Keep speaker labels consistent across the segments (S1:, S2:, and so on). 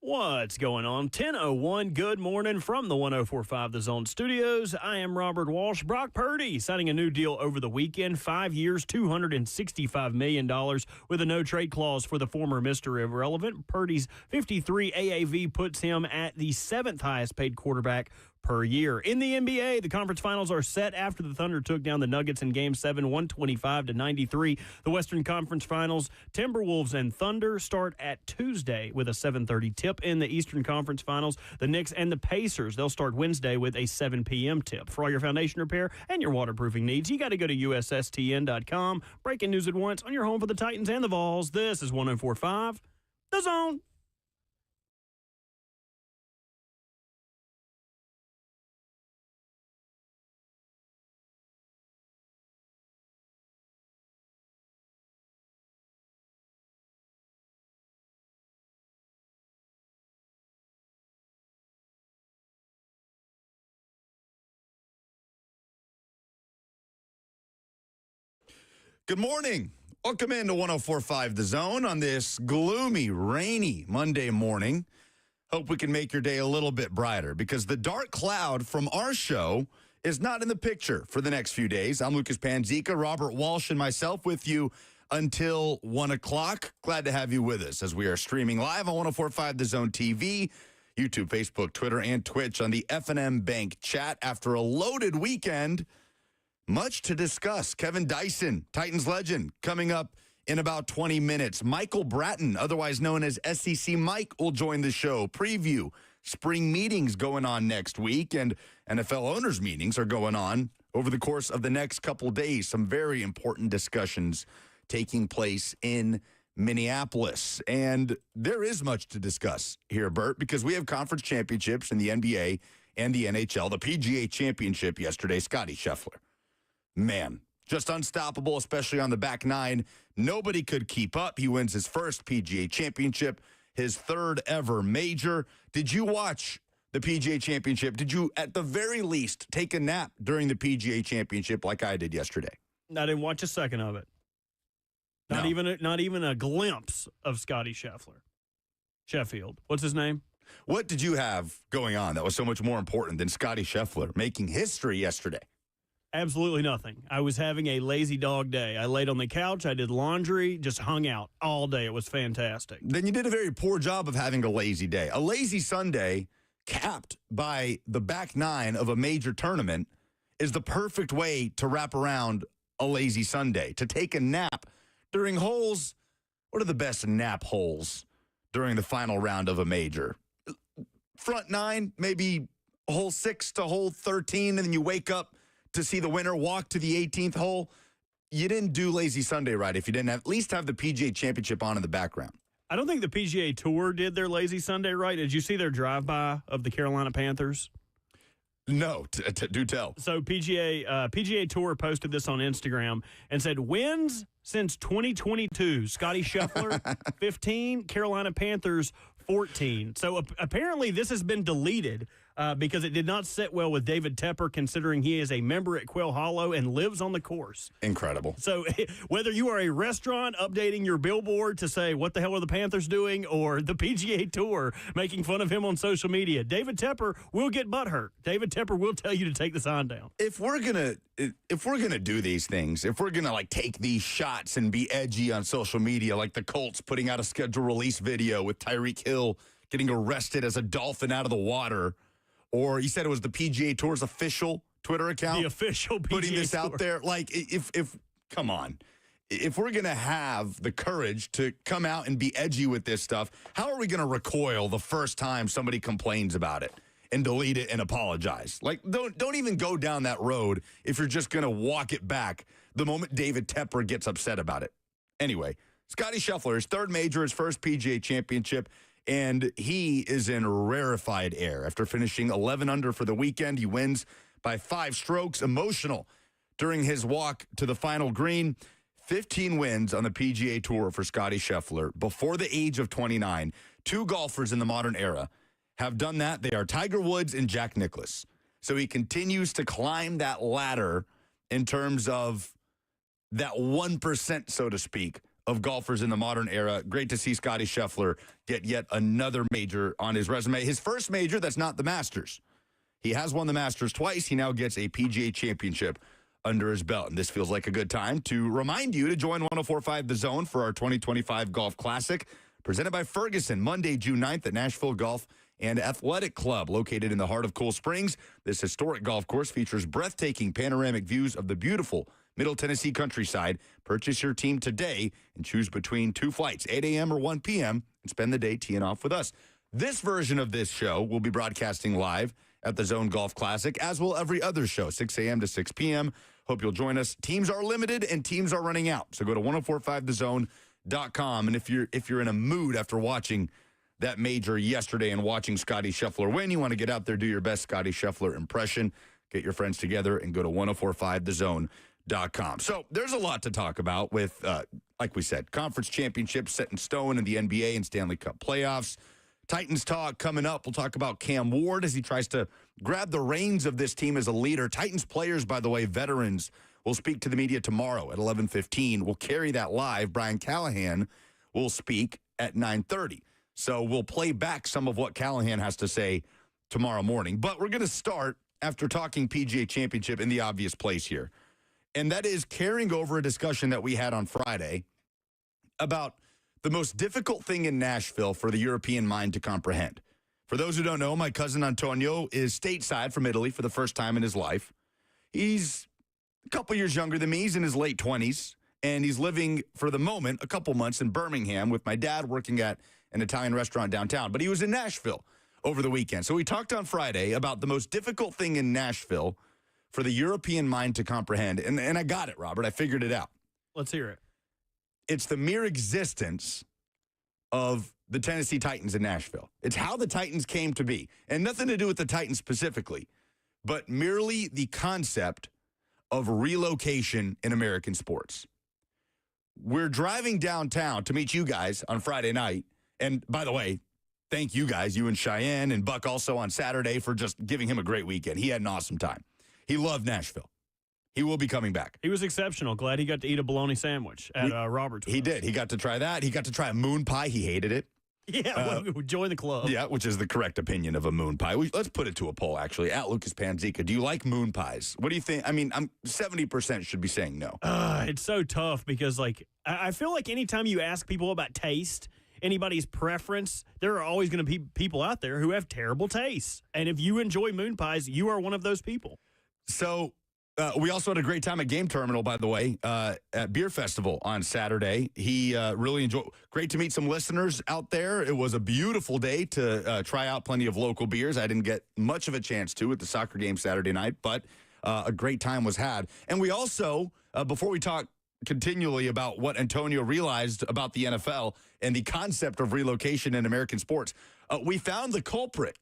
S1: What's going on? 10:01. Good morning from the 1045 The Zone Studios. I am Robert Walsh. Brock Purdy signing a new deal over the weekend. 5 years, $265 million with a no-trade clause for the former Mr. Irrelevant. Purdy's 53 AAV puts him at the seventh highest paid quarterback per year. In the NBA, the conference finals are set after the Thunder took down the Nuggets in Game 7, 125-93. The Western Conference Finals, Timberwolves and Thunder start at Tuesday with a 7:30 tip. In the Eastern Conference Finals, the Knicks and the Pacers, they'll start Wednesday with a 7 p.m. tip. For all your foundation repair and your waterproofing needs, you got to go to USSTN.com. Breaking news at once on your home for the Titans and the Vols. This is 1045 The Zone.
S2: Good morning. Welcome into 1045 The Zone on this gloomy, rainy Monday morning. Hope we can make your day a little bit brighter because the dark cloud from our show is not in the picture for the next few days. I'm Lucas Panzica, Robert Walsh, and myself with you until 1 o'clock. Glad to have you with us as we are streaming live on 1045 The Zone TV, YouTube, Facebook, Twitter, and Twitch on the F&M Bank chat after a loaded weekend. Much to discuss. Kevin Dyson, Titans legend, coming up in about 20 minutes. Michael Bratton, otherwise known as SEC Mike, will join the show. Preview spring meetings going on next week, and NFL owners meetings are going on over the course of the next couple days. Some very important discussions taking place in Minneapolis. And there is much to discuss here, Bert, because we have conference championships in the NBA and the NHL. The PGA Championship yesterday, Scottie Scheffler. Man, just unstoppable, especially on the back nine. Nobody could keep up. He wins his first PGA Championship, his third ever major. Did you watch the PGA Championship? Did you, at the very least, take a nap during the PGA Championship like I did yesterday?
S1: I didn't watch a second of it. Not even a glimpse of Scottie Scheffler. Sheffield. What's his name?
S2: What did you have going on that was so much more important than Scottie Scheffler making history yesterday?
S1: Absolutely nothing. I was having a lazy dog day. I laid on the couch. I did laundry, just hung out all day. It was fantastic.
S2: Then you did a very poor job of having a lazy day. A lazy Sunday capped by the back nine of a major tournament is the perfect way to wrap around a lazy Sunday, to take a nap during holes. What are the best nap holes during the final round of a major? Front nine, maybe hole 6 to hole 13, and then you wake up to see the winner walk to the 18th hole. You didn't do lazy Sunday right if you didn't at least have the PGA Championship on in the background.
S1: I don't think the PGA Tour did their lazy Sunday right. Did you see their drive-by of the Carolina Panthers?
S2: No, do tell.
S1: So PGA Tour posted this on Instagram and said, wins since 2022. Scottie Scheffler, 15. Carolina Panthers, 14. So apparently this has been deleted because it did not sit well with David Tepper, considering he is a member at Quail Hollow and lives on the course.
S2: Incredible.
S1: So whether you are a restaurant updating your billboard to say, what the hell are the Panthers doing, or the PGA Tour making fun of him on social media, David Tepper will get butthurt. David Tepper will tell you to take the sign down.
S2: If we're gonna do these things, if we're gonna take these shots and be edgy on social media, like the Colts putting out a schedule release video with Tyreek Hill getting arrested as a dolphin out of the water, or you said it was the PGA Tour's official Twitter account,
S1: the official PGA
S2: putting this
S1: Tour
S2: out there, like if come on. If we're going to have the courage to come out and be edgy with this stuff, how are we going to recoil the first time somebody complains about it and delete it and apologize? Like, don't even go down that road if you're just going to walk it back the moment David Tepper gets upset about it. Anyway, Scottie Scheffler, his third major, his first PGA Championship, and he is in rarefied air. After finishing 11 under for the weekend, he wins by 5 strokes. Emotional during his walk to the final green. 15 wins on the PGA Tour for Scottie Scheffler before the age of 29. 2 golfers in the modern era have done that. They are Tiger Woods and Jack Nicklaus. So he continues to climb that ladder in terms of that 1%, so to speak, of golfers in the modern era. Great to see Scottie Scheffler get yet another major on his resume. His first major, that's not the Masters. He has won the Masters twice. He now gets a PGA championship under his belt. And this feels like a good time to remind you to join 104.5 The Zone for our 2025 Golf Classic, presented by Ferguson, Monday, June 9th at Nashville Golf and Athletic Club, located in the heart of Cool Springs. This historic golf course features breathtaking panoramic views of the beautiful Middle Tennessee countryside. Purchase your team today and choose between 2 flights, 8 a.m. or 1 p.m., and spend the day teeing off with us. This version of this show will be broadcasting live at the Zone Golf Classic, as will every other show, 6 a.m. to 6 p.m. Hope you'll join us. Teams are limited and teams are running out. So go to 1045thezone.com. And if you're in a mood after watching that major yesterday and watching Scottie Scheffler win, you want to get out there, do your best Scottie Scheffler impression, get your friends together, and go to 1045thezone.com. So there's a lot to talk about with, like we said, conference championships set in stone in the NBA and Stanley Cup playoffs. Titans talk coming up. We'll talk about Cam Ward as he tries to grab the reins of this team as a leader. Titans players, by the way, veterans, will speak to the media tomorrow at 11:15. We'll carry that live. Brian Callahan will speak at 9:30. So we'll play back some of what Callahan has to say tomorrow morning. But we're going to start after talking PGA Championship in the obvious place here. And that is carrying over a discussion that we had on Friday about the most difficult thing in Nashville for the European mind to comprehend. For those who don't know, my cousin Antonio is stateside from Italy for the first time in his life. He's a couple years younger than me. He's in his late 20s, and he's living, for the moment, a couple months in Birmingham with my dad working at an Italian restaurant downtown. But he was in Nashville over the weekend. So we talked on Friday about the most difficult thing in Nashville for the European mind to comprehend. And I got it, Robert. I figured it out.
S1: Let's hear it.
S2: It's the mere existence of the Tennessee Titans in Nashville. It's how the Titans came to be. And nothing to do with the Titans specifically, but merely the concept of relocation in American sports. We're driving downtown to meet you guys on Friday night. And by the way, thank you guys, you and Cheyenne and Buck also on Saturday for just giving him a great weekend. He had an awesome time. He loved Nashville. He will be coming back.
S1: He was exceptional. Glad he got to eat a bologna sandwich at Robert's.
S2: He did. He got to try that. He got to try a moon pie. He hated it.
S1: Yeah, join the club.
S2: Yeah, which is the correct opinion of a moon pie. Let's put it to a poll, actually. At Lucas Panzica, do you like moon pies? What do you think? I mean, 70% should be saying no.
S1: It's so tough because, like, I feel like anytime you ask people about taste, anybody's preference, there are always going to be people out there who have terrible tastes. And if you enjoy moon pies, you are one of those people.
S2: So we also had a great time at Game Terminal, by the way, at Beer Festival on Saturday. He really enjoyed. Great to meet some listeners out there. It was a beautiful day to try out plenty of local beers. I didn't get much of a chance to at the soccer game Saturday night, but a great time was had. And we also, before we talk continually about what Antonio realized about the NFL and the concept of relocation in American sports, we found the culprit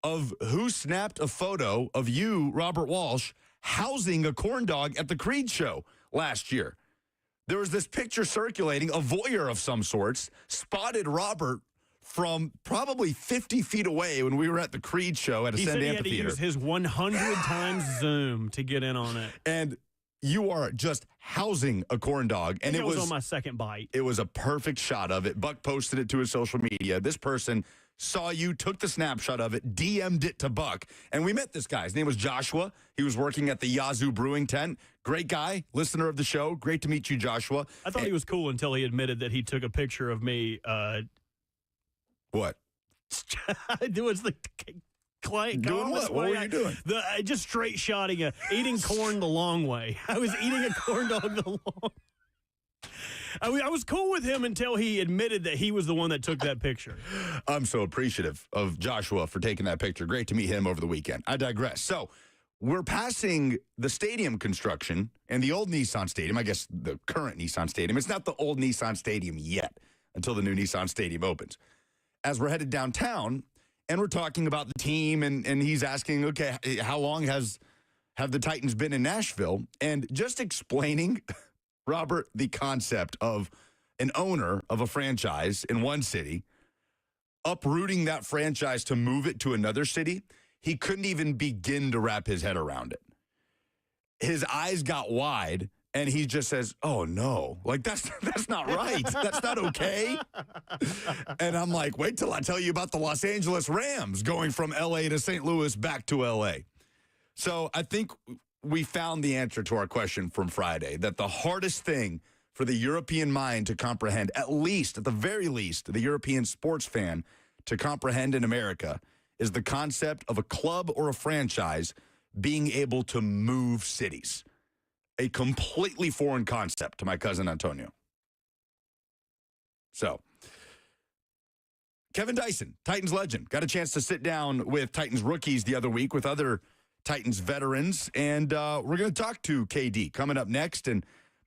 S2: of who snapped a photo of you, Robert Walsh, housing a corn dog at the Creed show last year. There was this picture circulating, a voyeur of some sorts spotted Robert from probably 50 feet away when we were at the Creed show at Ascend Amphitheater.
S1: He had to use his 100 times Zoom to get in on it.
S2: And you are just housing a corn dog. And
S1: it was on my second bite.
S2: It was a perfect shot of it. Buck posted it to his social media. This person saw you, took the snapshot of it, DM'd it to Buck, and we met this guy. His name was Joshua. He was working at the Yazoo Brewing Tent. Great guy, listener of the show. Great to meet you, Joshua.
S1: I thought he was cool until he admitted that he took a picture of me.
S2: What?
S1: It was the
S2: doing what? What were you doing?
S1: Just straight shotting eating corn the long way. I was eating a corn dog the long. I was cool with him until he admitted that he was the one that took that picture.
S2: I'm so appreciative of Joshua for taking that picture. Great to meet him over the weekend. I digress. So we're passing the stadium construction and the old Nissan Stadium, I guess the current Nissan Stadium. It's not the old Nissan Stadium yet until the new Nissan Stadium opens. As we're headed downtown and we're talking about the team and he's asking, okay, how long have the Titans been in Nashville? And just explaining, Robert, the concept of an owner of a franchise in one city uprooting that franchise to move it to another city, he couldn't even begin to wrap his head around it. His eyes got wide And he just says, "Oh no, like that's not right. That's not okay." And I'm like, "Wait till I tell you about the Los Angeles Rams going from LA to St. Louis back to LA." So I think we found the answer to our question from Friday, that the hardest thing for the European mind to comprehend, at the very least, the European sports fan to comprehend in America, is the concept of a club or a franchise being able to move cities. A completely foreign concept to my cousin Antonio. So, Kevin Dyson, Titans legend, got a chance to sit down with Titans rookies the other week with other Titans veterans, and we're going to talk to KD coming up next and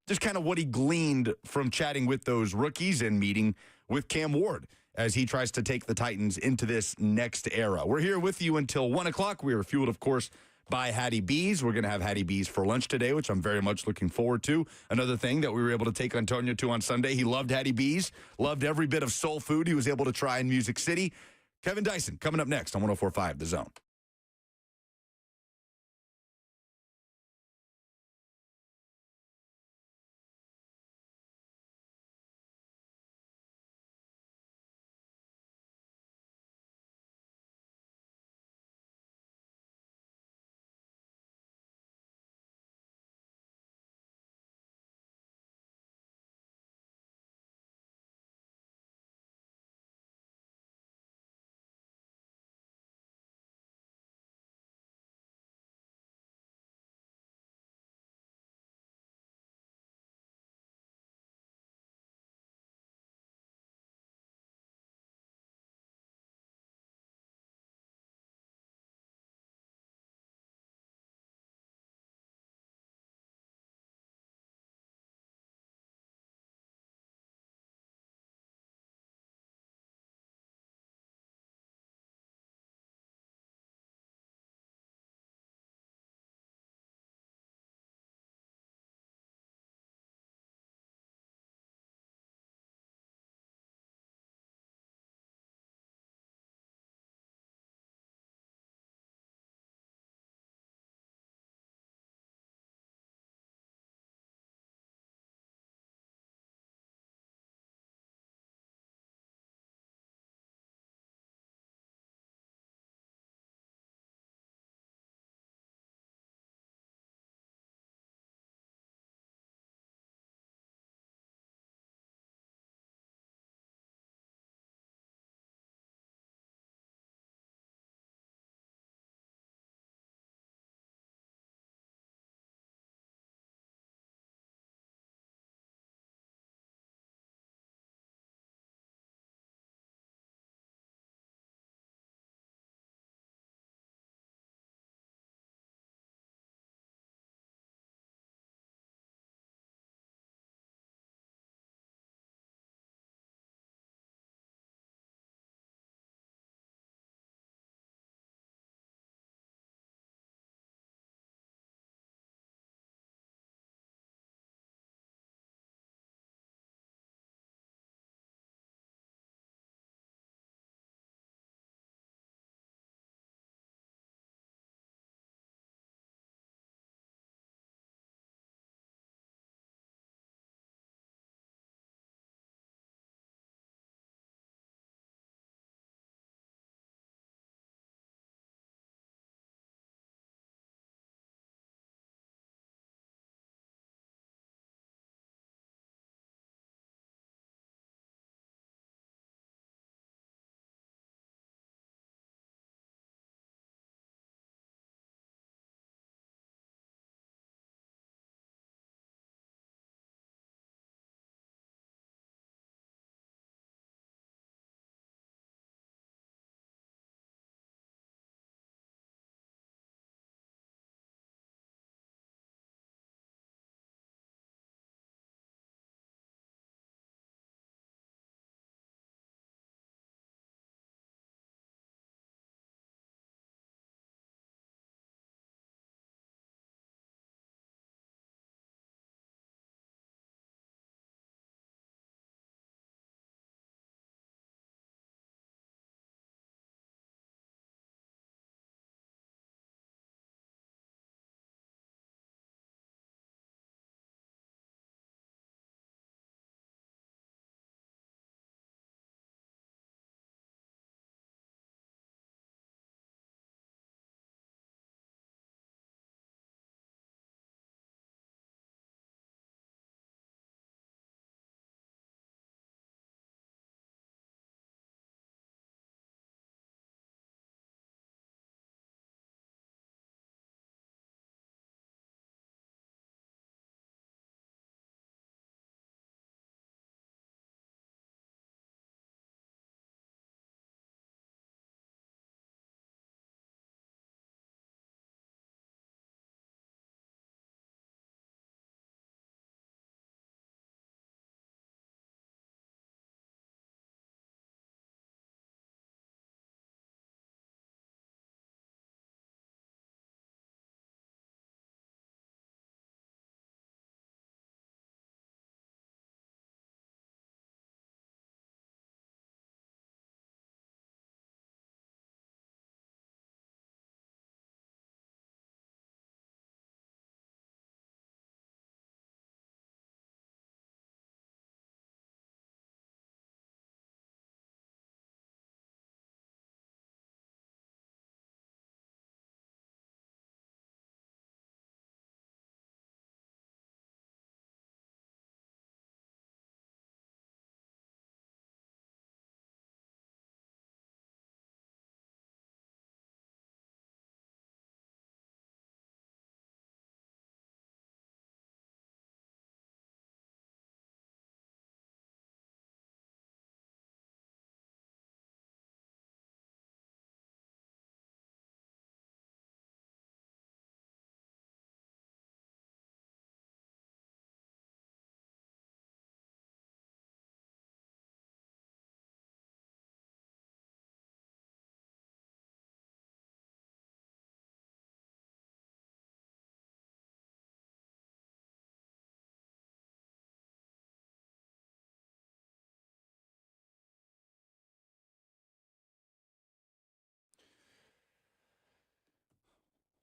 S2: just kind of what he gleaned from chatting with those rookies and meeting with Cam Ward as he tries to take the Titans into this next era. We're here with you until 1 o'clock. We are fueled, of course, by Hattie B's. We're going to have Hattie B's for lunch today, which I'm very much looking forward to. Another thing that we were able to take Antonio to on Sunday, he loved Hattie B's, loved every bit of soul food he was able to try in Music City. Kevin Dyson coming up next on 104.5 The Zone.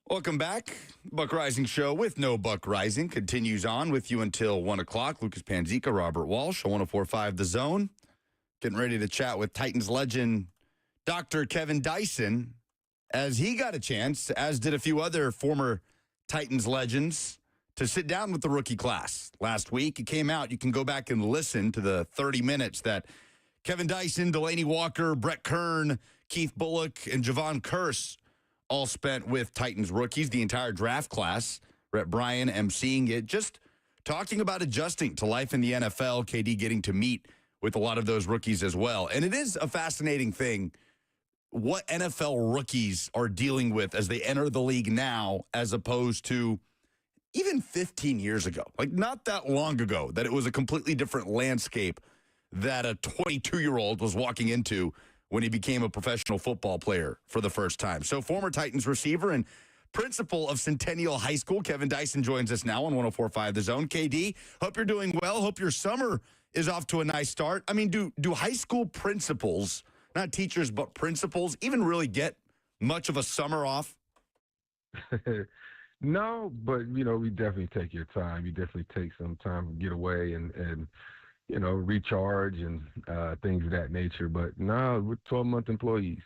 S2: Welcome back. Buck Rising Show with No Buck Rising continues on with you until 1 o'clock. Lucas Panzica, Robert Walsh, on 104.5 The Zone. Getting ready to chat with Titans legend Dr. Kevin Dyson as he got a chance, as did a few other former Titans legends, to sit down with the rookie class last week. It came out. You can go back and listen to the 30 minutes that Kevin Dyson, Delaney Walker, Brett Kern, Keith Bullock, and Javon Curse all spent with Titans rookies, the entire draft class. Rhett Bryan emceeing it, just talking about adjusting to life in the NFL, KD getting to meet with a lot of those rookies as well. And it is a fascinating thing what NFL rookies are dealing with as they enter the league now, as opposed to even 15 years ago. Like, not that long ago, that it was a completely different landscape that a 22-year-old was walking into when he became a professional football player for the first time. So former Titans receiver and principal of Centennial High School, Kevin Dyson, joins us now on 104.5 The Zone. KD, hope you're doing well. Hope your summer is off to a nice start. I mean, do high school principals, not teachers, but principals, even really get much of a summer off?
S3: No, but, we definitely take your time. You definitely take some time to get away and recharge and things of that nature. But no, we're 12-month employees.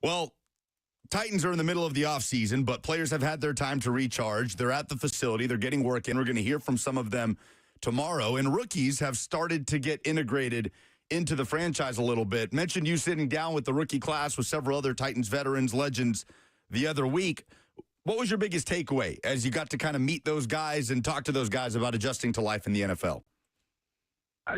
S2: Well, Titans are in the middle of the offseason, but players have had their time to recharge. They're at the facility. They're getting work in. We're going to hear from some of them tomorrow. And rookies have started to get integrated into the franchise a little bit. Mentioned you sitting down with the rookie class with several other Titans veterans, legends the other week. What was your biggest takeaway as you got to kind of meet those guys and talk to those guys about adjusting to life in the NFL?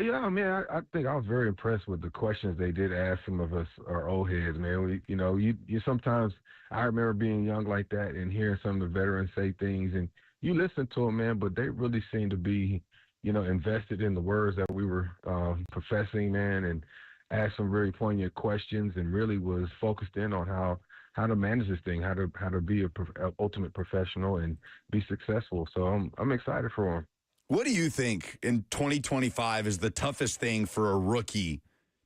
S3: Yeah, man, I think I was very impressed with the questions they did ask some of us, our old heads, man. You sometimes, I remember being young like that and hearing some of the veterans say things, and you listen to them, man, but they really seem to be, invested in the words that we were professing, man, and asked some very poignant questions and really was focused in on how to manage this thing, how to be a ultimate professional and be successful. So I'm excited for them.
S2: What do you think in 2025 is the toughest thing for a rookie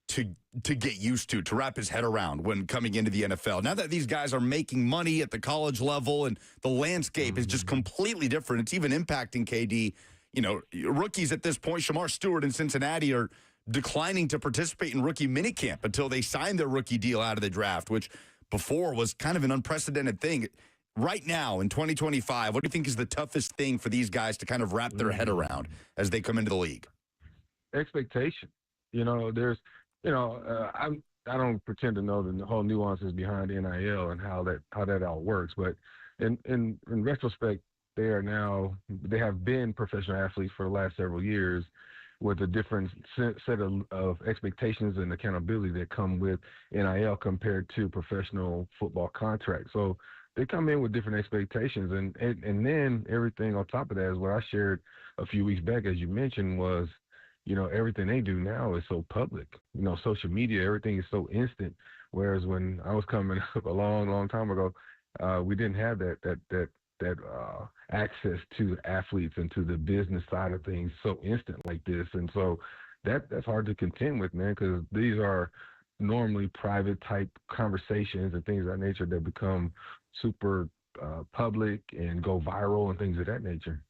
S2: to get used to wrap his head around when coming into the NFL? Now that these guys are making money at the college level and the landscape is just completely different, it's even impacting KD. Rookies at this point, Shamar Stewart in Cincinnati, are declining to participate in rookie minicamp until they sign their rookie deal out of the draft, which before was kind of an unprecedented thing. Right now, in 2025, what do you think is the toughest thing for these guys to kind of wrap their head around as they come into the league?
S3: Expectation. There's, I don't pretend to know the whole nuances behind NIL and how that all works. But in retrospect, they have been professional athletes for the last several years with a different set of expectations and accountability that come with NIL compared to professional football contracts. So they come in with different expectations, and then everything on top of that is what I shared a few weeks back, as you mentioned, was, everything they do now is so public. Social media, everything is so instant. Whereas when I was coming up a long, long time ago, we didn't have that access to athletes and to the business side of things so instant like this. And so that's hard to contend with, man, because these are normally private type conversations and things of that nature that become super public and go viral and things of that nature.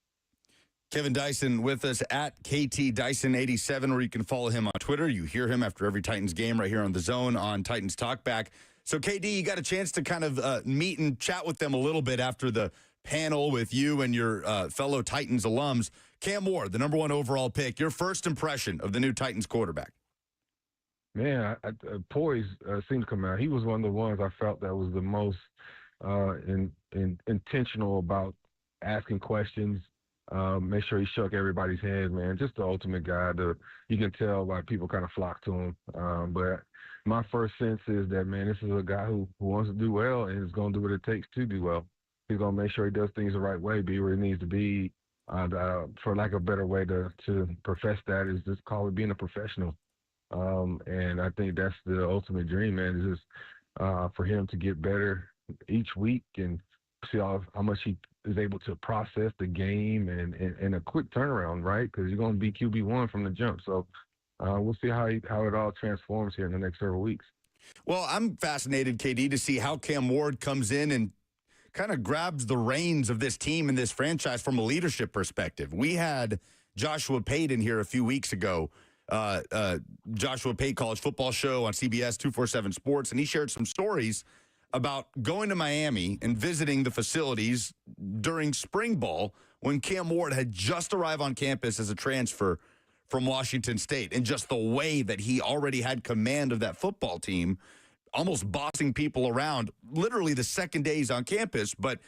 S2: Kevin Dyson with us at KT Dyson87, where you can follow him on Twitter. You hear him after every Titans game right here on The Zone on Titans Talkback. So, KD, you got a chance to kind of meet and chat with them a little bit after the panel with you and your fellow Titans alums. Cam Ward, the number 1 overall pick, your first impression of the new Titans quarterback?
S3: Man, poise seemed to come out. He was one of the ones I felt that was the most intentional about asking questions. Make sure he shook everybody's head, man. Just the ultimate guy. You can tell why people kind of flock to him. But my first sense is that, man, this is a guy who wants to do well and is going to do what it takes to do well. He's going to make sure he does things the right way, be where he needs to be. For lack of a better way to profess that is just call it being a professional. And I think that's the ultimate dream, man, is just for him to get better each week and see how much he is able to process the game and a quick turnaround, right? Because you're going to be QB1 from the jump. So we'll see how it all transforms here in the next several weeks.
S2: Well, I'm fascinated, KD, to see how Cam Ward comes in and kind of grabs the reins of this team and this franchise from a leadership perspective. We had Joshua Pate in here a few weeks ago. Joshua Pate College Football Show on CBS 247 Sports, and he shared some stories about going to Miami and visiting the facilities during spring ball when Cam Ward had just arrived on campus as a transfer from Washington State, and just the way that he already had command of that football team, almost bossing people around literally the second day he's on campus. But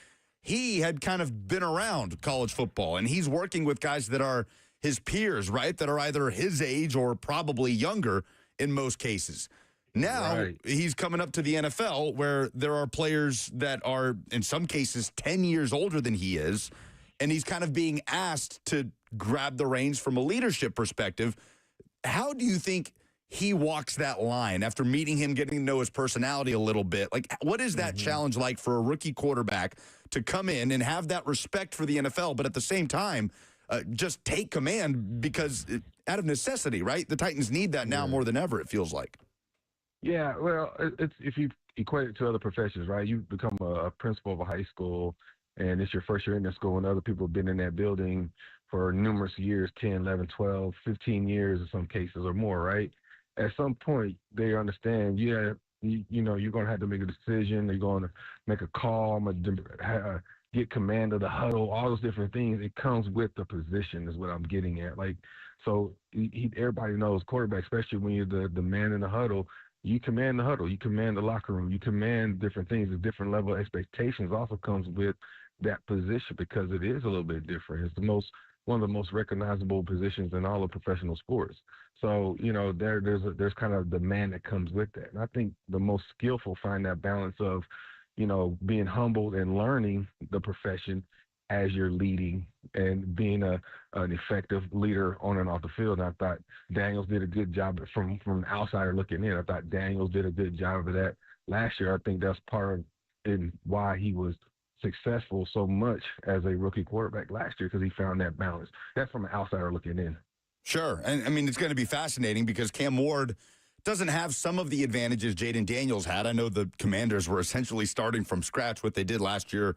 S2: he had kind of been around college football, and he's working with guys that are his peers, right, that are either his age or probably younger in most cases. Now he's coming up to the NFL where there are players that are, in some cases, 10 years older than he is, and he's kind of being asked to grab the reins from a leadership perspective. How do you think he walks that line after meeting him, getting to know his personality a little bit? Like, what is that challenge like for a rookie quarterback to come in and have that respect for the NFL, but at the same time, just take command because out of necessity, right? The Titans need that now more than ever, it feels like.
S3: Yeah, well, it's if you equate it to other professions, right? You become a principal of a high school, and it's your first year in that school, and other people have been in that building for numerous years, 10, 11, 12, 15 years in some cases or more, right? At some point, they understand, you know, you're going to have to make a decision. You're going to make a call. I'm going to get command of the huddle, all those different things. It comes with the position is what I'm getting at. Like, so everybody knows quarterback, especially when you're the man in the huddle, you command the huddle, you command the locker room, you command different things. A different level of expectations also comes with that position because it is a little bit different. It's one of the most recognizable positions in all of professional sports. So, you know, there's kind of the man that comes with that. And I think the most skillful find that balance of, you know, being humbled and learning the profession as you're leading and being an effective leader on and off the field. And I thought Daniels did a good job from an outsider looking in. I thought Daniels did a good job of that last year. I think that's part of why he was successful so much as a rookie quarterback last year, because he found that balance. That's from an outsider looking in.
S2: Sure. And I mean, it's going to be fascinating because Cam Ward doesn't have some of the advantages Jayden Daniels had. I know the Commanders were essentially starting from scratch. What they did last year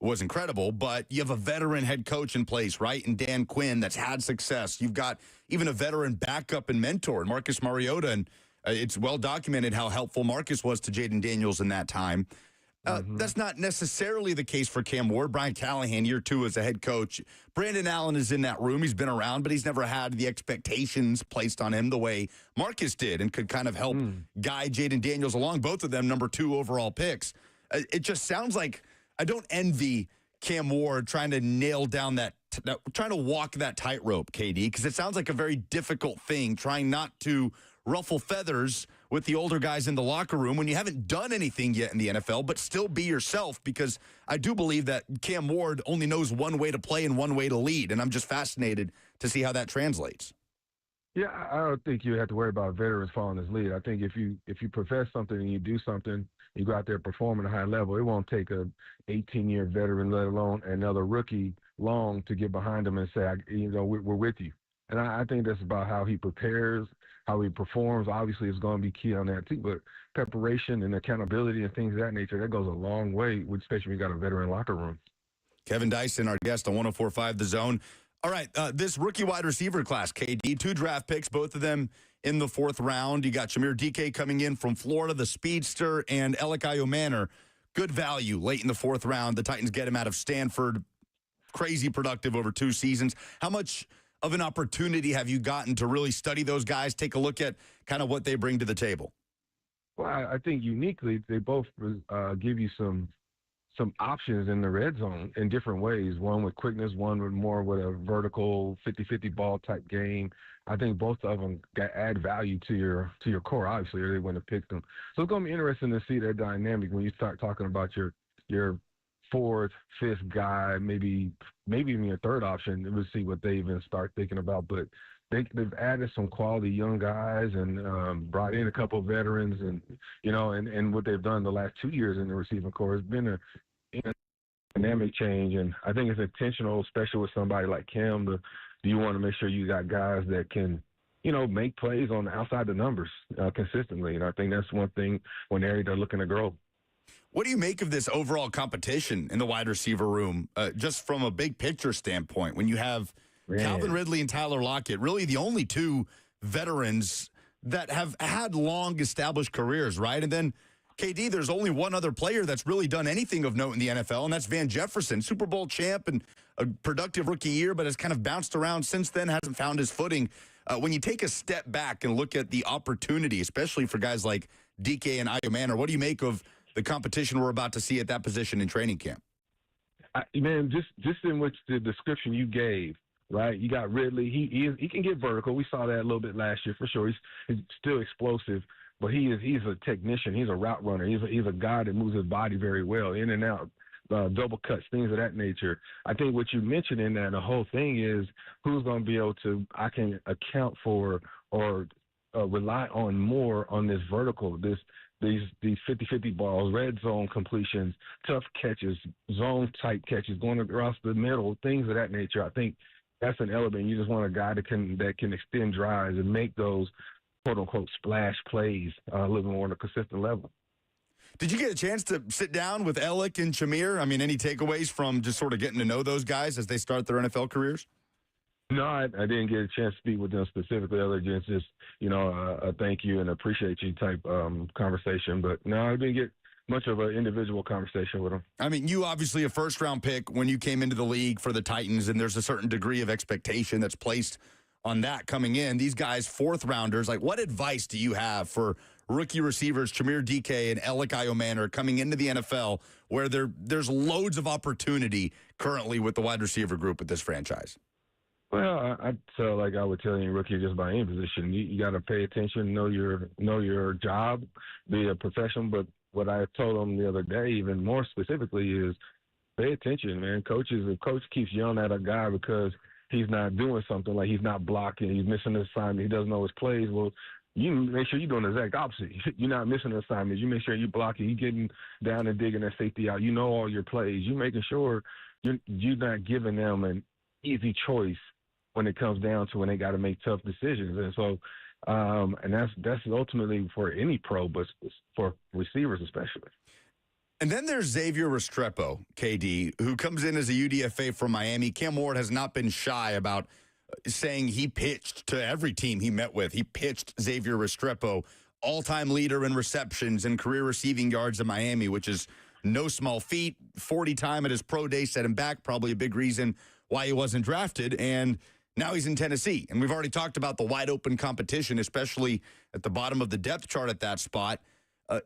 S2: was incredible, but you have a veteran head coach in place, right? And Dan Quinn that's had success. You've got even a veteran backup and mentor, Marcus Mariota, and it's well documented how helpful Marcus was to Jayden Daniels in that time. That's not necessarily the case for Cam Ward. Brian Callahan, year 2 as a head coach. Brandon Allen is in that room. He's been around, but he's never had the expectations placed on him the way Marcus did and could kind of help guide Jayden Daniels along, both of them number 2 overall picks. It just sounds like I don't envy Cam Ward trying to nail down trying to walk that tightrope, KD, because it sounds like a very difficult thing, trying not to ruffle feathers with the older guys in the locker room when you haven't done anything yet in the NFL, but still be yourself, because I do believe that Cam Ward only knows one way to play and one way to lead, and I'm just fascinated to see how that translates.
S3: Yeah, I don't think you have to worry about veterans following his lead. I think if you profess something and you do something, you go out there performing at a high level, it won't take a 18-year veteran, let alone another rookie, long to get behind him and say, we're with you. And I think that's about how he prepares, how he performs. Obviously, it's going to be key on that too, but preparation and accountability and things of that nature, that goes a long way, especially when you got a veteran locker room.
S2: Kevin Dyson, our guest on 104.5 The Zone. All right, this rookie wide receiver class, KD, 2 draft picks, both of them in the 4th round. You got Shamir DK coming in from Florida, the speedster, and Elikayo Manor. Good value late in the 4th round. The Titans get him out of Stanford. Crazy productive over 2 seasons. How much of an opportunity have you gotten to really study those guys, take a look at kind of what they bring to the table?
S3: Well, I think uniquely, they both give you some options in the red zone in different ways. One with quickness, one with more with a vertical 50-50 ball type game. I think both of them add value to your core, obviously, or they wouldn't have picked them. So it's going to be interesting to see their dynamic when you start talking about your 4th, 5th guy, maybe even your 3rd option. We'll see what they even start thinking about. But they've added some quality young guys and brought in a couple of veterans, and and what they've done the last 2 years in the receiving core has been a dynamic change. And I think it's intentional, especially with somebody like Cam. Do you want to make sure you got guys that can, make plays on outside the numbers consistently? And I think that's one area they're looking to grow.
S2: What do you make of this overall competition in the wide receiver room, just from a big picture standpoint, when you have Calvin Ridley and Tyler Lockett, really the only two veterans that have had long established careers, right? And then, KD, there's only one other player that's really done anything of note in the NFL, and that's Van Jefferson, Super Bowl champ and a productive rookie year, but has kind of bounced around since then, hasn't found his footing. When you take a step back and look at the opportunity, especially for guys like DK and Io what do you make of the competition we're about to see at that position in training camp?
S3: Man, just in which the description you gave, right? You got Ridley. He can get vertical. We saw that a little bit last year for sure. He's still explosive, but he's a technician. He's a route runner. He's a guy that moves his body very well, in and out, double cuts, things of that nature. I think what you mentioned in that, the whole thing is who's going to be able to, I can account for or rely on more on this vertical, these 50-50 balls, red zone completions, tough catches, zone-type catches, going across the middle, things of that nature. I think that's an element. You just want a guy that can extend drives and make those quote-unquote splash plays a little more on a consistent level.
S2: Did you get a chance to sit down with Alec and Shamir? I mean, any takeaways from just sort of getting to know those guys as they start their NFL careers?
S3: No, I didn't get a chance to speak with them specifically, other than just, a thank you and appreciate you type conversation. But no, I didn't get much of an individual conversation with them.
S2: I mean, you obviously a first-round pick when you came into the league for the Titans, and there's a certain degree of expectation that's placed on that coming in. These guys, fourth-rounders, like what advice do you have for rookie receivers, Chimere DK and Alec Iomanner, coming into the NFL where there's loads of opportunity currently with the wide receiver group with this franchise?
S3: Well, I would tell any rookie just by any position, you got to pay attention, know your job, be a professional. But what I told them the other day, even more specifically, is pay attention, man. If coach keeps yelling at a guy because he's not doing something, like he's not blocking, he's missing an assignment, he doesn't know his plays, well, you make sure you're doing the exact opposite. You're not missing assignments. You make sure you're blocking. You're getting down and digging that safety out. You know all your plays. You're making sure you're not giving them an easy choice when it comes down to when they got to make tough decisions. And so, and that's ultimately for any pro, but for receivers especially.
S2: And then there's Xavier Restrepo, KD, who comes in as a UDFA from Miami. Cam Ward has not been shy about saying he pitched to every team he met with. He pitched Xavier Restrepo, all-time leader in receptions and career receiving yards in Miami, which is no small feat. 40 time at his pro day set him back, probably a big reason why he wasn't drafted. And now he's in Tennessee. And we've already talked about the wide open competition, especially at the bottom of the depth chart at that spot.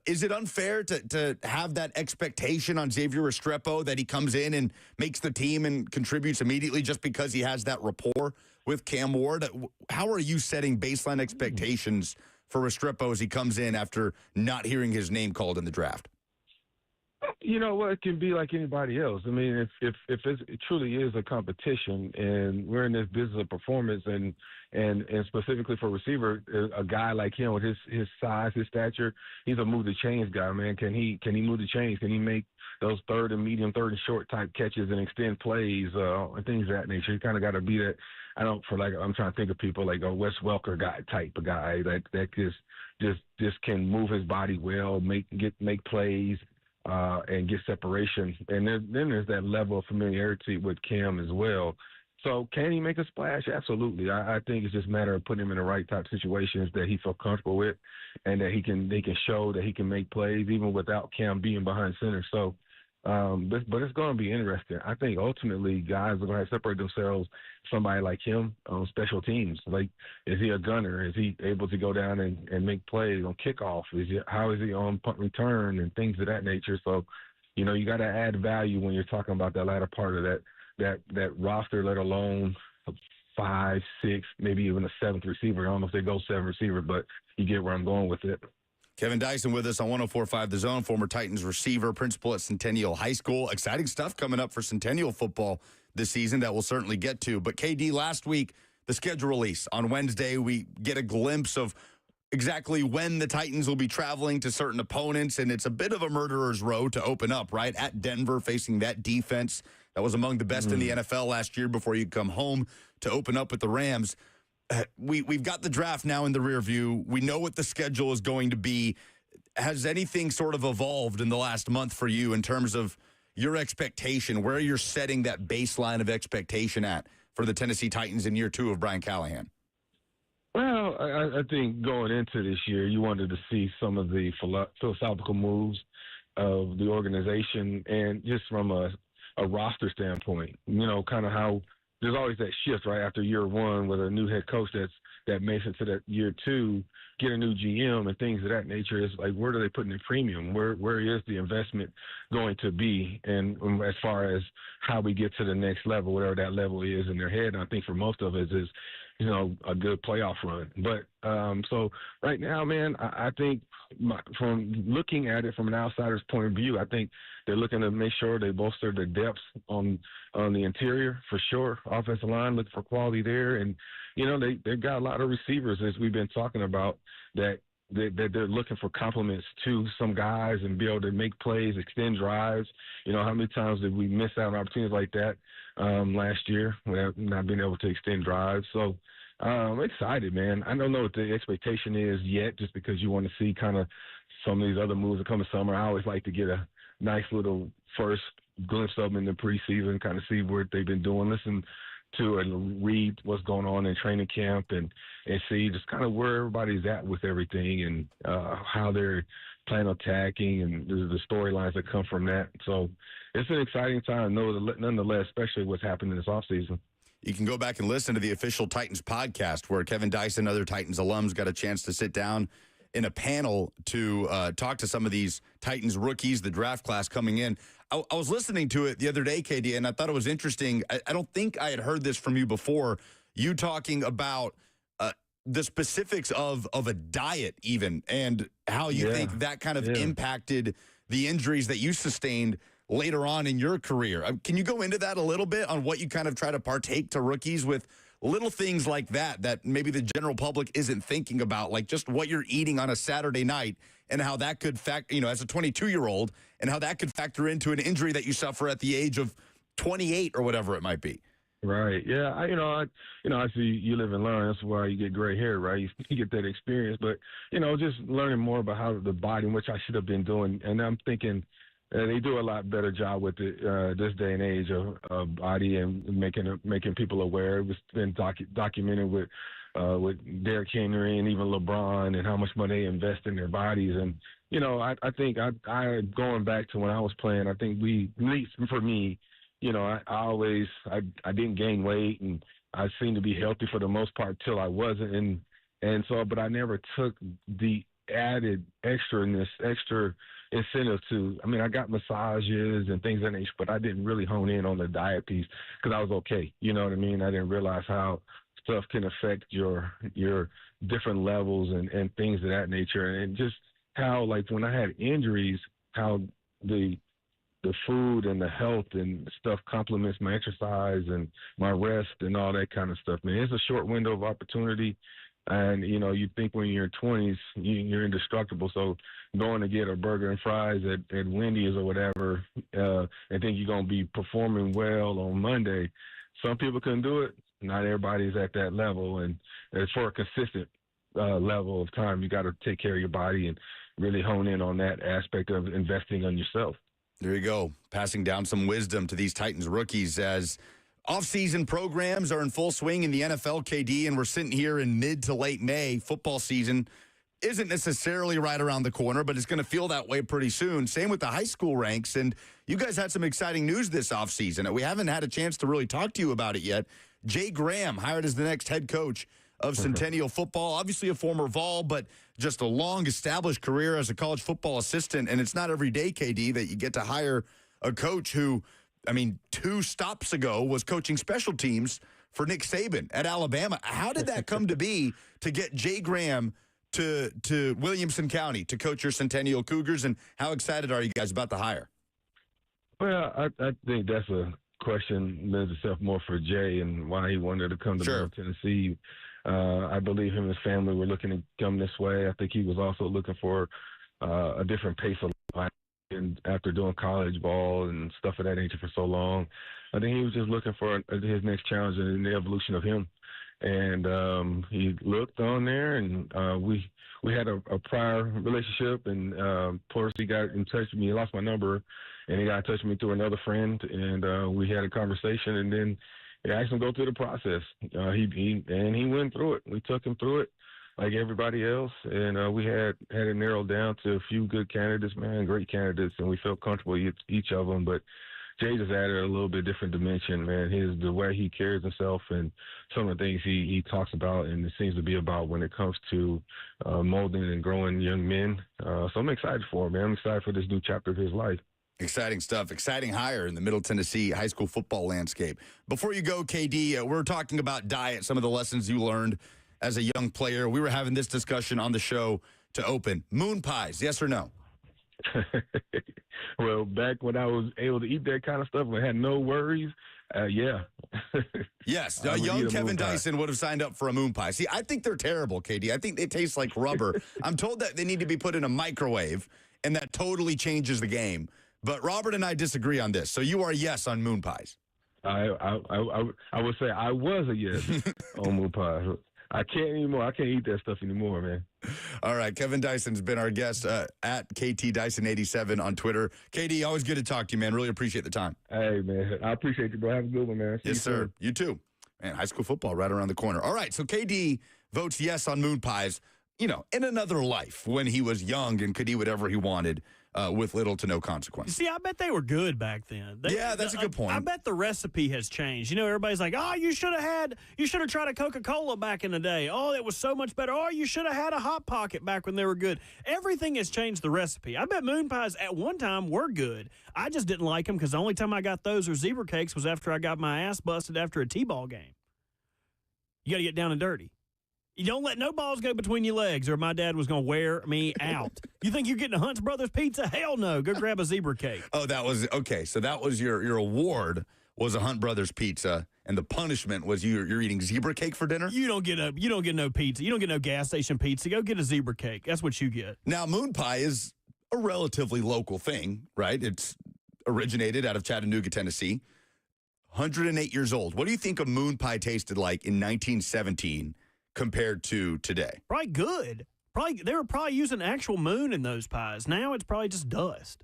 S2: Is it unfair to have that expectation on Xavier Restrepo that he comes in and makes the team and contributes immediately just because he has that rapport with Cam Ward? How are you setting baseline expectations for Restrepo as he comes in after not hearing his name called in the draft?
S3: You know what? It can be like anybody else. I mean, if it truly is a competition, and we're in this business of performance, and specifically for receiver, a guy like him with his size, his stature, he's a move the chains guy, man. Can he move the chains? Can he make those third and medium, third and short type catches and extend plays and things of that nature? You kind of got to be that. I'm trying to think of people like a Wes Welker guy type of guy that just can move his body well, make plays. And get separation. And then there's that level of familiarity with Cam as well. So can he make a splash? Absolutely. I think it's just a matter of putting him in the right type of situations that he feels comfortable with, and that they can show that he can make plays even without Cam being behind center. So, but it's going to be interesting. I think ultimately guys are going to separate themselves from somebody like him on special teams. Like, is he a gunner? Is he able to go down and make plays on kickoff? How is he on punt return and things of that nature? So, you got to add value when you're talking about that latter part of that roster, let alone 5, 6, maybe even a 7th receiver. I don't know if they go 7 receiver, but you get where I'm going with it.
S2: Kevin Dyson with us on 104.5 The Zone, former Titans receiver, principal at Centennial High School. Exciting stuff coming up for Centennial football this season that we'll certainly get to. But, KD, last week, the schedule release. On Wednesday, we get a glimpse of exactly when the Titans will be traveling to certain opponents, and it's a bit of a murderer's row to open up, right? At Denver, facing that defense that was among the best in the NFL last year before you come home to open up with the Rams. We've got the draft now in the rear view. We know what the schedule is going to be. has anything sort of evolved in the last month for you in terms of your expectation, where you're setting that baseline of expectation at for the Tennessee Titans in year 2 of Brian Callahan?
S3: Well, I think going into this year, you wanted to see some of the philosophical moves of the organization, and just from a roster standpoint, kind of how there's always that shift right after year 1 with a new head coach that makes it to that year 2, get a new GM and things of that nature. Is like, where do they put in the premium? Where is the investment going to be? And as far as how we get to the next level, whatever that level is in their head, and I think for most of us is, a good playoff run. But so right now, man, I think from looking at it from an outsider's point of view, I think they're looking to make sure they bolster the depth on the interior for sure. Offensive line, looking for quality there. And, they've got a lot of receivers, as we've been talking about, that they're looking for compliments to some guys and be able to make plays, extend drives. How many times did we miss out on opportunities like that last year without not being able to extend drives? So I'm excited, man. I don't know what the expectation is yet, just because you want to see kind of some of these other moves that come in summer. I always like to get a nice little first glimpse of them in the preseason, kind of see what they've been doing, listen to and read what's going on in training camp, and see just kind of where everybody's at with everything, and how they're planning on attacking, and the storylines that come from that. So it's an exciting time, nonetheless, especially what's happening this offseason.
S2: You can go back and listen to the official Titans podcast, where Kevin Dyson, other Titans alums, got a chance to sit down in a panel to talk to some of these Titans rookies, the draft class coming in. I was listening to it the other day, KD, and I thought it was interesting. I don't think I had heard this from you before, you talking about the specifics of a diet even, and how you think that kind of impacted the injuries that you sustained later on in your career. Can you go into that a little bit on what you kind of try to partake to rookies with little things like that maybe the general public isn't thinking about, like just what you're eating on a Saturday night and how that could as a 22-year-old, and how that could factor into an injury that you suffer at the age of 28 or whatever it might be?
S3: Right. Yeah. I see you live and learn. That's why you get gray hair, right? You get that experience. But, just learning more about how the body, which I should have been doing. And I'm thinking they do a lot better job with it this day and age of body, and making people aware. It's been documented with Derrick Henry and even LeBron, and how much money they invest in their bodies. And, I think I going back to when I was playing, I think at least for me, I didn't gain weight, and I seemed to be healthy for the most part till I wasn't. But I never took the added extra incentive to, I got massages and things of that nature, but I didn't really hone in on the diet piece because I was okay. You know what I mean? I didn't realize how stuff can affect your different levels and things of that nature. And just how, like, when I had injuries, how the food and the health and stuff complements my exercise and my rest and all that kind of stuff, man. It's a short window of opportunity. And, you think when you're in your 20s, you're indestructible. So going to get a burger and fries at Wendy's or whatever, and think you're going to be performing well on Monday, some people can do it. Not everybody's at that level. And for a consistent level of time, you got to take care of your body and really hone in on that aspect of investing on yourself.
S2: There you go. Passing down some wisdom to these Titans rookies as off-season programs are in full swing in the NFL, KD, and we're sitting here in mid to late May. Football season isn't necessarily right around the corner, but it's going to feel that way pretty soon. Same with the high school ranks, and you guys had some exciting news this offseason. We haven't had a chance to really talk to you about it yet. Jay Graham hired as the next head coach of Centennial football, obviously a former Vol, but just a long-established career as a college football assistant, and it's not every day, KD, that you get to hire a coach who, 2 stops ago was coaching special teams for Nick Saban at Alabama. How did that come to be, to get Jay Graham to Williamson County to coach your Centennial Cougars, and how excited are you guys about the hire?
S3: Well, I think that's a question lends itself more for Jay and why he wanted to come to Middle Tennessee. I believe him and his family were looking to come this way. I think he was also looking for a different pace of life. And after doing college ball and stuff of that nature for so long, I think he was just looking for his next challenge and the evolution of him. and he looked on there, and we had a prior relationship, and of course he got in touch with me. He lost my number, and he got in touch with me through another friend, and we had a conversation, and then I asked him to go through the process. He went through it. We took him through it like everybody else, and we had it narrowed down to a few good candidates, man, great candidates, and we felt comfortable with each of them, but Jay just added a little bit different dimension, man. The way he carries himself and some of the things he talks about, and it seems to be about when it comes to molding and growing young men. So I'm excited for him, man. I'm excited for this new chapter of his life.
S2: Exciting stuff. Exciting hire in the Middle Tennessee high school football landscape. Before you go, KD, we're talking about diet, some of the lessons you learned as a young player. We were having this discussion on the show to open. Moon pies, yes or no?
S3: Well, back when I was able to eat that kind of stuff and had no worries, yeah.
S2: Yes, young Kevin Dyson would have signed up for a moon pie. See, I think they're terrible, KD. I think they taste like rubber. I'm told that they need to be put in a microwave, and that totally changes the game. But Robert and I disagree on this. So you are a yes on moon pies.
S3: I would say I was a yes on moon pie. I can't anymore. I can't eat that stuff anymore, man.
S2: All right. Kevin Dyson's been our guest at KT Dyson87 on Twitter. KD, always good to talk to you, man. Really appreciate the time.
S3: Hey, man. I appreciate you, bro. Have a good one, man.
S2: Yes, sir. You too. Man, high school football right around the corner. All right. So KD votes yes on moon pies, you know, in another life when he was young and could eat whatever he wanted. With little to no consequence.
S1: See, I bet they were good back then.
S2: Yeah, that's a good point.
S1: I bet the recipe has changed. You know, everybody's like, oh, you should have tried a Coca-Cola back in the day. Oh, it was so much better. Oh, you should have had a Hot Pocket back when they were good. Everything has changed the recipe. I bet moon pies at one time were good. I just didn't like them because the only time I got those or zebra cakes was after I got my ass busted after a T-ball game. You got to get down and dirty. You don't let no balls go between your legs or my dad was going to wear me out. You think you're getting a Hunt's Brothers pizza? Hell no. Go grab a zebra cake.
S2: Oh, that was, okay. So that was your award was a Hunt Brothers pizza, and the punishment was you're eating zebra cake for dinner?
S1: You don't get no pizza. You don't get no gas station pizza. Go get a zebra cake. That's what you get.
S2: Now, moon pie is a relatively local thing, right? It's originated out of Chattanooga, Tennessee. 108 years old. What do you think a moon pie tasted like in 1917? Compared to today?
S1: Probably good. They were probably using actual moon in those pies. Now it's probably just dust.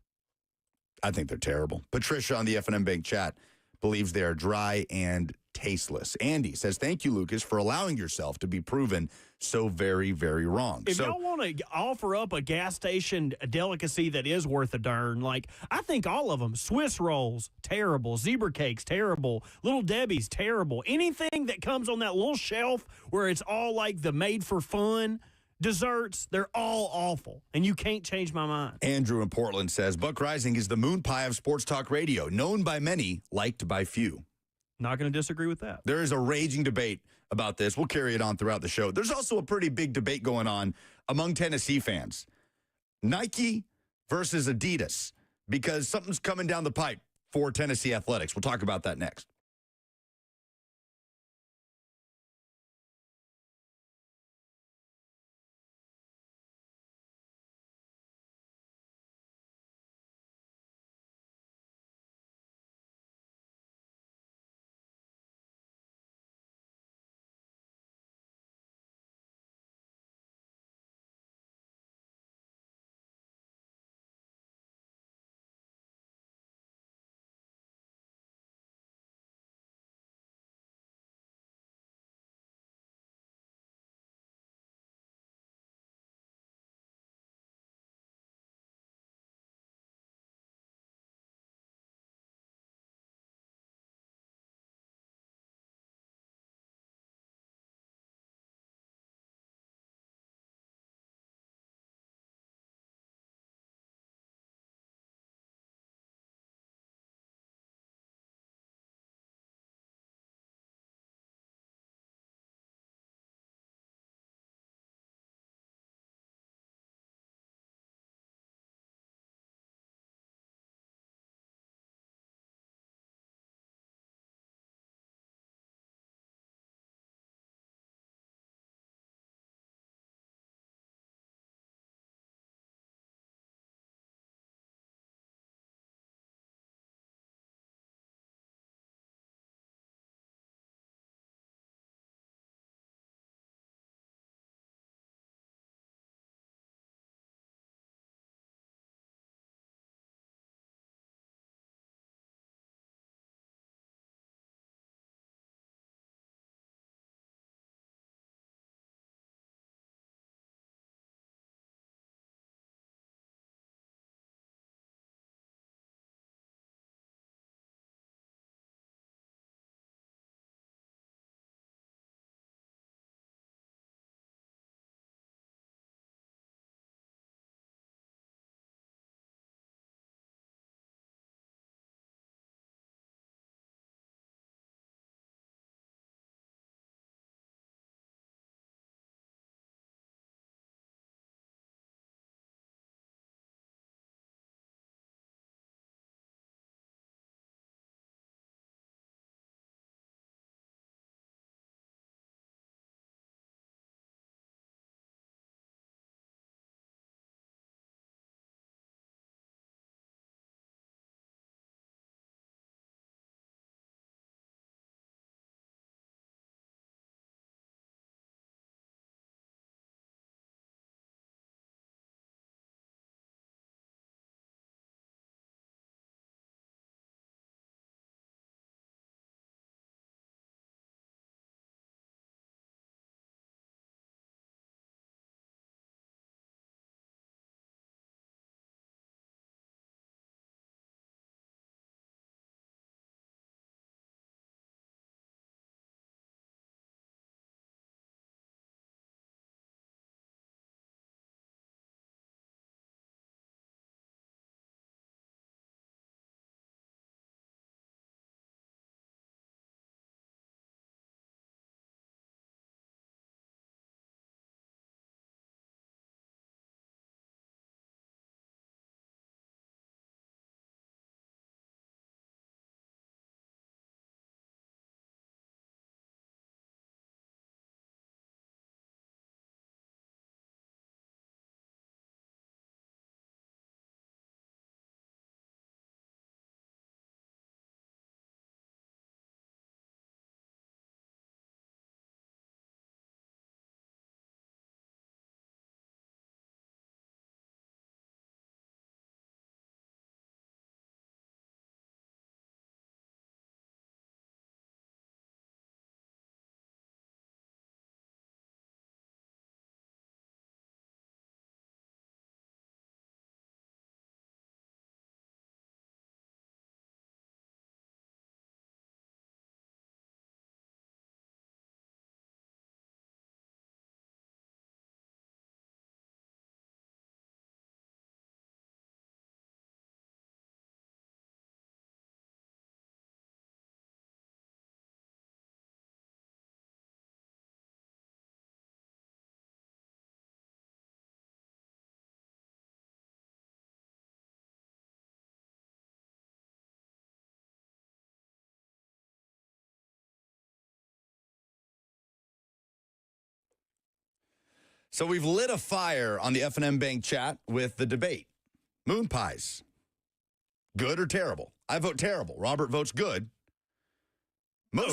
S2: I think they're terrible. Patricia on the F&M Bank chat believes they are dry and tasteless. Andy says, thank you, Lucas, for allowing yourself to be proven so very, very wrong.
S1: If y'all want to offer up a gas station delicacy that is worth a darn, like, I think all of them, Swiss rolls, terrible. Zebra cakes, terrible. Little Debbie's, terrible. Anything that comes on that little shelf where it's all like the made for fun desserts, they're all awful, and you can't change my mind.
S2: Andrew in Portland says, Buck Rising is the moon pie of sports talk radio, known by many, liked by few.
S1: Not going to disagree with that.
S2: There is a raging debate about this. We'll carry it on throughout the show. There's also a pretty big debate going on among Tennessee fans. Nike versus Adidas, because something's coming down the pipe for Tennessee athletics. We'll talk about that next. So we've lit a fire on the F&M Bank chat with the debate. Moon pies, good or terrible? I vote terrible. Robert votes good.
S1: No.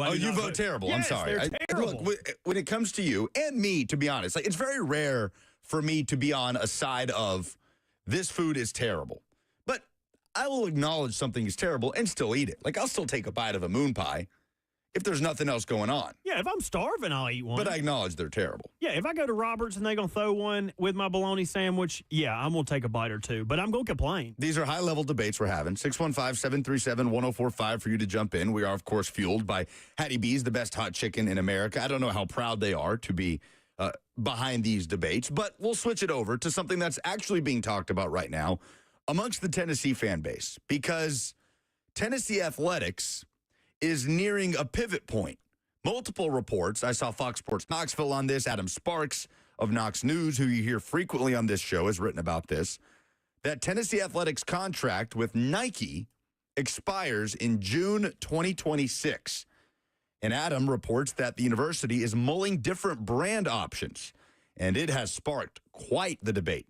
S1: I do
S2: you
S1: not
S2: vote terrible.
S1: Yes,
S2: I'm sorry.
S1: they're terrible.
S2: Look, when it comes to you and me, to be honest, like it's very rare for me to be on a side of this food is terrible. But I will acknowledge something is terrible and still eat it. Like I'll still take a bite of a moon pie if there's nothing else going on.
S1: Yeah, if I'm starving, I'll eat one.
S2: But I acknowledge they're terrible.
S1: Yeah, if I go to Robert's and they're going to throw one with my bologna sandwich, yeah, I'm going to take a bite or two. But I'm going to complain.
S2: These are high-level debates we're having. 615-737-1045 for you to jump in. We are, of course, fueled by Hattie B's, the best hot chicken in America. I don't know how proud they are to be behind these debates, but we'll switch it over to something that's actually being talked about right now amongst the Tennessee fan base, because Tennessee athletics is nearing a pivot point. Multiple reports. I saw Fox Sports Knoxville on this. Adam Sparks of Knox News, who you hear frequently on this show, has written about this, that Tennessee athletics contract with Nike expires in June 2026. And Adam reports that the university is mulling different brand options, and it has sparked quite the debate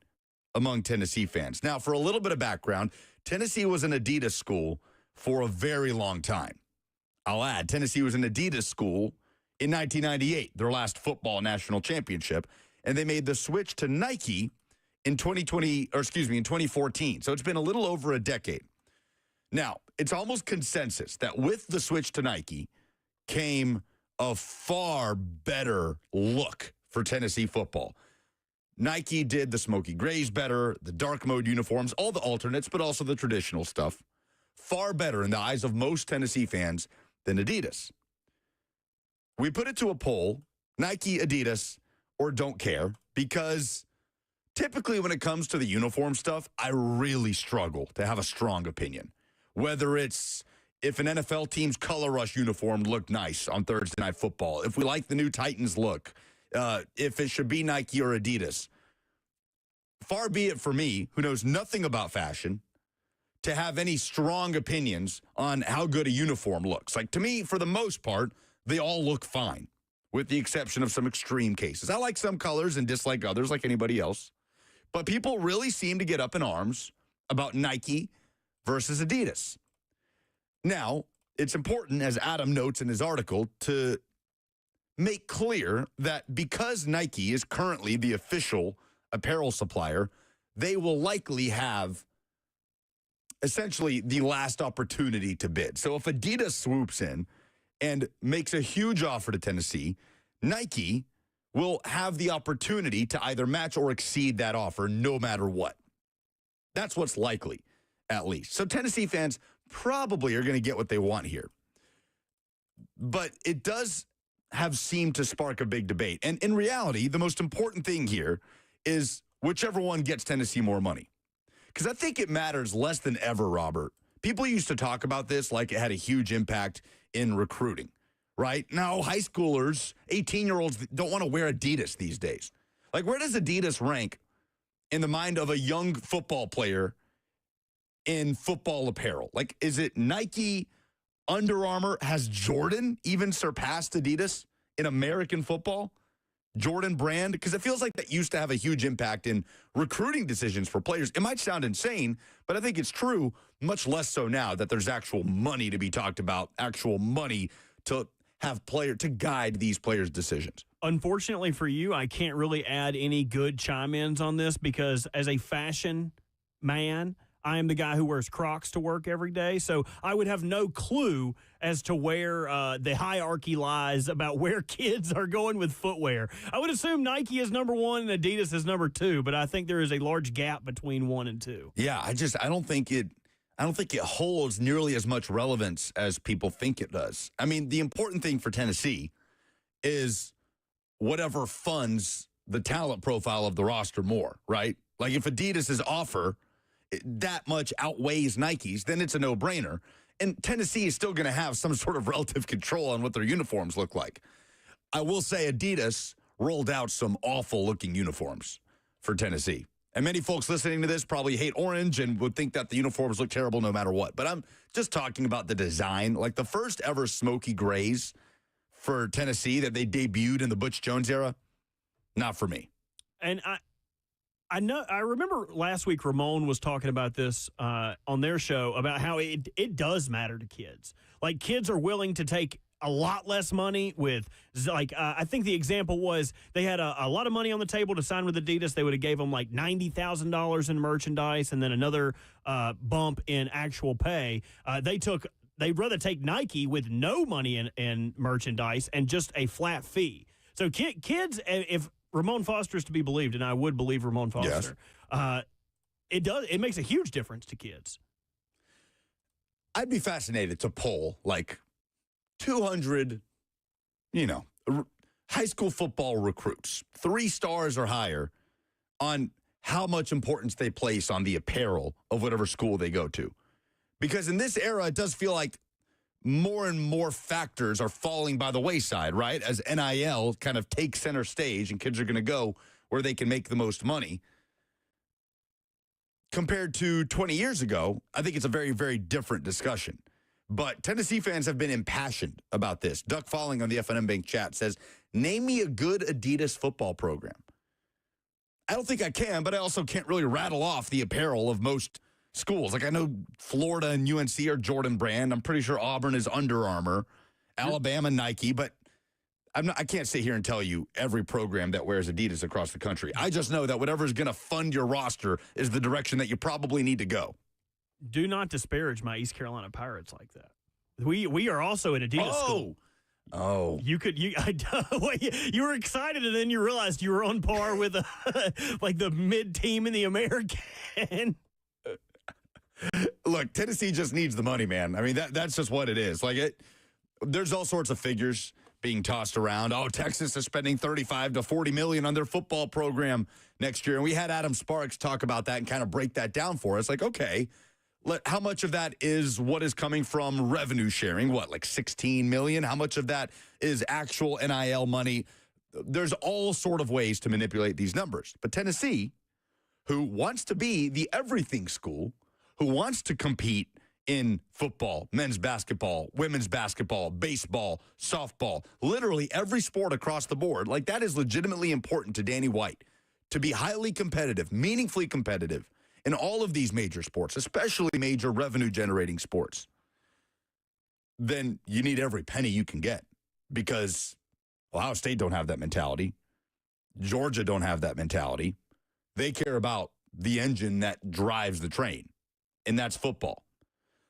S2: among Tennessee fans. Now, for a little bit of background, Tennessee was an Adidas school for a very long time. I'll add, Tennessee was an Adidas school in 1998, their last football national championship, and they made the switch to Nike in 2014. So it's been a little over a decade. Now, it's almost consensus that with the switch to Nike came a far better look for Tennessee football. Nike did the smoky grays better, the dark mode uniforms, all the alternates, but also the traditional stuff. Far better in the eyes of most Tennessee fans than Adidas. We put it to a poll, Nike, Adidas, or don't care, because typically when it comes to the uniform stuff, I really struggle to have a strong opinion. Whether it's if an NFL team's color rush uniform looked nice on Thursday Night Football, if we like the new Titans look, if it should be Nike or Adidas. Far be it for me, who knows nothing about fashion, to have any strong opinions on how good a uniform looks. Like, to me, for the most part, they all look fine, with the exception of some extreme cases. I like some colors and dislike others like anybody else. But people really seem to get up in arms about Nike versus Adidas. Now, it's important, as Adam notes in his article, to make clear that because Nike is currently the official apparel supplier, they will likely have essentially the last opportunity to bid. So if Adidas swoops in and makes a huge offer to Tennessee, Nike will have the opportunity to either match or exceed that offer no matter what. That's what's likely, at least. So Tennessee fans probably are going to get what they want here. But it does have seemed to spark a big debate. And in reality, the most important thing here is whichever one gets Tennessee more money. Because I think it matters less than ever, Robert. People used to talk about this like it had a huge impact in recruiting, right? Now, high schoolers, 18-year-olds don't want to wear Adidas these days. Like, where does Adidas rank in the mind of a young football player in football apparel? Like, is it Nike, Under Armour? Has Jordan even surpassed Adidas in American football? Jordan brand? Because it feels like that used to have a huge impact in recruiting decisions for players. It might sound insane, but I think it's true, much less so now that there's actual money to be talked about, actual money to have to guide these players' decisions.
S1: Unfortunately for you, I can't really add any good chime-ins on this because as a fashion man, I am the guy who wears Crocs to work every day, so I would have no clue as to where the hierarchy lies about where kids are going with footwear. I would assume Nike is number one and Adidas is number two, but I think there is a large gap between 1 and 2.
S2: Yeah, I don't think it holds nearly as much relevance as people think it does. I mean, the important thing for Tennessee is whatever funds the talent profile of the roster more, right? Like if Adidas's offer that much outweighs Nike's, then it's a no-brainer. And Tennessee is still going to have some sort of relative control on what their uniforms look like. I will say Adidas rolled out some awful-looking uniforms for Tennessee. And many folks listening to this probably hate orange and would think that the uniforms look terrible no matter what. But I'm just talking about the design. Like the first ever smoky grays for Tennessee that they debuted in the Butch Jones era, Not for me.
S1: And I remember last week Ramon was talking about this on their show about how it does matter to kids. Like, kids are willing to take a lot less money with, like, I think the example was they had a lot of money on the table to sign with Adidas. They would have gave them like $90,000 in merchandise and then another bump in actual pay. They'd rather take Nike with no money in merchandise and just a flat fee. So kids, if Ramon Foster is to be believed, and I would believe Ramon Foster, it makes a huge difference to kids.
S2: I'd be fascinated to poll like 200, high school football recruits, 3 stars or higher, on how much importance they place on the apparel of whatever school they go to. Because in this era, it does feel like more and more factors are falling by the wayside, right? As NIL kind of takes center stage and kids are going to go where they can make the most money. Compared to 20 years ago, I think it's a very, very different discussion. But Tennessee fans have been impassioned about this. Duck Falling on the FNM Bank chat says, name me a good Adidas football program. I don't think I can, but I also can't really rattle off the apparel of most schools. Like, I know Florida and UNC are Jordan Brand. I'm pretty sure Auburn is Under Armour. Alabama, Nike. But I can't sit here and tell you every program that wears Adidas across the country. I just know that whatever is going to fund your roster is the direction that you probably need to go.
S1: Do not disparage my East Carolina Pirates like that. We are also an Adidas school.
S2: Oh,
S1: you were excited, and then you realized you were on par with like the mid team in the American.
S2: Look, Tennessee just needs the money, man. I mean, that's just what it is. Like, there's all sorts of figures being tossed around. Oh, Texas is spending $35 to $40 million on their football program next year, and we had Adam Sparks talk about that and kind of break that down for us. Like, okay, how much of that is what is coming from revenue sharing? What, like $16 million? How much of that is actual NIL money? There's all sort of ways to manipulate these numbers. But Tennessee, who wants to be the everything school, who wants to compete in football, men's basketball, women's basketball, baseball, softball, literally every sport across the board, like, that is legitimately important to Danny White to be highly competitive, meaningfully competitive in all of these major sports, especially major revenue-generating sports. Then you need every penny you can get, because Ohio State don't have that mentality. Georgia don't have that mentality. They care about the engine that drives the train, and that's football.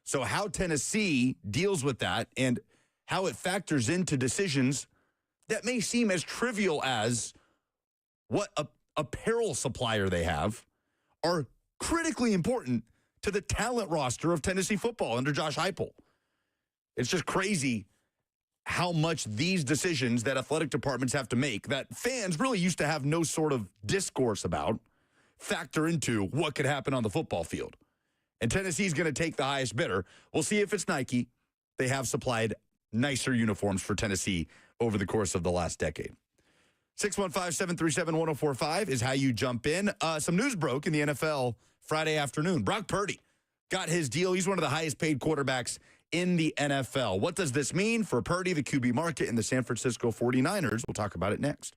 S2: So how Tennessee deals with that and how it factors into decisions that may seem as trivial as what apparel supplier they have are critically important to the talent roster of Tennessee football under Josh Heupel. It's just crazy how much these decisions that athletic departments have to make, that fans really used to have no sort of discourse about, factor into what could happen on the football field. And Tennessee's going to take the highest bidder. We'll see if it's Nike. They have supplied nicer uniforms for Tennessee over the course of the last decade. 615-737-1045 is how you jump in. Some news broke in the NFL Friday afternoon. Brock Purdy got his deal. He's one of the highest paid quarterbacks in the NFL. What does this mean for Purdy, the QB market, and the San Francisco 49ers? We'll talk about it next.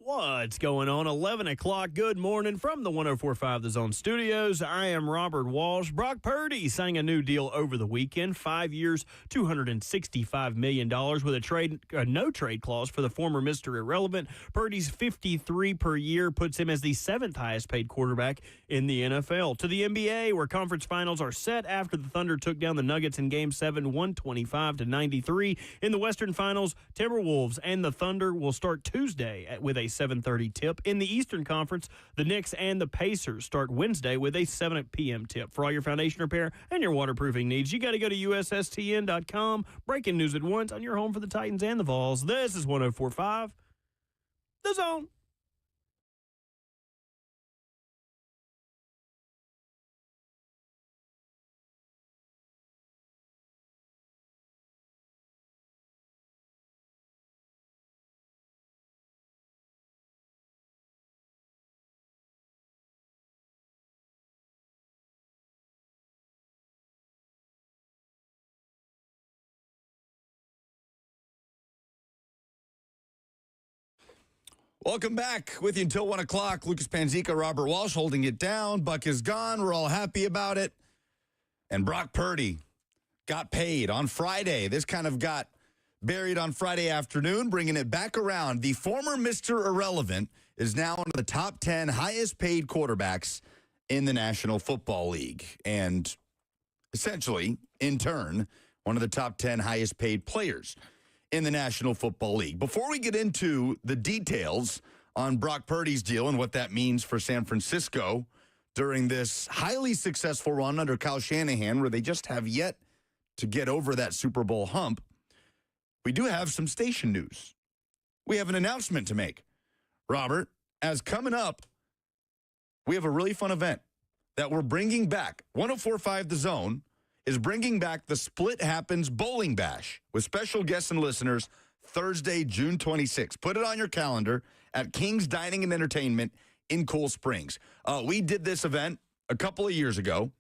S1: What's going on? 11 o'clock. Good morning from the 104.5 The Zone Studios. I am Robert Walsh. Brock Purdy signed a new deal over the weekend. 5 years, $265 million with a no-trade clause for the former Mr. Irrelevant. Purdy's $53 per year puts him as the seventh highest-paid quarterback in the NFL. To the NBA, where conference finals are set after the Thunder took down the Nuggets in Game 7, 125-93. In the Western Finals, Timberwolves and the Thunder will start Tuesday with a 7:30 tip. In the Eastern Conference, the Knicks and the Pacers start Wednesday with a 7 p.m. tip. For all your foundation repair and your waterproofing needs, you got to go to USSTN.com. Breaking news at once on your home for the Titans and the Vols. This is 104.5 The Zone.
S2: Welcome back. With you until 1 o'clock. Lucas Panzica, Robert Walsh holding it down. Buck is gone. We're all happy about it. And Brock Purdy got paid on Friday. This kind of got buried on Friday afternoon, bringing it back around. The former Mr. Irrelevant is now one of the top 10 highest paid quarterbacks in the National Football League. And essentially, in turn, one of the top 10 highest paid players in the National Football League. Before we get into the details on Brock Purdy's deal and what that means for San Francisco during this highly successful run under Kyle Shanahan, where they just have yet to get over that Super Bowl hump, we do have some station news. We have an announcement to make. Robert, as coming up, we have a really fun event that we're bringing back. 104.5 The Zone is bringing back the Split Happens Bowling Bash with special guests and listeners Thursday, June 26th. Put it on your calendar at King's Dining and Entertainment in Cool Springs. We did this event a couple of years ago.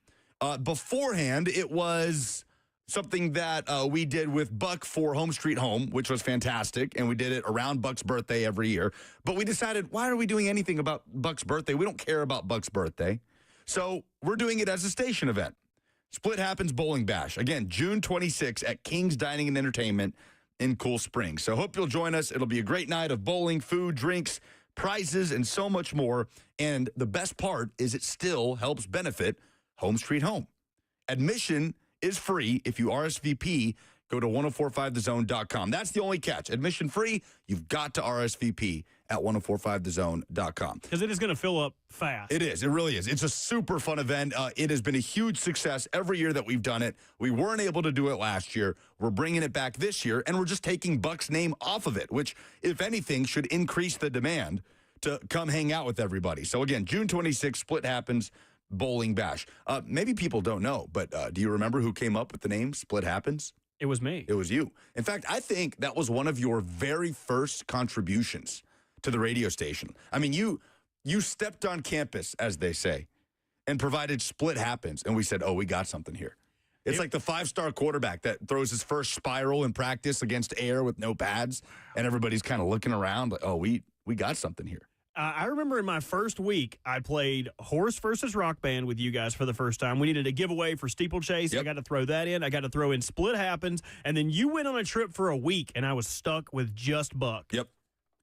S2: Beforehand, it was something that we did with Buck for Home Street Home, which was fantastic, and we did it around Buck's birthday every year. But we decided, why are we doing anything about Buck's birthday? We don't care about Buck's birthday. So we're doing it as a station event. Split Happens Bowling Bash. Again, June 26th at King's Dining and Entertainment in Cool Springs. So hope you'll join us. It'll be a great night of bowling, food, drinks, prizes, and so much more. And the best part is it still helps benefit Home Street Home. Admission is free. If you RSVP, go to 1045thezone.com. That's the only catch. Admission free. You've got to RSVP at 1045thezone.com.
S1: Because it is going to fill up fast.
S2: It is. It really is. It's a super fun event. It has been a huge success every year that we've done it. We weren't able to do it last year. We're bringing it back this year, and we're just taking Buck's name off of it, which, if anything, should increase the demand to come hang out with everybody. So, again, June 26th, Split Happens Bowling Bash. Maybe people don't know, but do you remember who came up with the name Split Happens?
S1: It was me.
S2: It was you. In fact, I think that was one of your very first contributions to the radio station. I mean, you stepped on campus, as they say, and provided Split Happens, and we said, oh, we got something here. It's like the five-star quarterback that throws his first spiral in practice against air with no pads, and everybody's kind of looking around like, oh, we got something here.
S1: I remember in my first week, I played Horse versus Rock Band with you guys for the first time. We needed a giveaway for Steeplechase.
S2: Yep.
S1: I got to throw that in. I got to throw in Split Happens. And then you went on a trip for a week, and I was stuck with just Buck.
S2: Yep.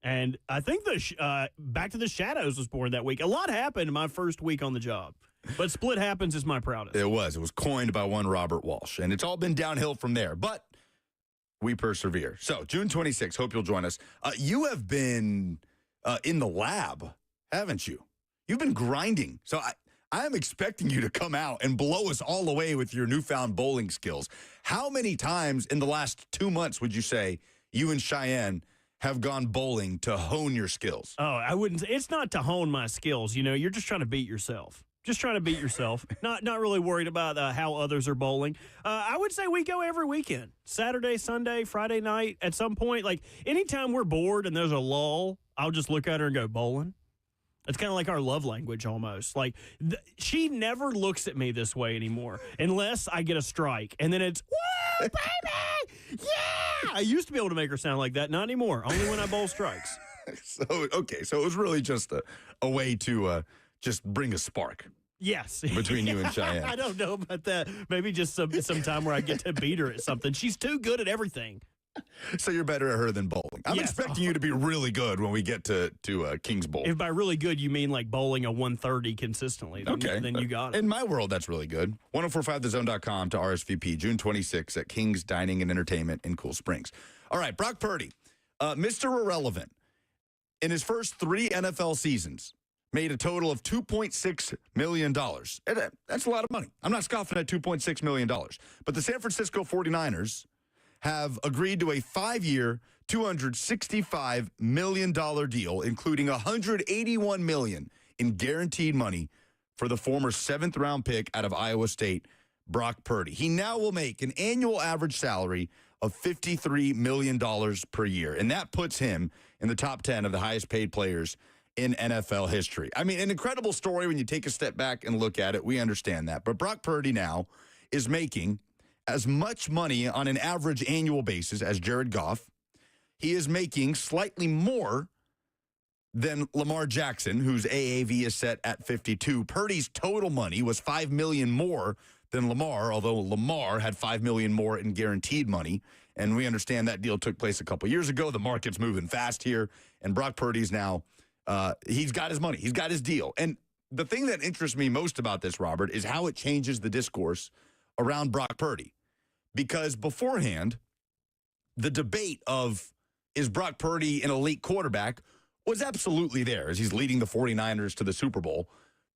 S1: And I think the Back to the Shadows was born that week. A lot happened in my first week on the job. But Split Happens is my proudest.
S2: It was. It was coined by one Robert Walsh. And it's all been downhill from there. But we persevere. So, June 26th, hope you'll join us. You have been in the lab, haven't you? You've been grinding. So I am expecting you to come out and blow us all away with your newfound bowling skills. How many times in the last 2 months would you say you and Cheyenne have gone bowling to hone your skills?
S1: Oh, I wouldn't. It's not to hone my skills. You know, you're just trying to beat yourself. Just trying to beat yourself. Not really worried about how others are bowling. I would say we go every weekend. Saturday, Sunday, Friday night. At some point, like anytime we're bored and there's a lull, I'll just look at her and go bowling. It's kind of like our love language almost. Like she never looks at me this way anymore unless I get a strike. And then it's, woo, baby, yeah. I used to be able to make her sound like that. Not anymore. Only when I bowl strikes.
S2: So it was really just a way to just bring a spark
S1: Yes.
S2: between you and Cheyenne.
S1: I don't know about that. Maybe just some time where I get to beat her at something. She's too good at everything.
S2: So you're better at her than bowling. I'm
S1: Yes.
S2: expecting you to be really good when we get to Kings Bowl.
S1: If by really good you mean like bowling a 130 consistently, then you got it.
S2: In my world, that's really good. 1045thezone.com to RSVP, June 26th at King's Dining and Entertainment in Cool Springs. All right, Brock Purdy, Mr. Irrelevant, in his first 3 NFL seasons, made a total of $2.6 million. That's a lot of money. I'm not scoffing at $2.6 million. But the San Francisco 49ers have agreed to a 5-year, $265 million deal, including $181 million in guaranteed money for the former 7th-round pick out of Iowa State, Brock Purdy. He now will make an annual average salary of $53 million per year, and that puts him in the top 10 of the highest-paid players in NFL history. I mean, an incredible story when you take a step back and look at it. We understand that. But Brock Purdy now is making as much money on an average annual basis as Jared Goff. He is making slightly more than Lamar Jackson, whose AAV is set at 52. Purdy's total money was $5 million more than Lamar, although Lamar had $5 million more in guaranteed money. And we understand that deal took place a couple years ago. The market's moving fast here, and Brock Purdy's now, he's got his money. He's got his deal. And the thing that interests me most about this, Robert, is how it changes the discourse around Brock Purdy. Because beforehand, the debate of, is Brock Purdy an elite quarterback, was absolutely there as he's leading the 49ers to the Super Bowl.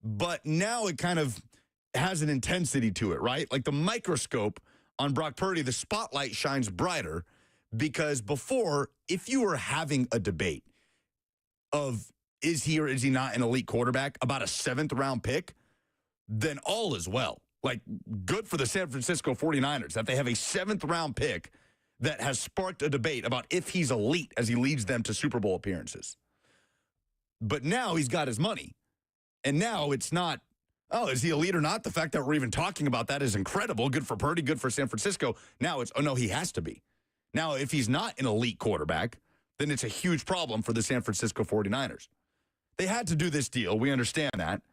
S2: But now it kind of has an intensity to it, right? Like the microscope on Brock Purdy, the spotlight shines brighter because before, if you were having a debate of is he or is he not an elite quarterback about a 7th-round pick, then all is well. Like, good for the San Francisco 49ers that they have a 7th-round pick that has sparked a debate about if he's elite as he leads them to Super Bowl appearances. But now he's got his money. And now it's not, oh, is he elite or not? The fact that we're even talking about that is incredible. Good for Purdy, good for San Francisco. Now it's, oh, no, he has to be. Now, if he's not an elite quarterback, then it's a huge problem for the San Francisco 49ers. They had to do this deal. We understand that.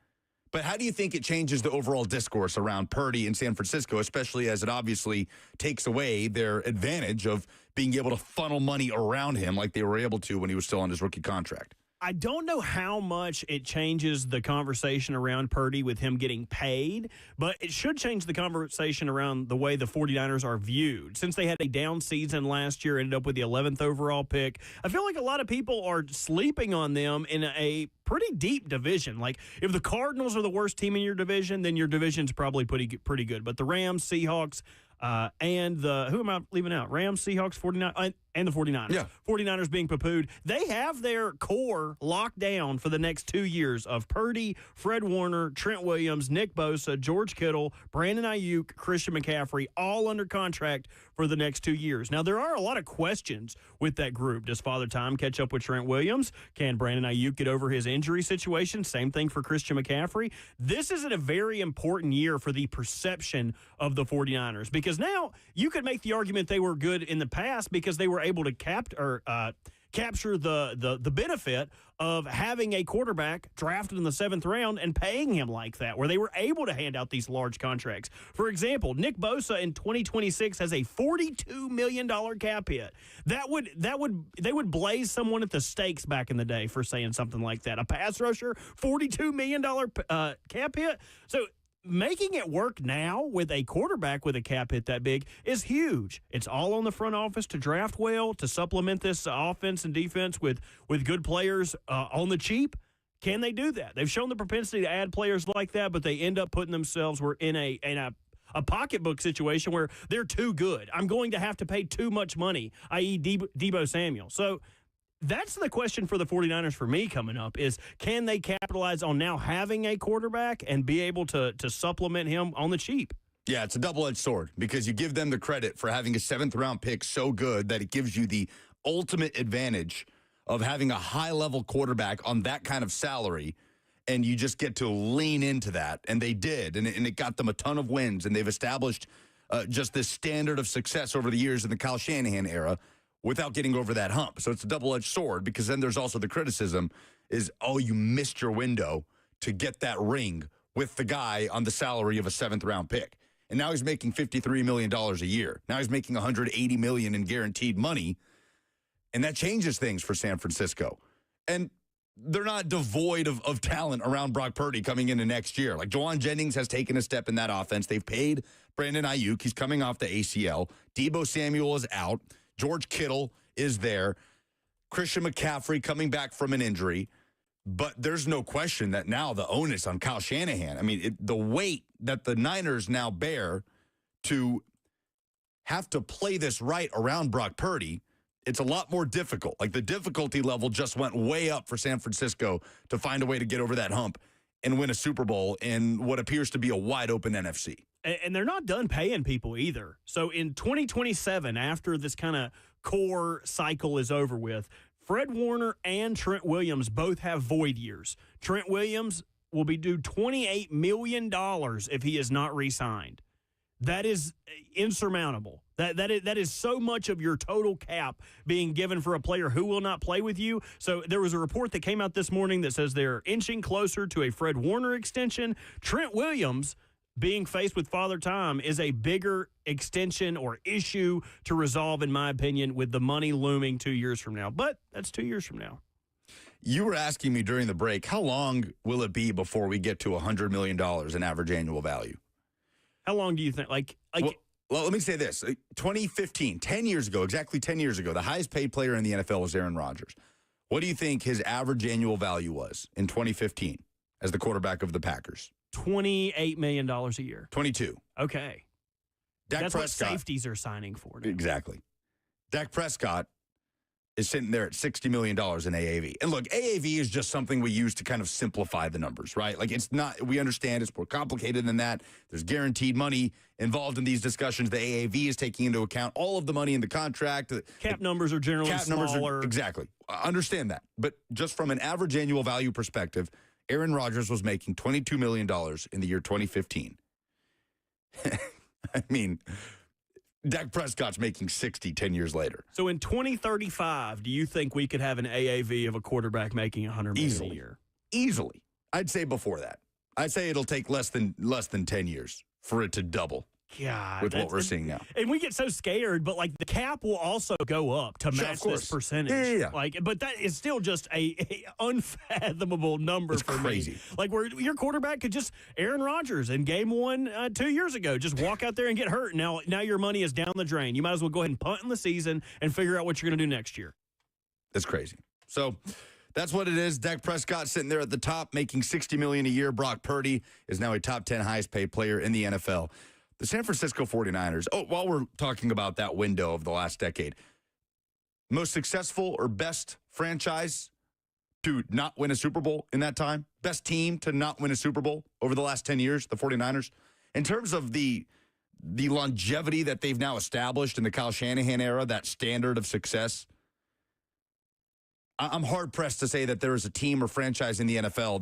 S2: But how do you think it changes the overall discourse around Purdy in San Francisco, especially as it obviously takes away their advantage of being able to funnel money around him like they were able to when he was still on his rookie contract?
S1: I don't know how much it changes the conversation around Purdy with him getting paid, but it should change the conversation around the way the 49ers are viewed. Since they had a down season last year, ended up with the 11th overall pick, I feel like a lot of people are sleeping on them in a pretty deep division. Like, if the Cardinals are the worst team in your division, then your division's probably pretty good. But the Rams, Seahawks, and who am I leaving out? Rams, Seahawks, 49, and the 49ers.
S2: Yeah.
S1: 49ers being poo-pooed. They have their core locked down for the next 2 years of Purdy, Fred Warner, Trent Williams, Nick Bosa, George Kittle, Brandon Ayuk, Christian McCaffrey, all under contract for the next 2 years. Now, there are a lot of questions with that group. Does Father Time catch up with Trent Williams? Can Brandon Ayuk get over his injury situation? Same thing for Christian McCaffrey. This is a very important year for the perception of the 49ers because now you could make the argument they were good in the past because they were able to capture the benefit of having a quarterback drafted in the 7th round and paying him like that, where they were able to hand out these large contracts. For example, Nick Bosa in 2026 has a $42 million cap hit. They would blaze someone at the stakes back in the day for saying something like that. A pass rusher, $42 million cap hit. So making it work now with a quarterback with a cap hit that big is huge. It's all on the front office to draft well, to supplement this offense and defense with good players on the cheap. Can they do that? They've shown the propensity to add players like that, but they end up putting themselves in a pocketbook situation where they're too good. I'm going to have to pay too much money, i.e. Deebo Samuel. So that's the question for the 49ers for me coming up is, can they capitalize on now having a quarterback and be able to supplement him on the cheap?
S2: Yeah, it's a double-edged sword because you give them the credit for having a 7th-round pick so good that it gives you the ultimate advantage of having a high-level quarterback on that kind of salary, and you just get to lean into that. And they did, and it got them a ton of wins, and they've established just this standard of success over the years in the Kyle Shanahan era without getting over that hump. So it's a double-edged sword because then there's also the criticism is, oh, you missed your window to get that ring with the guy on the salary of a 7th-round pick. And now he's making $53 million a year. Now he's making $180 million in guaranteed money. And that changes things for San Francisco. And they're not devoid of talent around Brock Purdy coming into next year. Like, Jawan Jennings has taken a step in that offense. They've paid Brandon Ayuk. He's coming off the ACL. Deebo Samuel is out. George Kittle is there. Christian McCaffrey coming back from an injury. But there's no question that now the onus on Kyle Shanahan, I mean, the weight that the Niners now bear to have to play this right around Brock Purdy, it's a lot more difficult. Like, the difficulty level just went way up for San Francisco to find a way to get over that hump and win a Super Bowl in what appears to be a wide-open NFC.
S1: And they're not done paying people either. So in 2027, after this kind of core cycle is over with, Fred Warner and Trent Williams both have void years. Trent Williams will be due $28 million if he is not re-signed. That is insurmountable. That is so much of your total cap being given for a player who will not play with you. So there was a report that came out this morning that says they're inching closer to a Fred Warner extension. Trent Williams, being faced with Father Time, is a bigger extension or issue to resolve, in my opinion, with the money looming 2 years from now. But that's 2 years from now.
S2: You were asking me during the break, how long will it be before we get to $100 million in average annual value?
S1: How long do you think?
S2: Well, let me say this. 2015, 10 years ago, exactly 10 years ago, the highest paid player in the NFL was Aaron Rodgers. What do you think his average annual value was in 2015 as the quarterback of the Packers?
S1: $28 million a year.
S2: 22.
S1: Okay. That's what safeties are signing for now.
S2: Exactly. Dak Prescott is sitting there at $60 million in AAV. And look, AAV is just something we use to kind of simplify the numbers, right? Like, it's not, we understand it's more complicated than that. There's guaranteed money involved in these discussions. The AAV is taking into account all of the money in the contract.
S1: Cap numbers are generally smaller.
S2: Exactly. I understand that. But just from an average annual value perspective, Aaron Rodgers was making $22 million in the year 2015. I mean, Dak Prescott's making 60 10 years later.
S1: So in 2035, do you think we could have an AAV of a quarterback making $100 million a year?
S2: Easily. I'd say before that. I'd say it'll take less than 10 years for it to double.
S1: God,
S2: with what we're seeing now.
S1: And we get so scared, but like the cap will also go up to match this percentage.
S2: Yeah.
S1: Like, but that is still just a unfathomable number
S2: it's
S1: for
S2: crazy.
S1: me. Like, where your quarterback could just Aaron Rodgers in game one 2 years ago just walk out there and get hurt. Now your money is down the drain. You might as well go ahead and punt in the season and figure out what you're going to do next year.
S2: That's crazy. So that's what it is. Dak Prescott sitting there at the top, making $60 million a year. Brock Purdy is now a top 10 highest paid player in the NFL. The San Francisco 49ers, while we're talking about that window of the last decade, most successful or best franchise to not win a Super Bowl in that time, best team to not win a Super Bowl over the last 10 years, the 49ers. In terms of the longevity that they've now established in the Kyle Shanahan era, that standard of success, I'm hard-pressed to say that there is a team or franchise in the NFL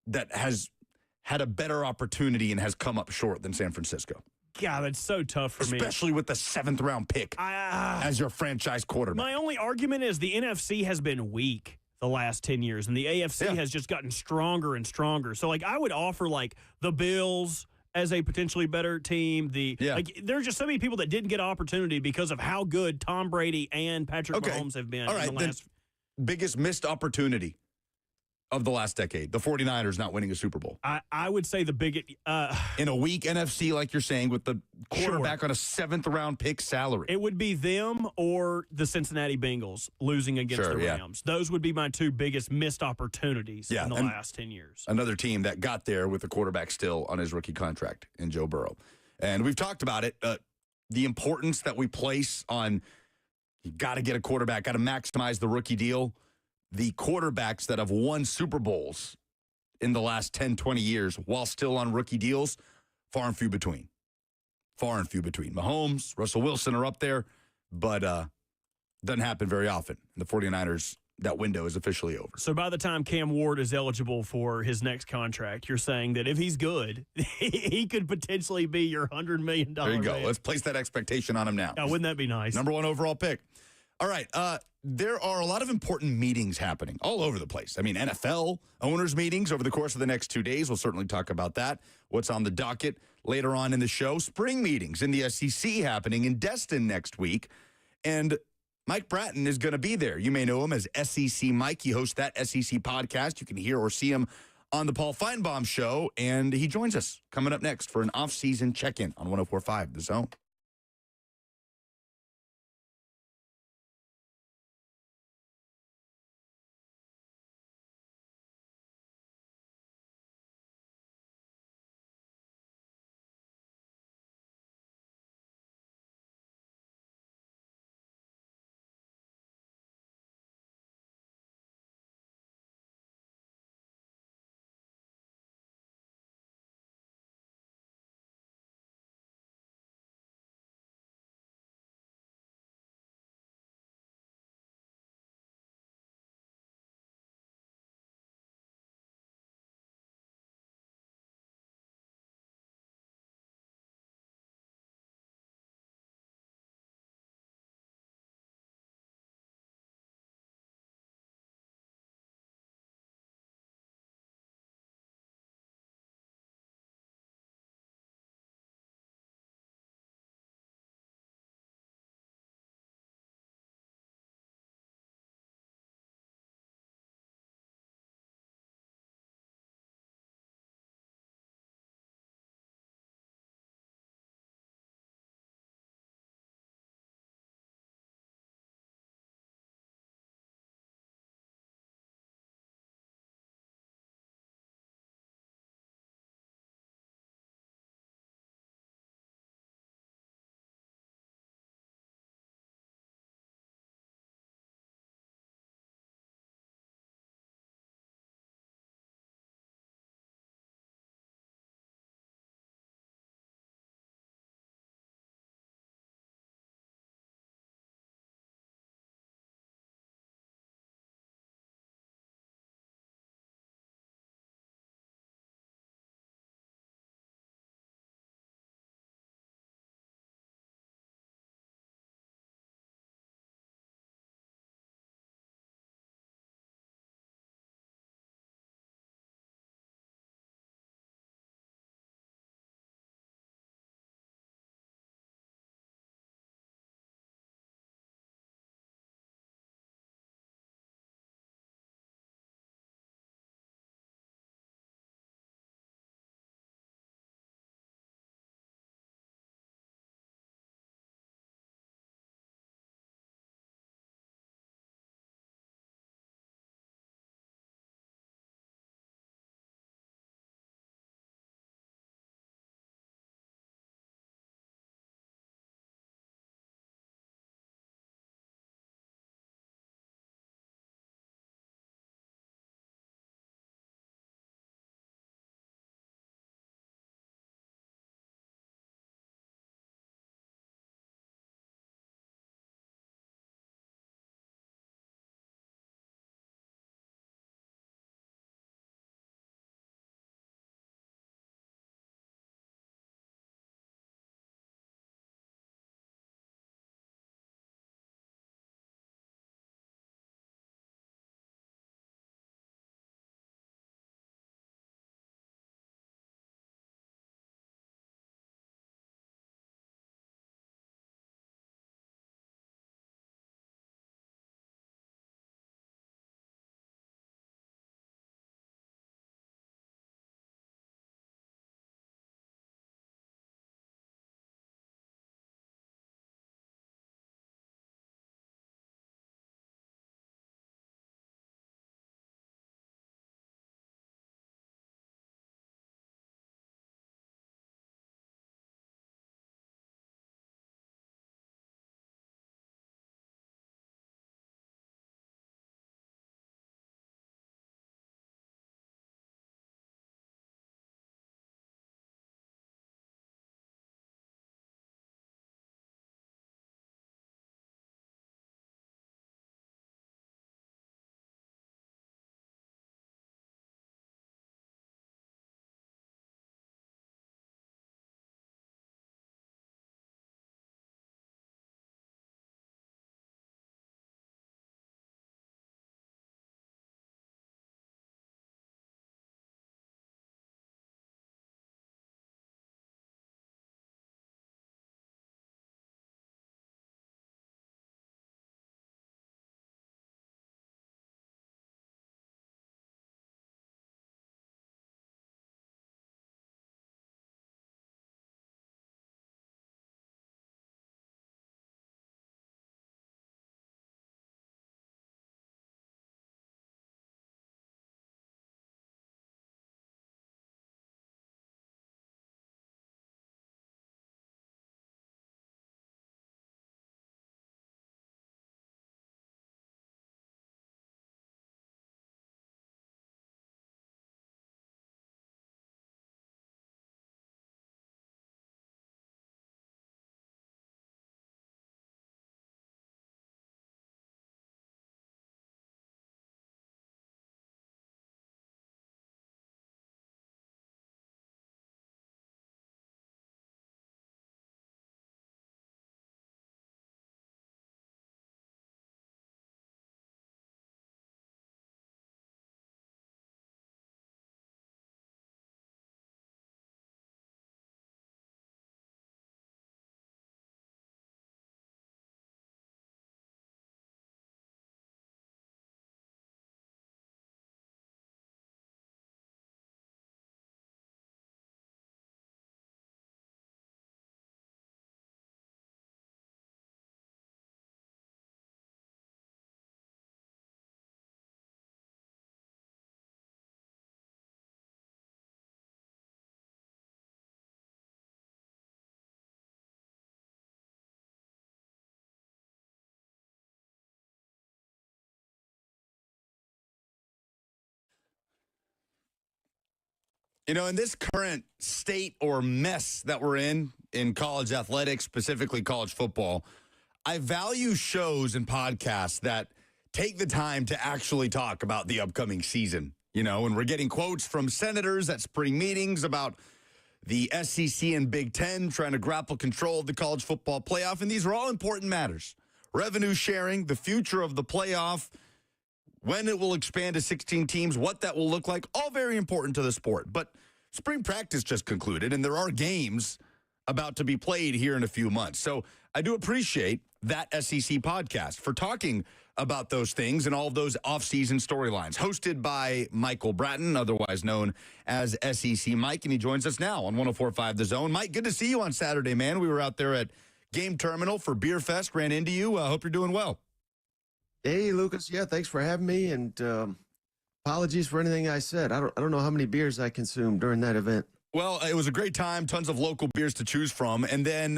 S2: that has had a better opportunity and has come up short than San Francisco.
S1: God, that's so tough for me.
S2: Especially with the 7th-round pick as your franchise quarterback.
S1: My only argument is the NFC has been weak the last 10 years, and the AFC has just gotten stronger and stronger. So, like, I would offer, like, the Bills as a potentially better team. Like, there are just so many people that didn't get opportunity because of how good Tom Brady and Patrick Mahomes have been.
S2: All right,
S1: in the last...
S2: biggest missed opportunity of the last decade, the 49ers not winning a Super Bowl.
S1: I would say the biggest...
S2: in a weak NFC, like you're saying, with the quarterback on a 7th-round pick salary.
S1: It would be them or the Cincinnati Bengals losing against the Rams. Those would be my two biggest missed opportunities in the last 10 years.
S2: Another team that got there with the quarterback still on his rookie contract in Joe Burrow. And we've talked about it, the importance that we place on you got to get a quarterback, got to maximize the rookie deal. The quarterbacks that have won Super Bowls in the last 10, 20 years while still on rookie deals, far and few between. Far and few between. Mahomes, Russell Wilson are up there, but doesn't happen very often. The 49ers that window is officially over.
S1: So by the time Cam Ward is eligible for his next contract, you're saying that if he's good, he could potentially be your $100 million
S2: There you go.
S1: man.
S2: Let's place that expectation on him now.
S1: Oh, wouldn't that be nice?
S2: Number 1 overall pick. All right. There are a lot of important meetings happening all over the place. I mean, NFL owners' meetings over the course of the next 2 days. We'll certainly talk about that. What's on the docket later on in the show. Spring meetings in the SEC happening in Destin next week. And Mike Bratton is going to be there. You may know him as SEC Mike. He hosts that SEC podcast. You can hear or see him on the Paul Feinbaum Show. And he joins us coming up next for an off-season check-in on 104.5 The Zone. You know, in this current state or mess that we're in college athletics, specifically college football, I value shows and podcasts that take the time to actually talk about the upcoming season. You know, and we're getting quotes from senators at spring meetings about the SEC and Big Ten trying to grapple control of the college football playoff. And these are all important matters. Revenue sharing, the future of the playoff, when it will expand to 16 teams, what that will look like, all very important to the sport. But spring practice just concluded, and there are games about to be played here in a few months. So I do appreciate that SEC podcast for talking about those things and all of those offseason storylines. Hosted by Michael Bratton, otherwise known as SEC Mike, and he joins us now on 104.5 The Zone. Mike, good to see you on Saturday, man. We were out there at Game Terminal for Beer Fest, ran into you. Hope you're doing well.
S4: Hey, Lucas. Yeah, thanks for having me, and apologies for anything I said. I don't know how many beers I consumed during that event.
S2: Well, it was a great time, tons of local beers to choose from, and then,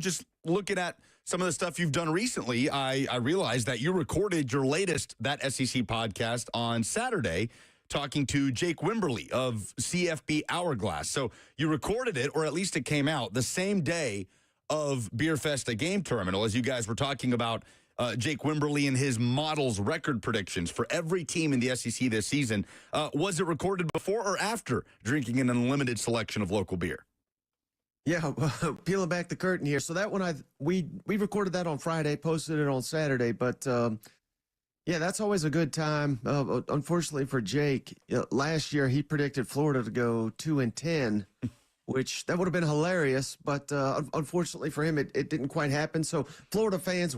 S2: just looking at some of the stuff you've done recently, I realized that you recorded your latest That SEC podcast on Saturday, talking to Jake Wimberly of CFB Hourglass. So you recorded it, or at least it came out, the same day of Beer Fest at Game Terminal, as you guys were talking about Jake Wimberly and his models record predictions for every team in the SEC this season. Was it recorded before or after drinking an unlimited selection of local beer?
S4: Yeah, peeling back the curtain here. So that one, we recorded that on Friday, posted it on Saturday. But yeah, that's always a good time. Unfortunately for Jake, last year he predicted Florida to go 2-10, which that would have been hilarious. But unfortunately for him, it didn't quite happen. So Florida fans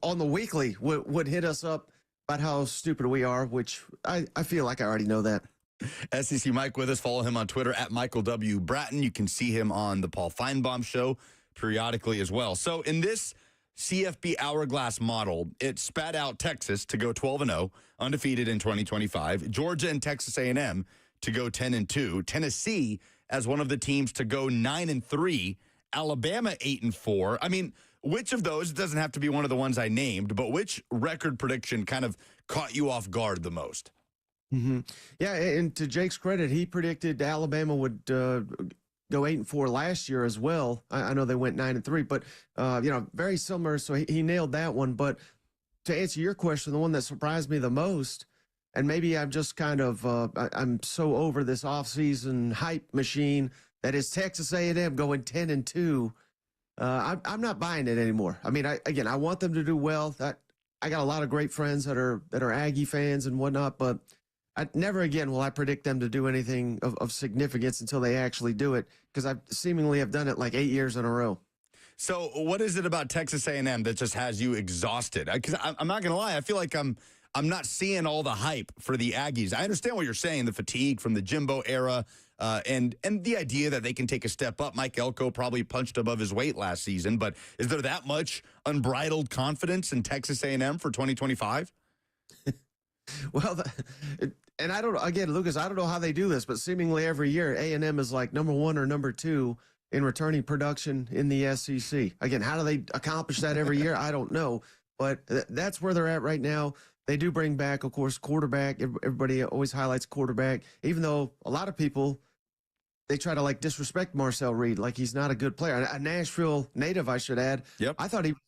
S4: on the weekly would hit us up about how stupid we are, which I feel like I already know that.
S2: SEC Mike with us. Follow him on Twitter at Michael W. Bratton. You can see him on the Paul Feinbaum Show periodically as well. So in this CFB Hourglass model, it spat out Texas to go 12-0, undefeated in 2025, Georgia and Texas A&M to go 10-2, Tennessee as one of the teams to go 9-3, Alabama 8-4. I mean, which of those, it doesn't have to be one of the ones I named, but which record prediction kind of caught you off guard the most?
S4: Mm-hmm. Yeah, and to Jake's credit, he predicted Alabama would go 8-4 last year as well. I know they went 9-3, but very similar. So he nailed that one. But to answer your question, the one that surprised me the most, and maybe I'm just kind of I'm so over this offseason hype machine, that is Texas A&M going 10-2. I'm not buying it anymore. I mean, I want them to do well. I got a lot of great friends that are Aggie fans and whatnot, but never again will I predict them to do anything of significance until they actually do it, because I seemingly have done it like 8 years in a row.
S2: So what is it about Texas A&M that just has you exhausted? Because I'm not going to lie, I feel like I'm not seeing all the hype for the Aggies. I understand what you're saying, the fatigue from the Jimbo era, and the idea that they can take a step up. Mike Elko probably punched above his weight last season, but is there that much unbridled confidence in Texas A&M for 2025?
S4: Well, and I don't, again, Lucas, I don't know how they do this, but seemingly every year A&M is like number 1 or number 2 in returning production in the SEC. Again, how do they accomplish that every year? I don't know, but that's where they're at right now. They do bring back, of course, quarterback. Everybody always highlights quarterback, even though a lot of people, they try to like disrespect Marcel Reed, like he's not a good player. A Nashville native, I should add.
S2: Yep.
S4: I thought he was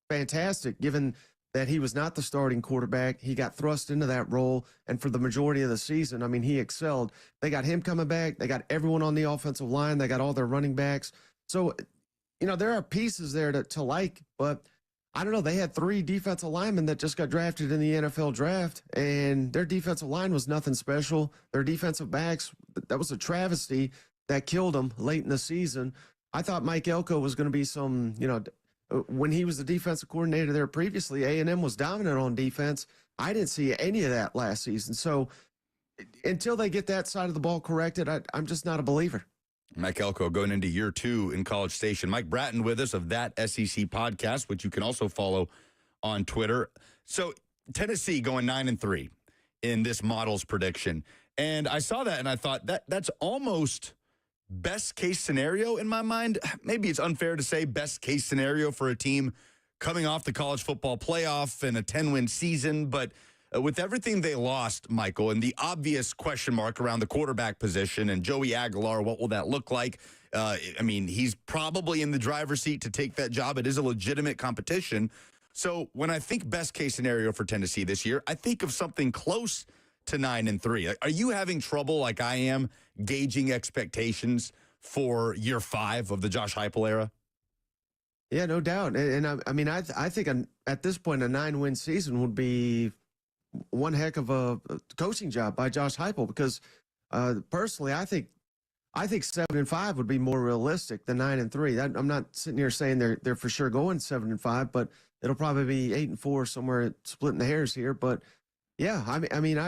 S4: fantastic, given that he was not the starting quarterback. He got thrust into that role, and for the majority of the season, I mean, he excelled. They got him coming back. They got everyone on the offensive line. They got all their running backs. So, there are pieces there to like, but I don't know. They had 3 defensive linemen that just got drafted in the NFL draft, and their defensive line was nothing special. Their defensive backs, that was a travesty that killed them late in the season. I thought Mike Elko was going to be some, when he was the defensive coordinator there previously, A&M was dominant on defense. I didn't see any of that last season. So until they get that side of the ball corrected, I'm just not a believer.
S2: Mike Elko going into year 2 in College Station. Mike Bratton with us of That SEC podcast, which you can also follow on Twitter. So Tennessee going 9-3 in this model's prediction. And I saw that and I thought that's almost best case scenario in my mind. Maybe it's unfair to say best case scenario for a team coming off the college football playoff and a 10-win season, but with everything they lost, Michael, and the obvious question mark around the quarterback position and Joey Aguilar, what will that look like? I mean, he's probably in the driver's seat to take that job. It is a legitimate competition. So when I think best case scenario for Tennessee this year, I think of something close to 9-3. Are you having trouble, like I am, gauging expectations for year 5 of the Josh Heupel era?
S4: Yeah, no doubt. And I mean, I think at this point, a 9-win season would be one heck of a coaching job by Josh Heupel, because personally, I think 7-5 would be more realistic than 9-3. I'm not sitting here saying they're for sure going 7-5, but it'll probably be 8-4, somewhere splitting the hairs here. But yeah, I mean,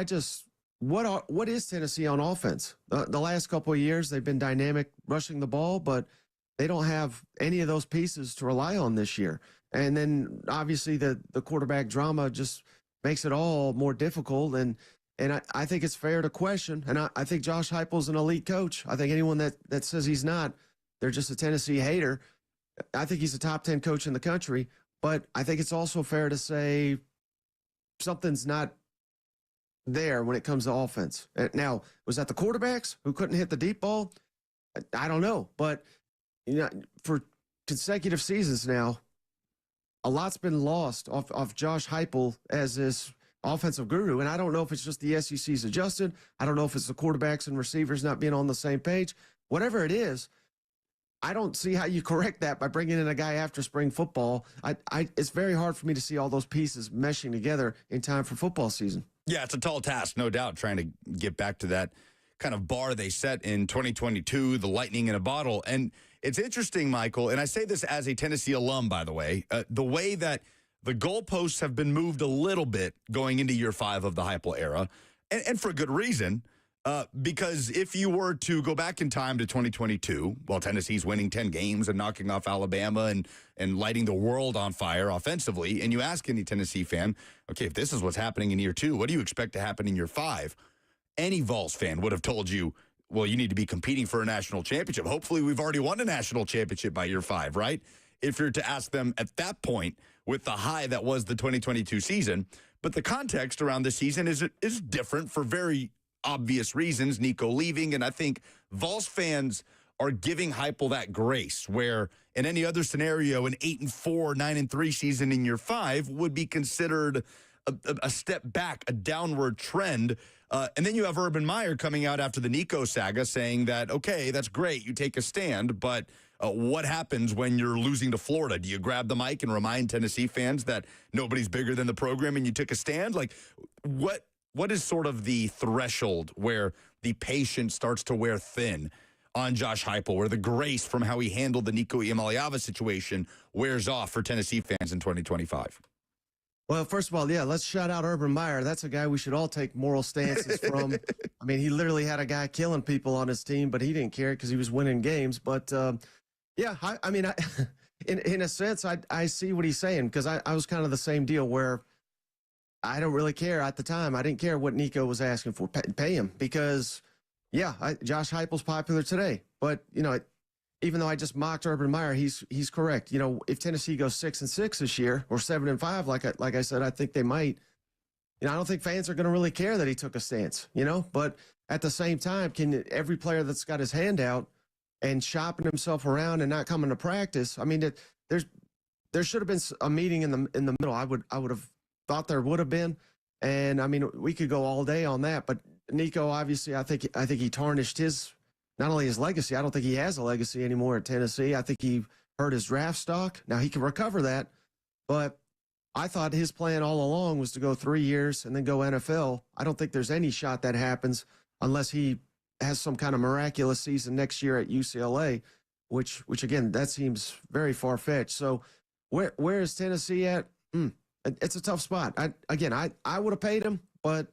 S4: what is Tennessee on offense? The last couple of years, they've been dynamic rushing the ball, but they don't have any of those pieces to rely on this year. And then obviously the quarterback drama just makes it all more difficult. And I think it's fair to question. And I think Josh Heupel's an elite coach. I think anyone that says he's not, they're just a Tennessee hater. I think he's a top 10 coach in the country. But I think it's also fair to say something's not there when it comes to offense. Now, was that the quarterbacks who couldn't hit the deep ball? I don't know. But for consecutive seasons now, a lot's been lost off Josh Heupel as this offensive guru. And I don't know if it's just the SEC's adjusted. I don't know if it's the quarterbacks and receivers not being on the same page. Whatever it is, I don't see how you correct that by bringing in a guy after spring football. It's very hard for me to see all those pieces meshing together in time for football season.
S2: Yeah, it's a tall task, no doubt, trying to get back to that kind of bar they set in 2022, the lightning in a bottle. And it's interesting, Michael, and I say this as a Tennessee alum, by the way, the way that the goalposts have been moved a little bit going into year 5 of the Heupel era, and for good reason, because if you were to go back in time to 2022, while Tennessee's winning 10 games and knocking off Alabama and lighting the world on fire offensively, and you ask any Tennessee fan, okay, if this is what's happening in year 2, what do you expect to happen in year 5? Any Vols fan would have told you, well, you need to be competing for a national championship. Hopefully, we've already won a national championship by year 5, right? If you're to ask them at that point with the high that was the 2022 season. But the context around the season is different for very obvious reasons, Nico leaving. And I think Vols fans are giving Heupel that grace, where in any other scenario, an 8-4, 9-3 season in year 5 would be considered a step back, a downward trend. And then you have Urban Meyer coming out after the Nico saga saying that, okay, that's great, you take a stand, but what happens when you're losing to Florida? Do you grab the mic and remind Tennessee fans that nobody's bigger than the program and you took a stand? Like, what is sort of the threshold where the patience starts to wear thin on Josh Heupel, where the grace from how he handled the Nico Iamaleava situation wears off for Tennessee fans in 2025?
S4: Well, first of all, yeah, let's shout out Urban Meyer. That's a guy we should all take moral stances from. I mean, he literally had a guy killing people on his team, but he didn't care because he was winning games. But, yeah, I mean, in a sense, I see what he's saying, because I was kind of the same deal where I don't really care at the time. I didn't care what Nico was asking for. Pay him, because, yeah, Josh Heupel's popular today. But, even though I just mocked Urban Meyer, he's correct. If Tennessee goes 6-6 this year, or 7-5, like I said, I think they might. I don't think fans are going to really care that he took a stance. But at the same time, can every player that's got his hand out and shopping himself around and not coming to practice? I mean, there should have been a meeting in the middle. I would have thought there would have been, and I mean, we could go all day on that. But Nico, obviously, I think he tarnished not only his legacy. I don't think he has a legacy anymore at Tennessee. I think he hurt his draft stock. Now, he can recover that, but I thought his plan all along was to go 3 years and then go NFL. I don't think there's any shot that happens unless he has some kind of miraculous season next year at UCLA, which again, that seems very far-fetched. So where is Tennessee at? It's a tough spot. I would have paid him, but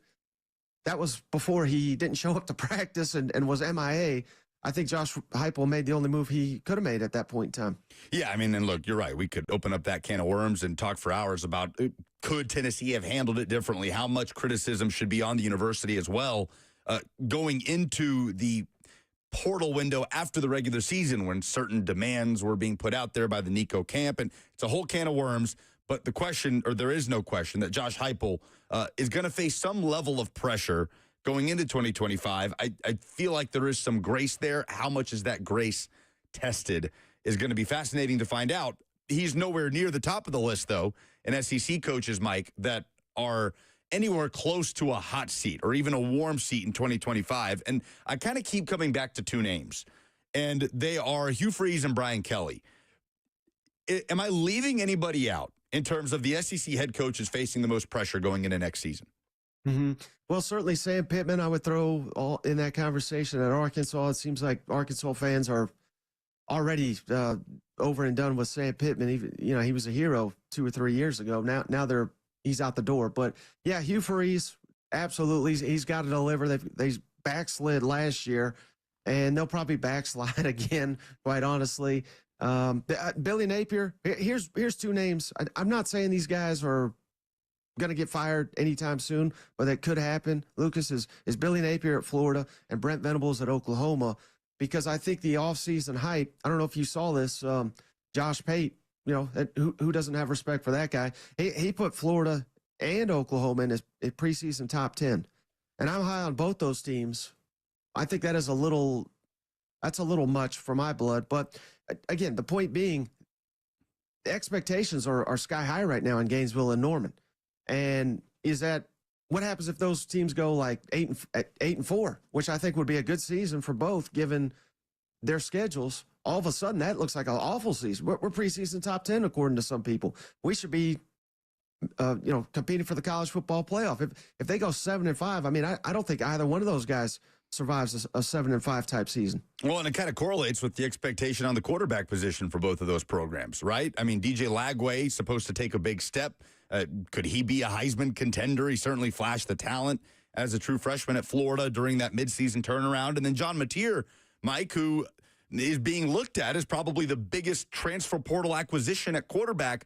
S4: that was before he didn't show up to practice and was MIA. I think Josh Heupel made the only move he could have made at that point in time.
S2: Yeah, I mean, and look, you're right. We could open up that can of worms and talk for hours about could Tennessee have handled it differently, how much criticism should be on the university as well, going into the portal window after the regular season when certain demands were being put out there by the Nico camp. And it's a whole can of worms. But the question, or there is no question, that Josh Heupel is going to face some level of pressure going into 2025. I feel like there is some grace there. How much is that grace tested is going to be fascinating to find out. He's nowhere near the top of the list, though, in SEC coaches, Mike, that are anywhere close to a hot seat or even a warm seat in 2025. And I kind of keep coming back to two names, and they are Hugh Freeze and Brian Kelly. Am I leaving anybody out in terms of the SEC head coaches facing the most pressure going into next season?
S4: Mm-hmm. Well, certainly Sam Pittman, I would throw all in that conversation. At Arkansas, it seems like Arkansas fans are already over and done with Sam Pittman. He was a hero 2 or 3 years ago. Now he's out the door. But yeah, Hugh Freeze, absolutely, he's got to deliver. They backslid last year, and they'll probably backslide again. Quite honestly, Billy Napier. Here's two names. I'm not saying these guys are going to get fired anytime soon, but that could happen. Lucas is Billy Napier at Florida and Brent Venables at Oklahoma, because I think the offseason hype, I don't know if you saw this, Josh Pate, who doesn't have respect for that guy? He put Florida and Oklahoma in his preseason top 10. And I'm high on both those teams. I think that's a little much for my blood. But again, the point being, the expectations are sky high right now in Gainesville and Norman. And what happens if those teams go like 8-4, which I think would be a good season for both given their schedules? All of a sudden, that looks like an awful season. We're preseason top 10 according to some people. We should be, competing for the college football playoff. If they go 7-5, I mean, I don't think either one of those guys survives a 7-5 type season. Well,
S2: and it kind of correlates with the expectation on the quarterback position for both of those programs, right? I mean, DJ Lagway supposed to take a big step. Could he be a Heisman contender? He certainly flashed the talent as a true freshman at Florida during that midseason turnaround. And then John Mateer, Mike, who is being looked at as probably the biggest transfer portal acquisition at quarterback,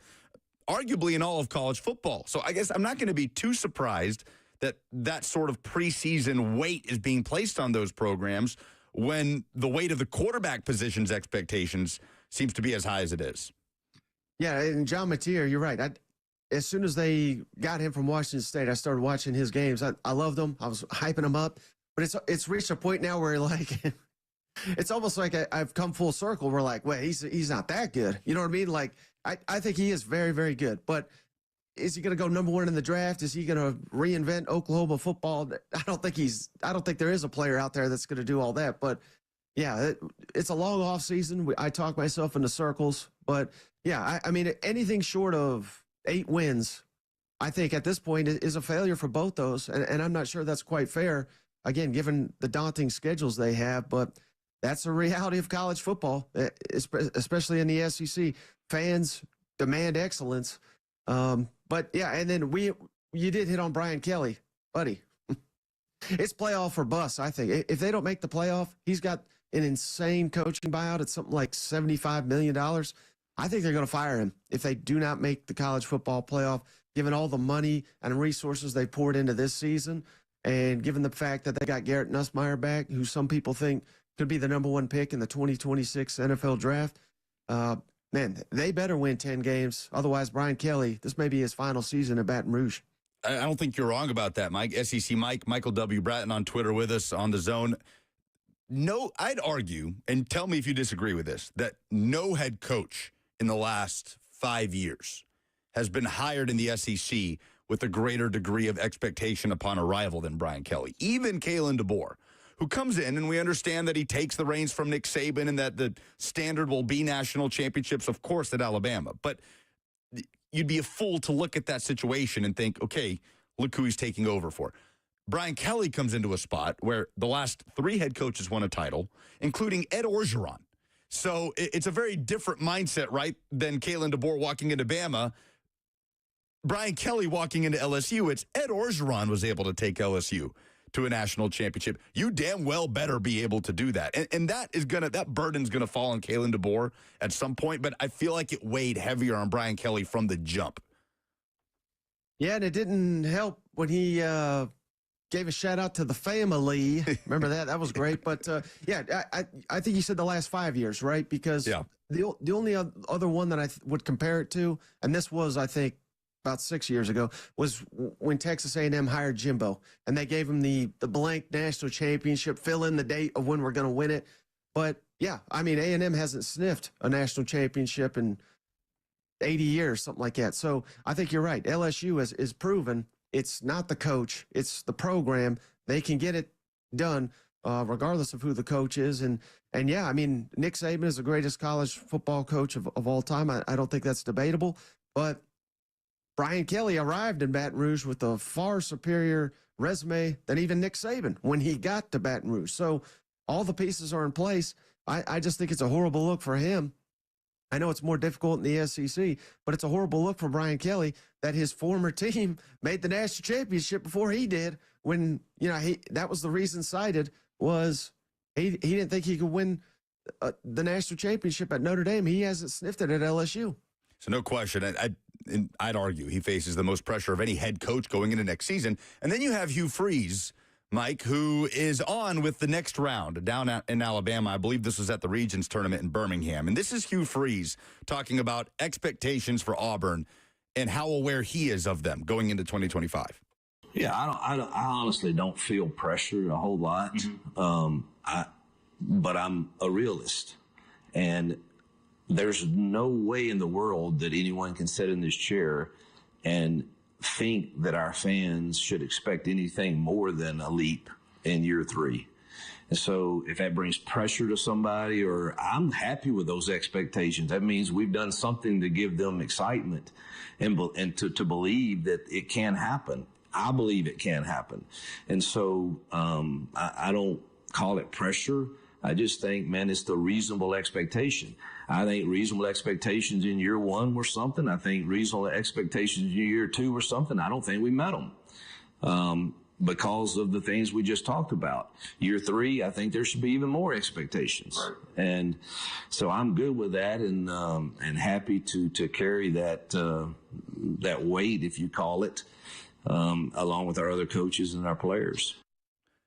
S2: arguably in all of college football. So I guess I'm not going to be too surprised that sort of preseason weight is being placed on those programs when the weight of the quarterback position's expectations seems to be as high as it is.
S4: Yeah, and John Mateer, you're right. As soon as they got him from Washington State, I started watching his games. I loved him. I was hyping him up. But it's reached a point now where it's almost like I've come full circle. We're like, wait, he's not that good. You know what I mean? Like, I think he is very, very good. But is he going to go number one in the draft? Is he going to reinvent Oklahoma football? I don't think there is a player out there that's going to do all that. But yeah, it's a long off season. I talk myself into circles. But yeah, I mean, anything short of 8 wins, I think at this point is a failure for both those. And I'm not sure that's quite fair, again, given the daunting schedules they have. But that's a reality of college football, especially in the SEC. Fans demand excellence. But yeah, and then you did hit on Brian Kelly, buddy. It's playoff or bust, I think. If they don't make the playoff, he's got an insane coaching buyout at something like $75 million. I think they're going to fire him if they do not make the college football playoff, given all the money and resources they poured into this season, and given the fact that they got Garrett Nussmeier back, who some people think could be the number 1 pick in the 2026 NFL draft. Man, they better win 10 games. Otherwise, Brian Kelly, this may be his final season at Baton Rouge.
S2: I don't think you're wrong about that, Mike. SEC Michael W. Bratton on Twitter with us on the Zone. No, I'd argue, and tell me if you disagree with this, that no head coach in the last 5 years has been hired in the SEC with a greater degree of expectation upon arrival than Brian Kelly. Even Kalen DeBoer, who comes in, and we understand that he takes the reins from Nick Saban and that the standard will be national championships, of course, at Alabama. But you'd be a fool to look at that situation and think, okay, look who he's taking over for. Brian Kelly comes into a spot where the last 3 head coaches won a title, including Ed Orgeron. So it's a very different mindset, right, than Kalen DeBoer walking into Bama. Brian Kelly walking into LSU, it's Ed Orgeron was able to take LSU to a national championship. You damn well better be able to do that. And that burden's gonna fall on Kalen DeBoer at some point, but I feel like it weighed heavier on Brian Kelly from the jump.
S4: Yeah, and it didn't help when he gave a shout out to the family. Remember that? That was great. But yeah, I think you said the last 5 years, right? Because the only other one that I would compare it to, and this was, I think, about 6 years ago, was when Texas A&M hired Jimbo, and they gave him the blank national championship, fill in the date of when we're going to win it. But yeah, I mean, A&M hasn't sniffed a national championship in 80 years, something like that. So I think you're right. LSU is proven it's not the coach, it's the program. They can get it done regardless of who the coach is. And yeah, I mean, Nick Saban is the greatest college football coach of all time. I don't think that's debatable. But Brian Kelly arrived in Baton Rouge with a far superior resume than even Nick Saban when he got to Baton Rouge. So all the pieces are in place. I just think it's a horrible look for him. I know it's more difficult in the SEC, but it's a horrible look for Brian Kelly that his former team made the national championship before he did. When, you know, that was the reason cited, was he didn't think he could win the national championship at Notre Dame. He hasn't sniffed it at LSU.
S2: So no question. I'd argue he faces the most pressure of any head coach going into next season. And then you have Hugh Freeze, Mike, who is on with the next round down in Alabama. I believe this was at the Regions tournament in Birmingham. And this is Hugh Freeze talking about expectations for Auburn and how aware he is of them going into 2025.
S5: Yeah, I honestly don't feel pressured a whole lot. But I'm a realist. And there's no way in the world that anyone can sit in this chair and think that our fans should expect anything more than a leap in year 3. And so if that brings pressure to somebody, or I'm happy with those expectations, that means we've done something to give them excitement and to believe that it can happen. I believe it can happen. And so I don't call it pressure. I just think, man, it's the reasonable expectation. I think reasonable expectations in year 1 were something. I think reasonable expectations in year 2 were something. I don't think we met them because of the things we just talked about. Year 3, I think there should be even more expectations. Right. And so I'm good with that and happy to carry that weight, if you call it, along with our other coaches and our players.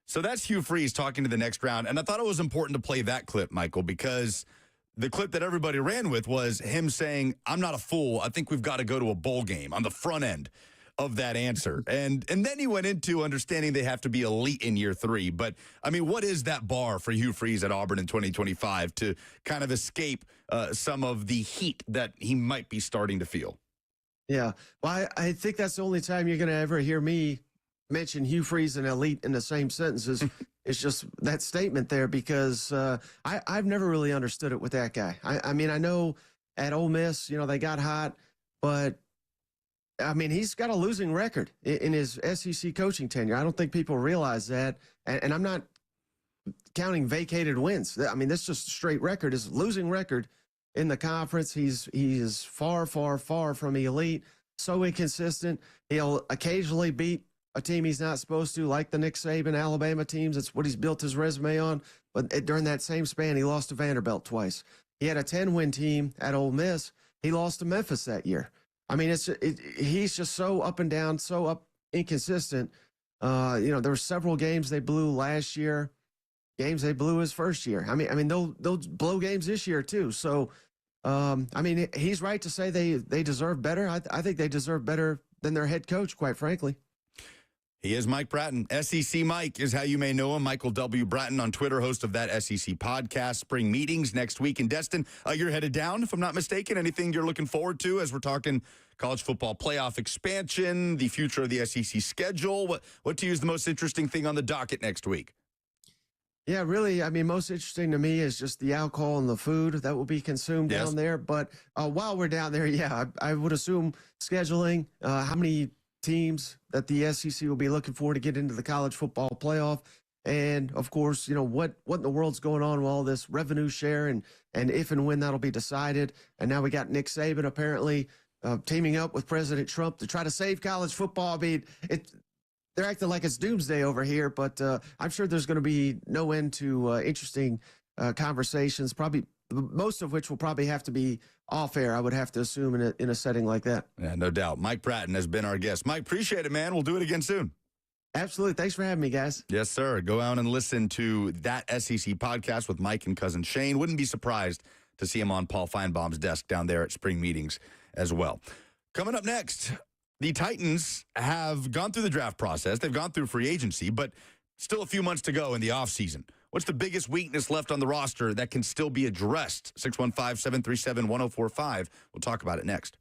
S2: So that's Hugh Freeze talking to the next round. And I thought it was important to play that clip, Michael, because the clip that everybody ran with was him saying, I'm not a fool. I think we've got to go to a bowl game on the front end of that answer. And then he went into understanding they have to be elite in year 3. But, I mean, what is that bar for Hugh Freeze at Auburn in 2025 to kind of escape some of the heat that he might be starting to feel?
S4: Yeah. Well, I think that's the only time you're going to ever hear me mention Hugh Freeze and elite in the same sentences. It's just that statement there, because I've never really understood it with that guy. I mean, I know at Ole Miss, you know, they got hot, but I mean, he's got a losing record in his SEC coaching tenure. I don't think people realize that. And I'm not counting vacated wins. I mean, that's just a straight record. His losing record in the conference. He is far, far, far from elite. So inconsistent. He'll occasionally beat a team he's not supposed to, like the Nick Saban Alabama teams. That's what he's built his resume on. But during that same span, he lost to Vanderbilt twice. He had a 10-win team at Ole Miss. He lost to Memphis that year. I mean, he's just so up and down, so inconsistent. You know, there were several games they blew last year, games they blew his first year. I mean, they'll blow games this year too. So, I mean, he's right to say they deserve better. I think they deserve better than their head coach, quite frankly.
S2: He is Mike Bratton. SEC Mike is how you may know him. Michael W. Bratton on Twitter, host of that SEC podcast. Spring meetings next week in Destin. You're headed down, if I'm not mistaken. Anything you're looking forward to as we're talking college football playoff expansion, the future of the SEC schedule? What to you is the most interesting thing on the docket next week?
S4: Yeah, really, I mean, most interesting to me is just the alcohol and the food that will be consumed down there. But while we're down there, yeah, I would assume scheduling, how many teams that the SEC will be looking for to get into the college football playoff. And of course, you know, what in the world's going on with all this revenue share and if and when that'll be decided. And now we got Nick Saban apparently teaming up with President Trump to try to save college football. I mean, they're acting like it's doomsday over here, but I'm sure there's going to be no end to interesting conversations, probably most of which will probably have to be off air, I would have to assume, in a setting like that.
S2: Yeah, no doubt. Mike Bratton has been our guest. Mike, appreciate it, man. We'll do it again soon.
S4: Absolutely. Thanks for having me, guys.
S2: Yes, sir. Go out and listen to that SEC podcast with Mike and cousin Shane. Wouldn't be surprised to see him on Paul Feinbaum's desk down there at spring meetings as well. Coming up next, the Titans have gone through the draft process. They've gone through free agency, but still a few months to go in the offseason. What's the biggest weakness left on the roster that can still be addressed? 615-737-1045. We'll talk about it next.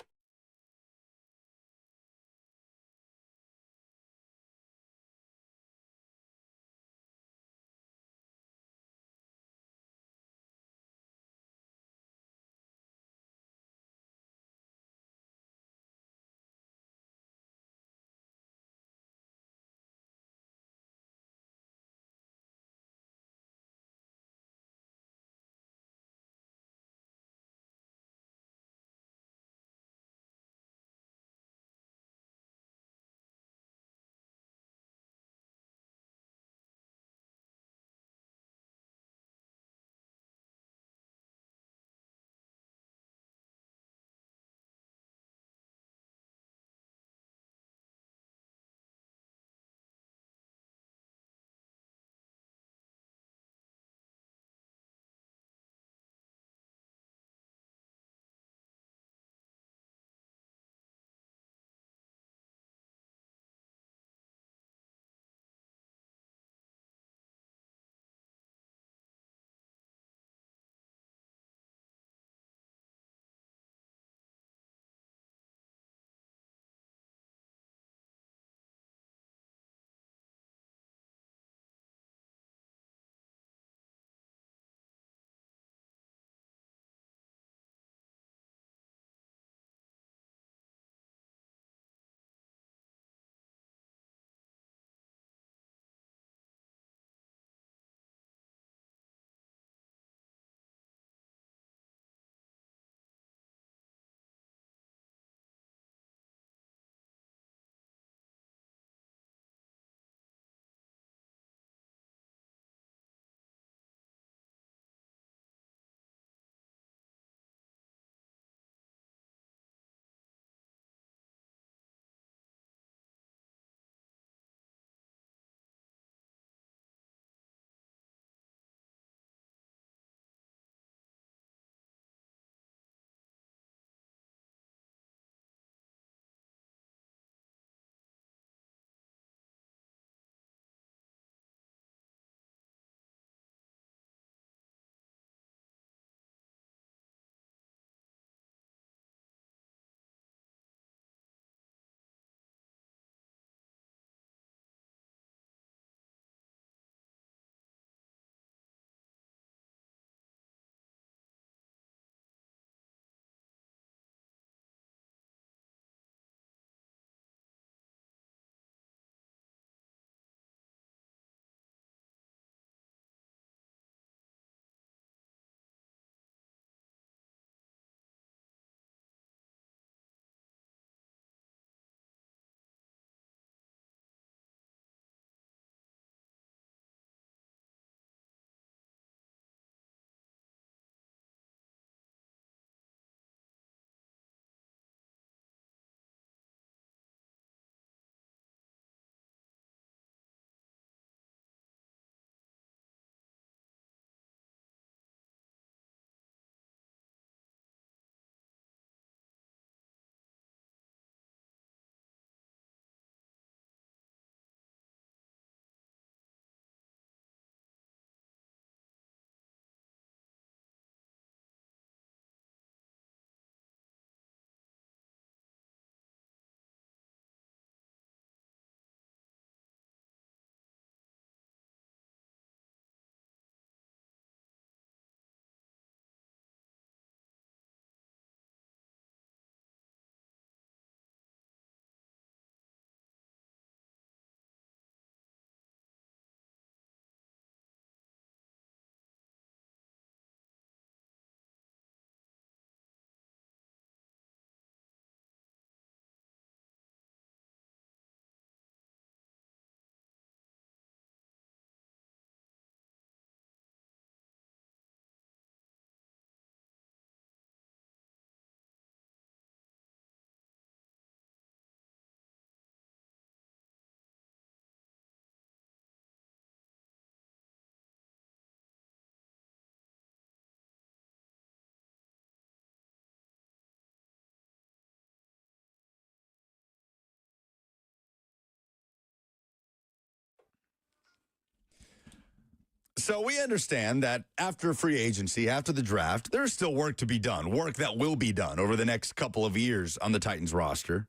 S2: So we understand that after free agency, after the draft, there's still work to be done, work that will be done over the next couple of years on the Titans roster.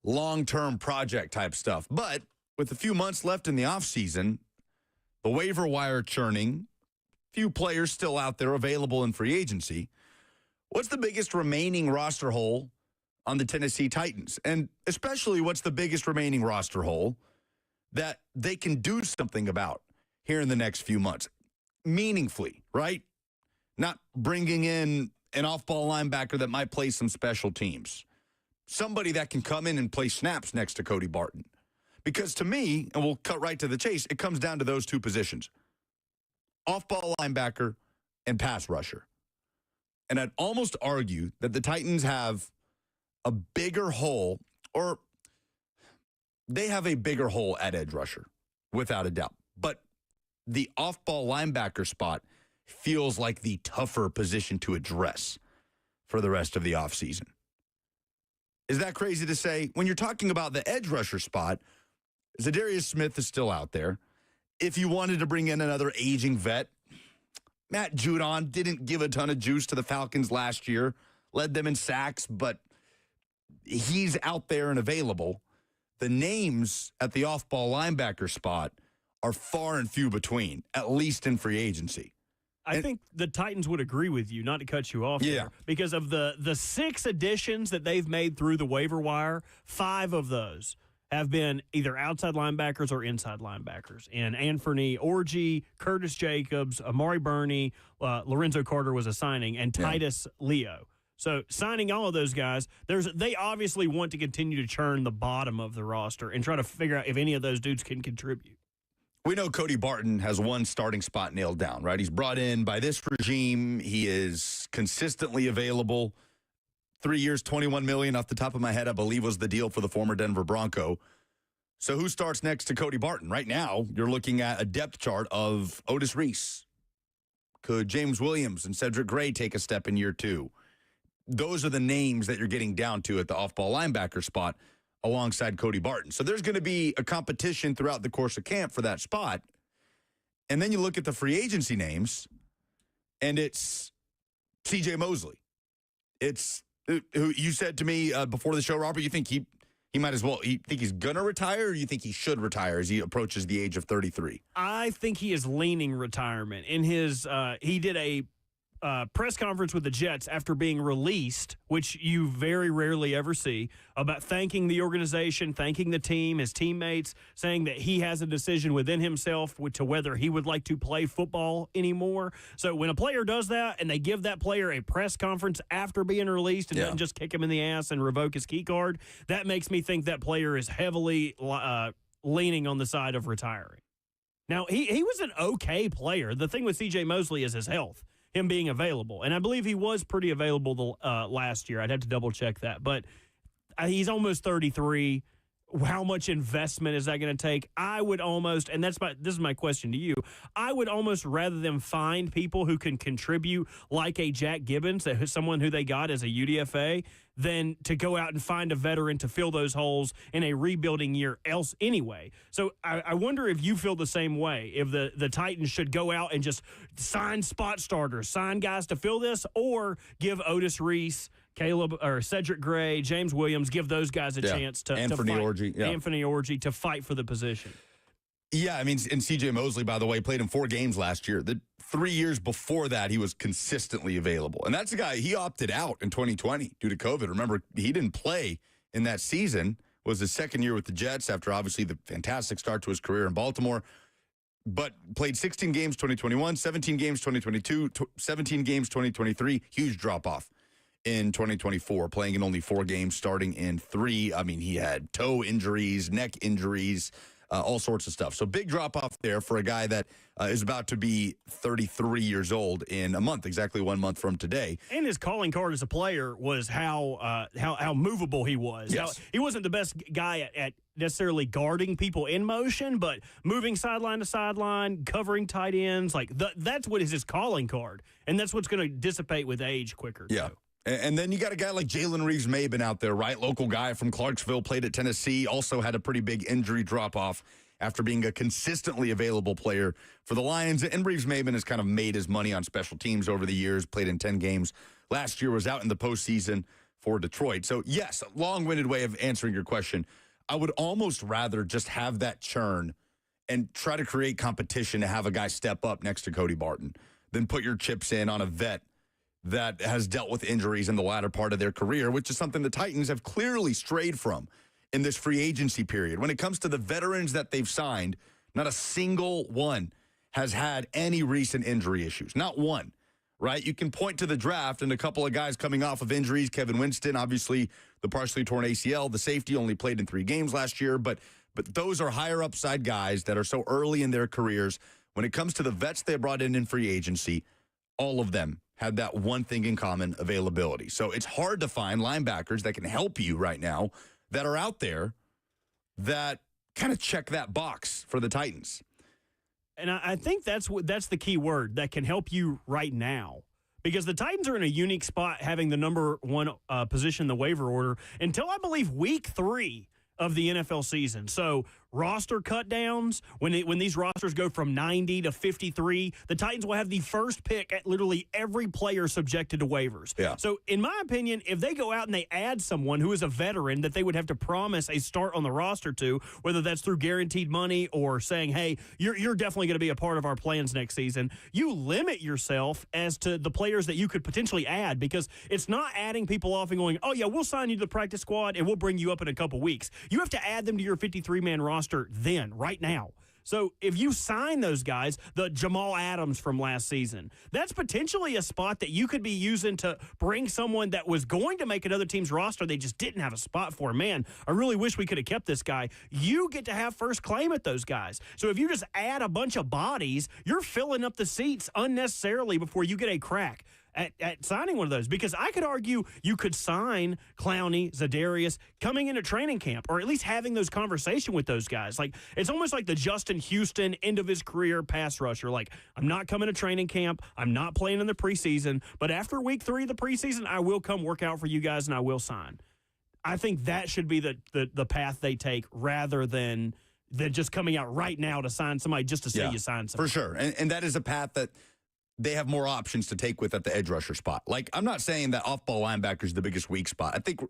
S2: Long-term project type stuff. But with a few months left in the offseason, the waiver wire churning, few players still out there available in free agency, what's the biggest remaining roster hole on the Tennessee Titans? And especially, what's the biggest remaining roster hole that they can do something about here in the next few months? Meaningfully, right? Not bringing in an off-ball linebacker that might play some special teams. Somebody that can come in and play snaps next to Cody Barton. Because to me, and we'll cut right to the chase, it comes down to those two positions. Off-ball linebacker and pass rusher. And I'd almost argue that the Titans have a bigger hole, or they have a bigger hole at edge rusher, without a doubt. But the off-ball linebacker spot feels like the tougher position to address for the rest of the offseason. Is that crazy to say? When you're talking about the edge rusher spot, Zadarius Smith is still out there. If you wanted to bring in another aging vet, Matt Judon didn't give a ton of juice to the Falcons last year, led them in sacks, but he's out there and available. The names at the off-ball linebacker spot are far and few between, at least in free agency.
S1: I think the Titans would agree with you, not to cut you off there, because of the 6 additions that they've made through the waiver wire, 5 of those have been either outside linebackers or inside linebackers. And Anthony Orji, Curtis Jacobs, Amari Burney, Lorenzo Carter was a signing, and Titus Leo. So signing all of those guys, they obviously want to continue to churn the bottom of the roster and try to figure out if any of those dudes can contribute.
S2: We know Cody Barton has one starting spot nailed down, right? He's brought in by this regime. He is consistently available. 3 years, $21 million off the top of my head, I believe was the deal for the former Denver Bronco. So who starts next to Cody Barton? Right now, you're looking at a depth chart of Otis Reese. Could James Williams and Cedric Gray take a step in year 2? Those are the names that you're getting down to at the off-ball linebacker spot alongside Cody Barton. So there's going to be a competition throughout the course of camp for that spot. And then you look at the free agency names, and it's C.J. Mosley. It's who you said to me before the show, Robert, you think he might as well, you think he's going to retire, or you think he should retire as he approaches the age of 33?
S1: I think he is leaning retirement. In his, he did a press conference with the Jets after being released, which you very rarely ever see, about thanking the organization, thanking the team, his teammates, saying that he has a decision within himself to whether he would like to play football anymore. So when a player does that and they give that player a press conference after being released and doesn't just kick him in the ass and revoke his key card, that makes me think that player is heavily leaning on the side of retiring. Now, he was an okay player. The thing with C.J. Mosley is his health, him being available. And I believe he was pretty available last year. I'd have to double-check that. But he's almost 33. How much investment is that going to take? I would almost, and this is my question to you, I would almost rather them find people who can contribute like a Jack Gibbons, someone who they got as a UDFA, than to go out and find a veteran to fill those holes in a rebuilding year else anyway. So I wonder if you feel the same way, if the Titans should go out and just sign spot starters, sign guys to fill this, or give Otis Reese, Caleb or Cedric Gray, James Williams, give those guys a chance to
S2: Anthony
S1: fight.
S2: Orji. Yeah.
S1: Anthony Orji to fight for the position.
S2: Yeah, I mean, and C.J. Mosley, by the way, played in 4 games last year. The 3 years before that, he was consistently available. And that's a guy, he opted out in 2020 due to COVID. Remember, he didn't play in that season. It was his second year with the Jets after, obviously, the fantastic start to his career in Baltimore. But played 16 games 2021, 17 games 2022, 17 games 2023. Huge drop-off in 2024, playing in only 4 games, starting in 3. I mean, he had toe injuries, neck injuries, all sorts of stuff. So big drop-off there for a guy that is about to be 33 years old in a month, exactly 1 month from today.
S1: And his calling card as a player was how movable he was.
S2: Yes.
S1: He wasn't the best guy at necessarily guarding people in motion, but moving sideline to sideline, covering tight ends. That's what is his calling card. And that's what's going to dissipate with age quicker,
S2: Yeah.
S1: too.
S2: And then you got a guy like Jalen Reeves-Maybin out there, right? Local guy from Clarksville, played at Tennessee, also had a pretty big injury drop-off after being a consistently available player for the Lions. And Reeves Maben has kind of made his money on special teams over the years, played in 10 games. Last year was out in the postseason for Detroit. So, yes, a long-winded way of answering your question. I would almost rather just have that churn and try to create competition to have a guy step up next to Cody Barton than put your chips in on a vet that has dealt with injuries in the latter part of their career, which is something the Titans have clearly strayed from in this free agency period. When it comes to the veterans that they've signed, not a single one has had any recent injury issues. Not one, right? You can point to the draft and a couple of guys coming off of injuries. Kevin Winston, obviously the partially torn ACL. The safety only played in 3 games last year, but those are higher upside guys that are so early in their careers. When it comes to the vets they brought in free agency, all of them had that one thing in common: availability. So it's hard to find linebackers that can help you right now that are out there that kind of check that box for the Titans.
S1: And I think that's the key word, that can help you right now. Because the Titans are in a unique spot having the number 1 position in the waiver order until, I believe, week 3 of the NFL season. So roster cut downs, when these rosters go from 90 to 53, the Titans will have the first pick at literally every player subjected to waivers.
S2: Yeah.
S1: So in my opinion, if they go out and they add someone who is a veteran that they would have to promise a start on the roster to, whether that's through guaranteed money or saying, hey, you're definitely going to be a part of our plans next season, you limit yourself as to the players that you could potentially add, because it's not adding people off and going, oh yeah, we'll sign you to the practice squad and we'll bring you up in a couple weeks. You have to add them to your 53-man roster then, right now. So if you sign those guys, the Jamal Adams from last season, that's potentially a spot that you could be using to bring someone that was going to make another team's roster. They just didn't have a spot for. Man, I really wish we could have kept this guy. You get to have first claim at those guys. So if you just add a bunch of bodies, you're filling up the seats unnecessarily before you get a crack at signing one of those, because I could argue you could sign Clowney, Za'Darius coming into training camp, or at least having those conversations with those guys. Like, it's almost like the Justin Houston end of his career pass rusher. Like, I'm not coming to training camp, I'm not playing in the preseason, but after week 3 of the preseason, I will come work out for you guys and I will sign. I think that should be the path they take, rather than just coming out right now to sign somebody just to say you signed somebody.
S2: For sure. And that is a path that they have more options to take with at the edge rusher spot. Like, I'm not saying that off-ball linebacker is the biggest weak spot. I think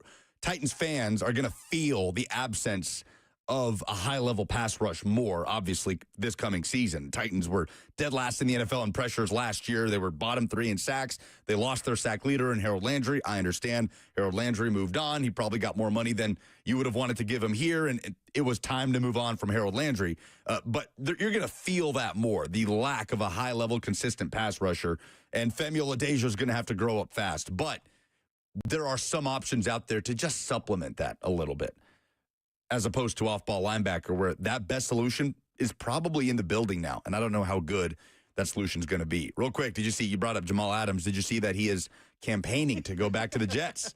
S2: Titans fans are going to feel the absence of a high-level pass rush more, obviously, this coming season. Titans were dead last in the NFL in pressures last year. They were bottom 3 in sacks. They lost their sack leader in Harold Landry. I understand Harold Landry moved on. He probably got more money than you would have wanted to give him here, and it was time to move on from Harold Landry. But you're going to feel that more, the lack of a high-level, consistent pass rusher. And Femi Oladejo is going to have to grow up fast. But there are some options out there to just supplement that a little bit, as opposed to off-ball linebacker, where that best solution is probably in the building now. And I don't know how good that solution is going to be. Real quick, did you see, you brought up Jamal Adams. Did you see that he is campaigning to go back to the Jets?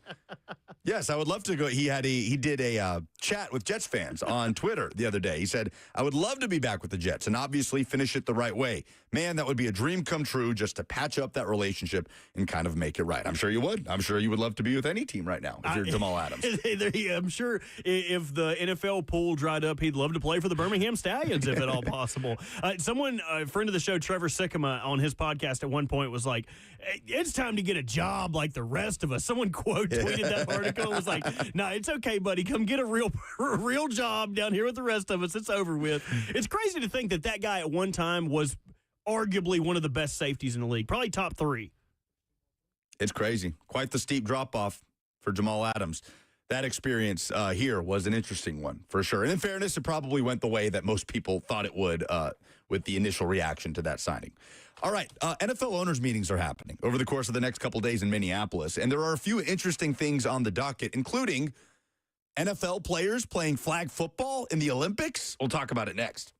S2: Yes, I would love to go. He did a chat with Jets fans on Twitter the other day. He said, I would love to be back with the Jets and obviously finish it the right way. Man, that would be a dream come true, just to patch up that relationship and kind of make it right. I'm sure you would. I'm sure you would love to be with any team right now if you're Jamal Adams.
S1: I'm sure if the NFL pool dried up, he'd love to play for the Birmingham Stallions if at all possible. Someone, a friend of the show, Trevor Sikkema, on his podcast at one point was like, it's time to get a job like the rest of us. Someone quote tweeted that article and was like, no, it's okay, buddy. Come get a real job down here with the rest of us. It's over with. It's crazy to think that guy at one time was arguably one of the best safeties in the league, probably top 3.
S2: It's crazy. Quite the steep drop-off for Jamal Adams. That experience here was an interesting one, for sure. And in fairness, it probably went the way that most people thought it would with the initial reaction to that signing. All right, NFL owners' meetings are happening over the course of the next couple days in Minneapolis, and there are a few interesting things on the docket, including NFL players playing flag football in the Olympics. We'll talk about it next.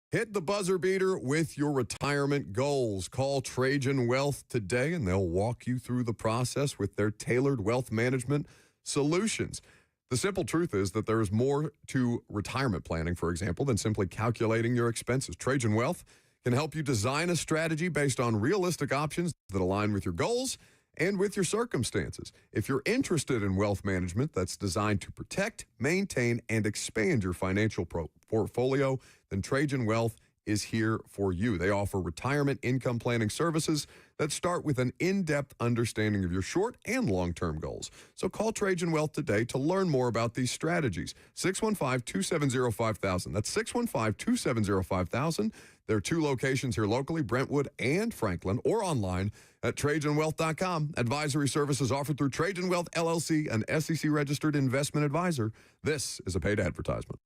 S6: Hit the buzzer beater with your retirement goals. Call Trajan Wealth today, and they'll walk you through the process with their tailored wealth management solutions. The simple truth is that there is more to retirement planning, for example, than simply calculating your expenses. Trajan Wealth can help you design a strategy based on realistic options that align with your goals and with your circumstances. If you're interested in wealth management that's designed to protect, maintain, and expand your financial portfolio, then Trajan Wealth is here for you. They offer retirement income planning services that start with an in-depth understanding of your short and long-term goals. So call Trajan Wealth today to learn more about these strategies. 615-270-5000. That's 615-270-5000. There are 2 locations here locally, Brentwood and Franklin, or online at TrajanWealth.com. Advisory services offered through Trajan Wealth, LLC, an SEC-registered investment advisor. This is a paid advertisement.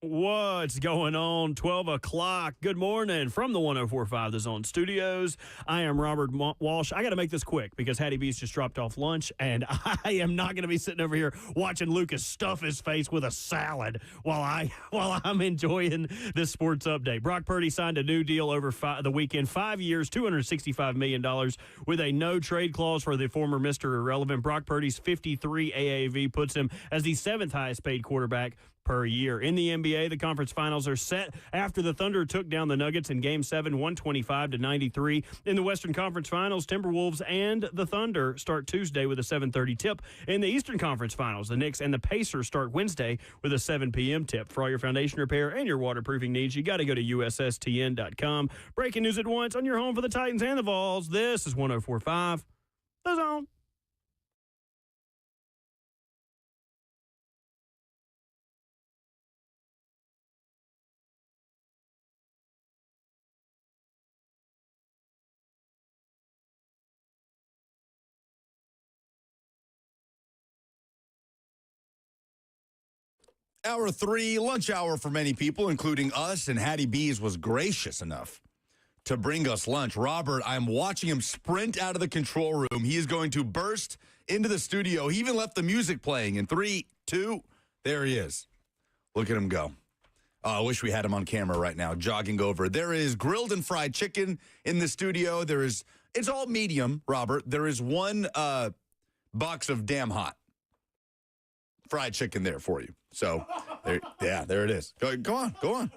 S1: What's going on? 12 o'clock. Good morning from the 104.5 The Zone Studios. I am Robert Walsh. I got to make this quick because Hattie B's just dropped off lunch, and I am not going to be sitting over here watching Lucas stuff his face with a salad while I'm enjoying this sports update. Brock Purdy signed a new deal over the weekend, 5 years, $265 million, with a no-trade clause for the former Mr. Irrelevant. Brock Purdy's 53 AAV puts him as the seventh highest-paid quarterback per year. In the NBA, the conference finals are set after the Thunder took down the Nuggets in Game 7, 125-93. In the Western Conference Finals, Timberwolves and the Thunder start Tuesday with a 7:30 tip. In the Eastern Conference Finals, the Knicks and the Pacers start Wednesday with a 7 p.m. tip. For all your foundation repair and your waterproofing needs, you got to go to USSTN.com. Breaking news at once on your home for the Titans and the Vols. This is 104.5 The Zone.
S2: Hour 3, lunch hour for many people, including us, and Hattie B's was gracious enough to bring us lunch. Robert, I'm watching him sprint out of the control room. He is going to burst into the studio. He even left the music playing in 3, 2, there he is. Look at him go. I wish we had him on camera right now, jogging over. There is grilled and fried chicken in the studio. It's all medium, Robert. There is one box of damn hot fried chicken there for you. So, there it is. Go on. Go on,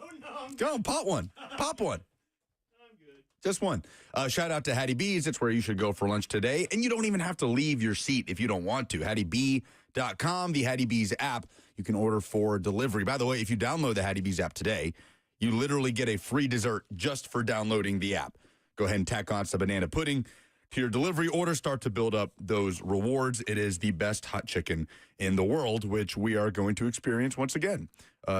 S2: pop one. Pop one.
S1: I'm good.
S2: Just one. Shout out to Hattie B's. It's where you should go for lunch today. And you don't even have to leave your seat if you don't want to. HattieB.com, the Hattie B's app. You can order for delivery. By the way, if you download the Hattie B's app today, you literally get a free dessert just for downloading the app. Go ahead and tack on some banana pudding to your delivery order. Start to build up those rewards. It is the best hot chicken in the world, which we are going to experience once again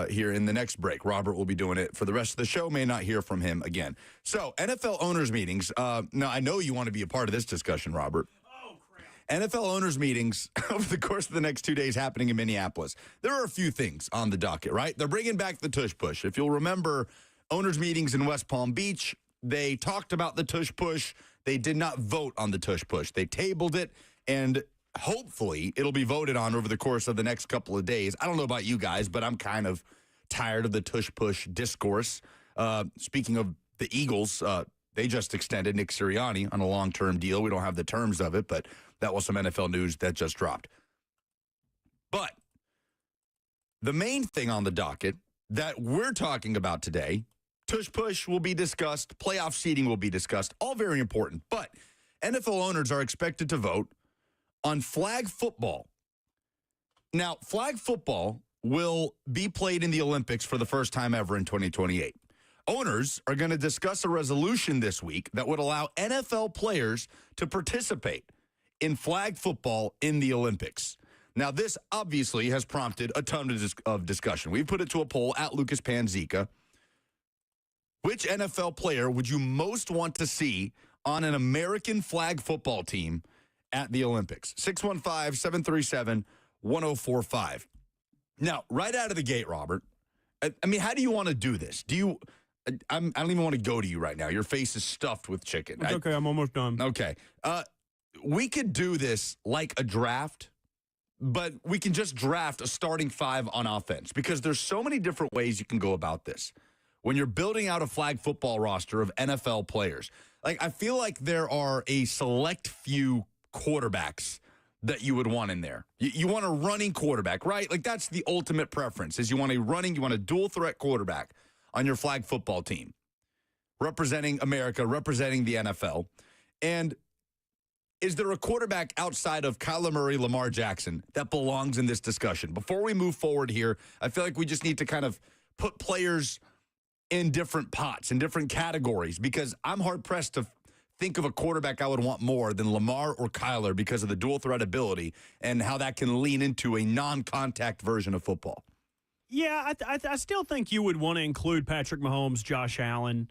S2: here in the next break. Robert will be doing it for the rest of the show. May not hear from him again. So, NFL owners meetings. Now, I know you want to be a part of this discussion, Robert.
S1: Oh, crap.
S2: NFL owners meetings over the course of the next 2 days happening in Minneapolis. There are a few things on the docket, right? They're bringing back the tush push. If you'll remember owners meetings in West Palm Beach, they talked about the tush push. They did not vote on the tush push. They tabled it, and hopefully it'll be voted on over the course of the next couple of days. I don't know about you guys, but I'm kind of tired of the tush push discourse. Speaking of the Eagles, they just extended Nick Sirianni on a long-term deal. We don't have the terms of it, but that was some NFL news that just dropped. But the main thing on the docket that we're talking about today, tush push will be discussed, playoff seeding will be discussed, all very important. But NFL owners are expected to vote on flag football. Now, flag football will be played in the Olympics for the first time ever in 2028. Owners are going to discuss a resolution this week that would allow NFL players to participate in flag football in the Olympics. Now, this obviously has prompted a ton of discussion. We've put it to a poll at Lucas Panzica. Which NFL player would you most want to see on an American flag football team at the Olympics? 615-737-1045. Now, right out of the gate, Robert, I mean, how do you want to do this? I don't even want to go to you right now. Your face is stuffed with chicken.
S1: It's okay. I'm almost done.
S2: Okay. We could do this like a draft, but we can just draft a starting five on offense because there's so many different ways you can go about this. When you're building out a flag football roster of NFL players, like I feel like there are a select few quarterbacks that you would want in there. You want a running quarterback, right? Like that's the ultimate preference is you want a dual threat quarterback on your flag football team, representing America, representing the NFL. And is there a quarterback outside of Kyler Murray, Lamar Jackson that belongs in this discussion? Before we move forward here, I feel like we just need to kind of put players in different pots, in different categories, because I'm hard-pressed to think of a quarterback I would want more than Lamar or Kyler because of the dual threat ability and how that can lean into a non-contact version of football.
S1: Yeah, I still think you would want to include Patrick Mahomes, Josh Allen,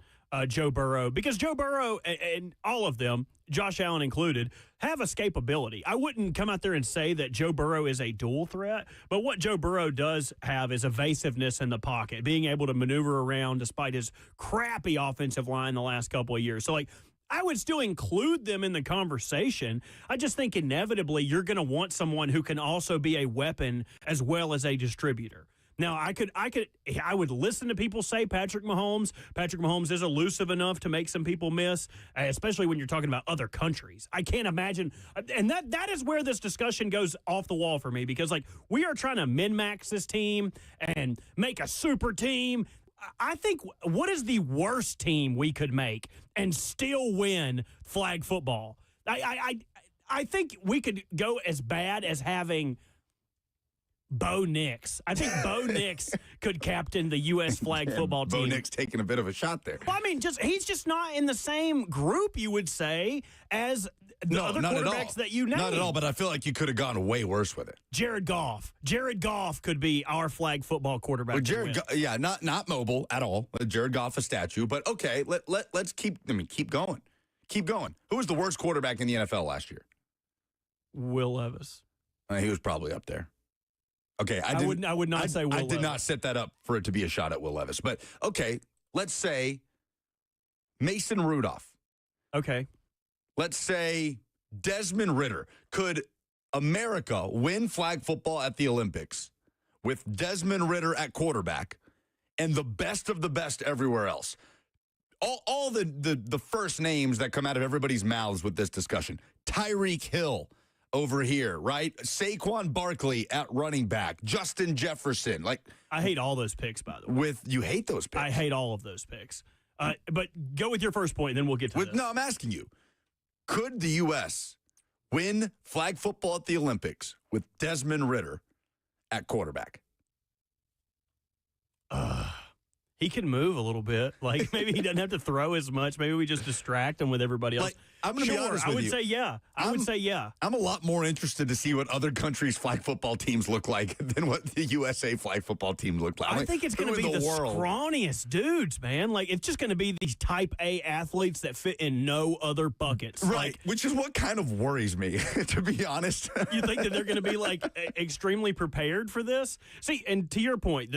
S1: Joe Burrow, because Joe Burrow and all of them, Josh Allen included, have escapability. I wouldn't come out there and say that Joe Burrow is a dual threat, but what Joe Burrow does have is evasiveness in the pocket, being able to maneuver around despite his crappy offensive line the last couple of years. So, like, I would still include them in the conversation. I just think inevitably you're going to want someone who can also be a weapon as well as a distributor. Now, I would listen to people say Patrick Mahomes. Patrick Mahomes is elusive enough to make some people miss, especially when you're talking about other countries. I can't imagine, and that is where this discussion goes off the wall for me, because like we are trying to min-max this team and make a super team. I think, what is the worst team we could make and still win flag football? I think we could go as bad as having Bo Nix. I think Bo Nix could captain the U.S. flag football team.
S2: Bo Nix taking a bit of a shot there.
S1: Well, I mean, he's just not in the same group, you would say, as the other quarterbacks that you named.
S2: Not at all, but I feel like you could have gone way worse with it.
S1: Jared Goff. Jared Goff could be our flag football quarterback.
S2: Well, not mobile at all. Jared Goff a statue, but okay, let's keep going. Keep going. Who was the worst quarterback in the NFL last year?
S1: Will Levis.
S2: He was probably up there. Okay,
S1: I would not say Will Levis.
S2: I did not set that up for it to be a shot at Will Levis. But, okay, let's say Mason Rudolph.
S1: Okay.
S2: Let's say Desmond Ridder. Could America win flag football at the Olympics with Desmond Ridder at quarterback and the best of the best everywhere else? All the first names that come out of everybody's mouths with this discussion. Tyreek Hill over here, right? Saquon Barkley at running back. Justin Jefferson.
S1: I hate all those picks, by the way.
S2: You hate those picks?
S1: I hate all of those picks. But go with your first point, then we'll get to this.
S2: No, I'm asking you. Could the U.S. win flag football at the Olympics with Desmond Ridder at quarterback?
S1: He can move a little bit. Like, maybe he doesn't have to throw as much. Maybe we just distract him with everybody else.
S2: I'm going to be honest with you.
S1: I would say yeah. I would say yeah.
S2: I'm a lot more interested to see what other countries' flag football teams look like than what the USA flag football team look like.
S1: I think it's going to be the scrawniest dudes, man. Like, it's just going to be these type A athletes that fit in no other buckets.
S2: Right, which is what kind of worries me, to be honest.
S1: You think that they're going to be, like, extremely prepared for this? See, and to your point,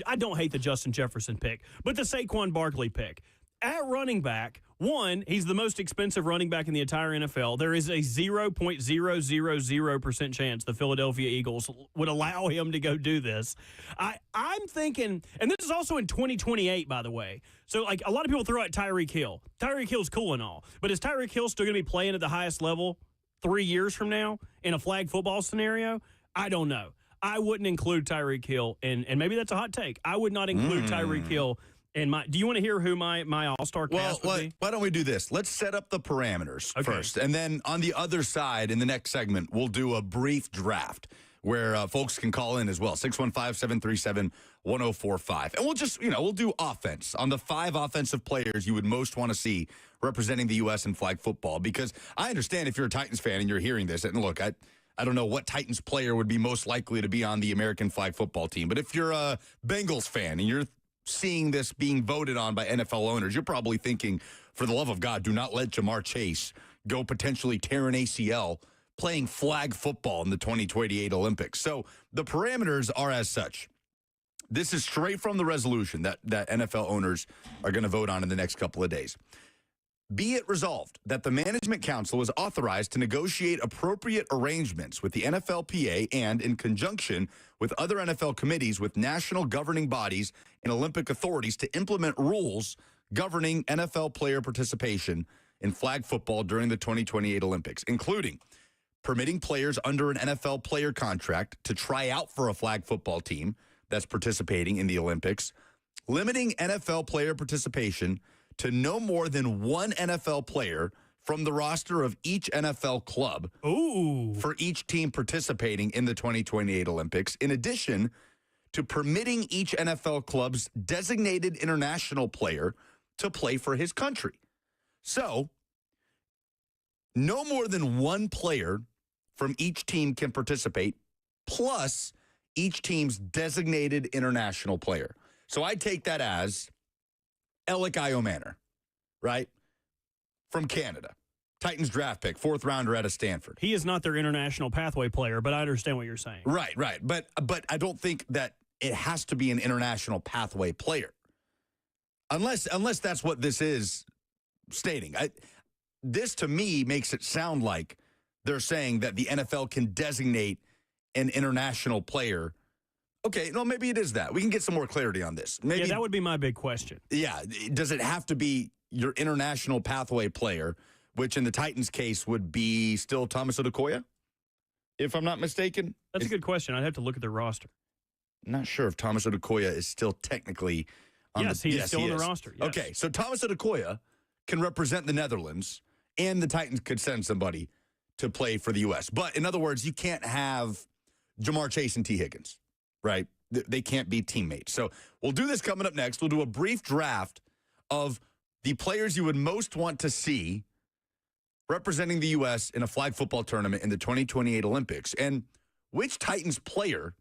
S1: I don't hate the Justin Jefferson pick, but the Saquon Barkley pick. At running back, one, he's the most expensive running back in the entire NFL. There is a 0.000% chance the Philadelphia Eagles would allow him to go do this. I'm thinking, and this is also in 2028, by the way. So, like, a lot of people throw out Tyreek Hill. Tyreek Hill's cool and all, but is Tyreek Hill still going to be playing at the highest level 3 years from now in a flag football scenario? I don't know. I wouldn't include Tyreek Hill, and maybe that's a hot take. I would not include Tyreek Hill. Do you want to hear who my all-star cast would be?
S2: Why don't we do this? Let's set up the parameters first. And then on the other side, in the next segment, we'll do a brief draft where folks can call in as well. 615-737-1045. And we'll just, we'll do offense on the 5 offensive players you would most want to see representing the U.S. in flag football. Because I understand if you're a Titans fan and you're hearing this, and look, I don't know what Titans player would be most likely to be on the American flag football team. But if you're a Bengals fan and you're seeing this being voted on by NFL owners, you're probably thinking, for the love of God, do not let Jamar Chase go potentially tear an ACL playing flag football in the 2028 Olympics. So the parameters are as such. This is straight from the resolution that NFL owners are going to vote on in the next couple of days. Be it resolved that the Management Council is authorized to negotiate appropriate arrangements with the NFLPA and, in conjunction with other NFL committees with national governing bodies and Olympic authorities, to implement rules governing NFL player participation in flag football during the 2028 Olympics, including permitting players under an NFL player contract to try out for a flag football team that's participating in the Olympics, limiting NFL player participation to no more than one NFL player from the roster of each NFL club for each team participating in the 2028 Olympics, in addition to permitting each NFL club's designated international player to play for his country. So, no more than one player from each team can participate, plus each team's designated international player. So I take that as Alec Iomanner, right? From Canada. Titans draft pick, 4th rounder out of Stanford.
S1: He is not their international pathway player, but I understand what you're saying.
S2: Right. But I don't think that it has to be an international pathway player. Unless that's what this is stating. This to me makes it sound like they're saying that the NFL can designate an international player. Okay, no, maybe it is that. We can get some more clarity on this. Maybe,
S1: Yeah, that would be my big question.
S2: Yeah, does it have to be your international pathway player, which in the Titans case would be still Thomas Odukoya, if I'm not mistaken?
S1: That's a good question. I'd have to look at their roster.
S2: Not sure if Thomas Odukoya is still technically on
S1: Yes, he is still on the roster. Yes.
S2: Okay, so Thomas Odukoya can represent the Netherlands, and the Titans could send somebody to play for the U.S. But in other words, you can't have Jamar Chase and T. Higgins, right? They can't be teammates. So we'll do this coming up next. We'll do a brief draft of the players you would most want to see representing the U.S. in a flag football tournament in the 2028 Olympics, and which Titans player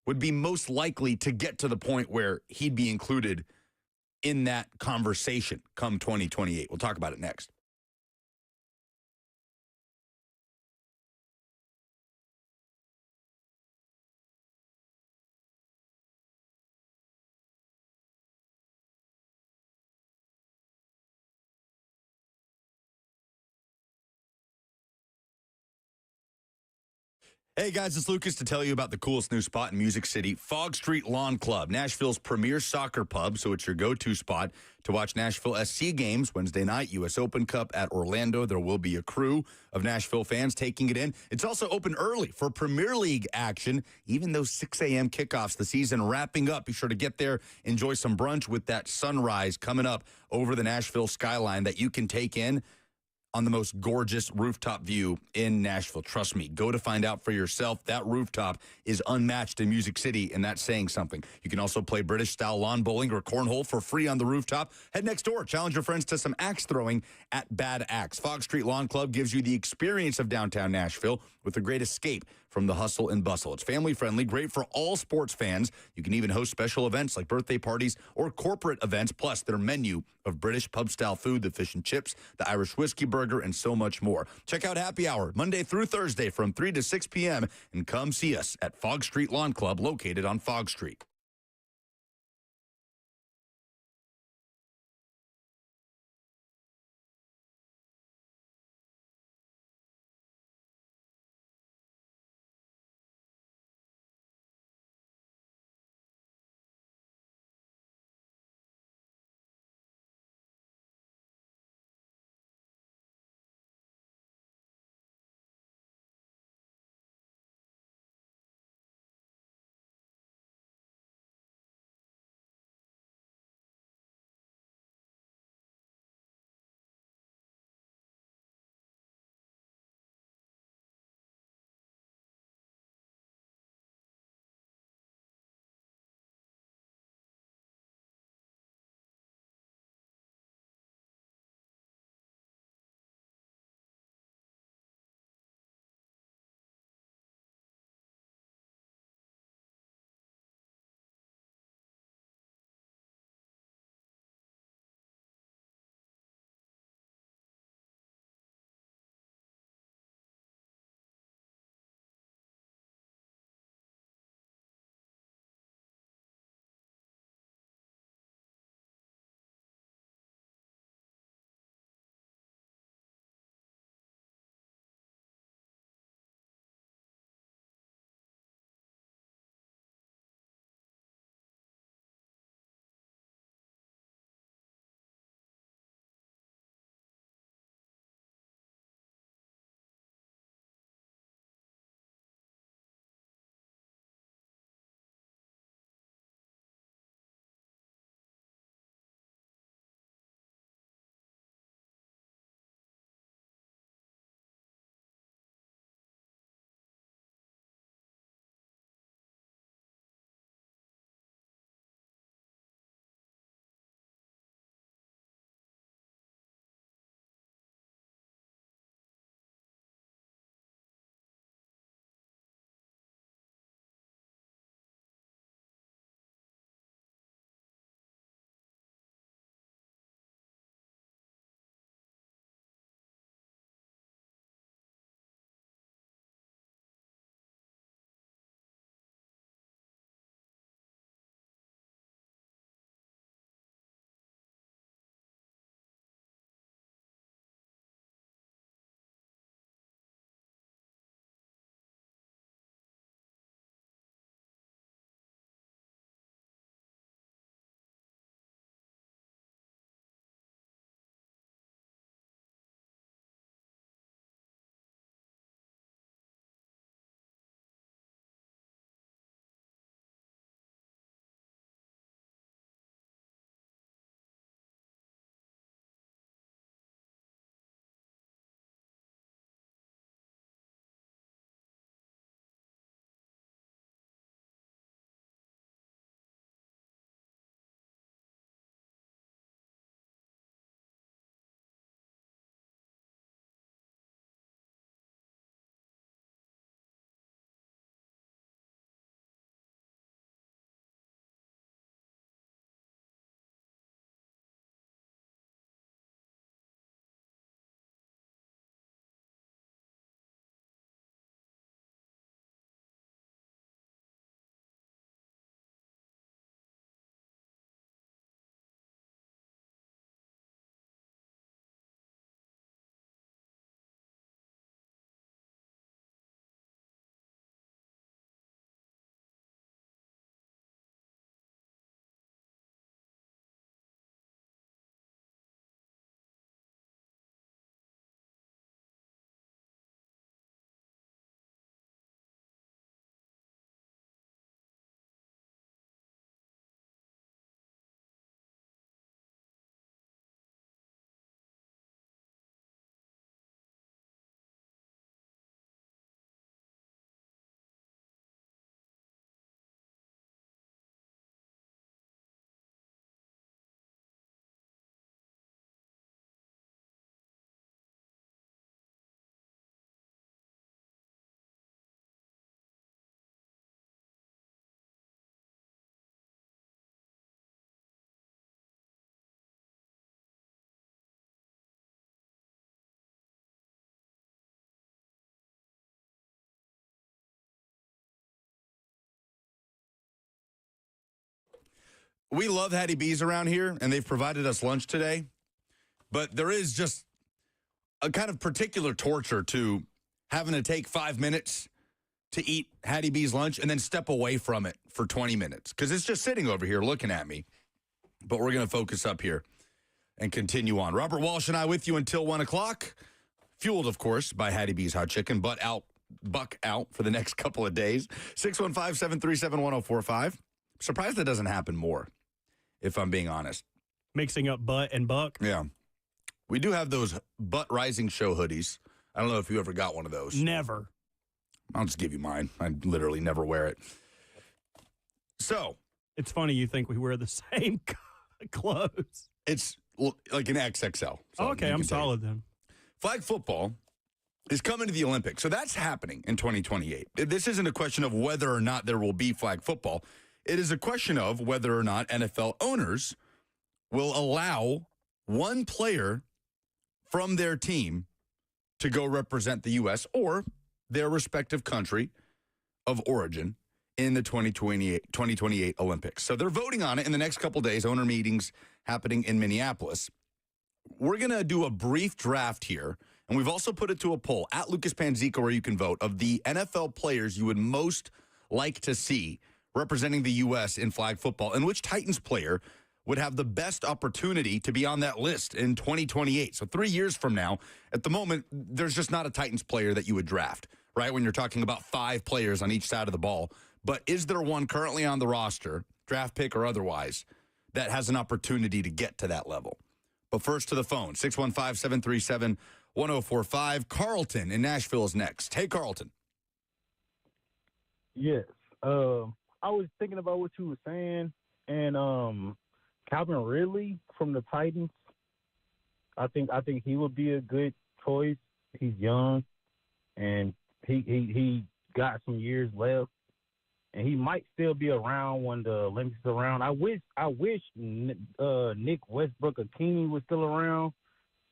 S2: would be most likely to get to the point where he'd be included in that conversation come 2028. We'll talk about it next. Hey guys, it's Lucas to tell you about the coolest new spot in Music City, Fog Street Lawn Club, Nashville's premier soccer pub, so it's your go-to spot to watch Nashville SC games Wednesday night, U.S. Open Cup at Orlando. There will be a crew of Nashville fans taking it in. It's also open early for Premier League action, even those 6 a.m. kickoffs, the season wrapping up. Be sure to get there, enjoy some brunch with that sunrise coming up over the Nashville skyline that you can take in on the most gorgeous rooftop view in Nashville. Trust me, go to find out for yourself. That rooftop is unmatched in Music City, and that's saying something. You can also play British-style lawn bowling or cornhole for free on the rooftop. Head next door. Challenge your friends to some axe throwing at Bad Axe. Fog Street Lawn Club gives you the experience of downtown Nashville with a great escape from the hustle and bustle. It's family-friendly, great for all sports fans. You can even host special events like birthday parties or corporate events, plus their menu of British pub-style food, the fish and chips, the Irish whiskey burger, and so much more. Check out Happy Hour Monday through Thursday from 3 to 6 p.m. and come see us at Fog Street Lawn Club located on Fog Street. we love Hattie B's around here, and they've provided us lunch today. But there is just a kind of particular torture to having to take 5 minutes to eat Hattie B's lunch and then step away from it for 20 minutes because it's just sitting over here looking at me. But we're going to focus up here and continue on. Robert Walsh and I with you until 1 o'clock. Fueled, of course, by Hattie B's Hot Chicken, buck out for the next couple of days. 615-737-1045. Surprised that doesn't happen more, if I'm being honest.
S1: Mixing up butt and buck.
S2: Yeah. We do have those Butt Rising Show hoodies. I don't know if you ever got one of those.
S1: Never.
S2: I'll just give you mine. I literally never wear it. So.
S1: It's funny you think we wear the same clothes.
S2: It's like an XXL. So
S1: okay, I'm solid then.
S2: Flag football is coming to the Olympics. So that's happening in 2028. This isn't a question of whether or not there will be flag football. It is a question of whether or not NFL owners will allow one player from their team to go represent the U.S. or their respective country of origin in the 2028 Olympics. So they're voting on it in the next couple days, owner meetings happening in Minneapolis. We're going to do a brief draft here, and we've also put it to a poll at Lucas Panzica where you can vote of the NFL players you would most like to see representing the U.S. in flag football, and which Titans player would have the best opportunity to be on that list in 2028. So 3 years from now, at the moment, there's just not a Titans player that you would draft, right? When you're talking about 5 players on each side of the ball. But is there one currently on the roster, draft pick or otherwise, that has an opportunity to get to that level? But first to the phone, 615-737-1045. Carlton in Nashville is next. Hey, Carlton.
S7: Yes. I was thinking about what you were saying, and Calvin Ridley from the Titans. I think he would be a good choice. He's young, and he got some years left, and he might still be around when the Olympics are around. I wish Nick Westbrook-Ikhine was still around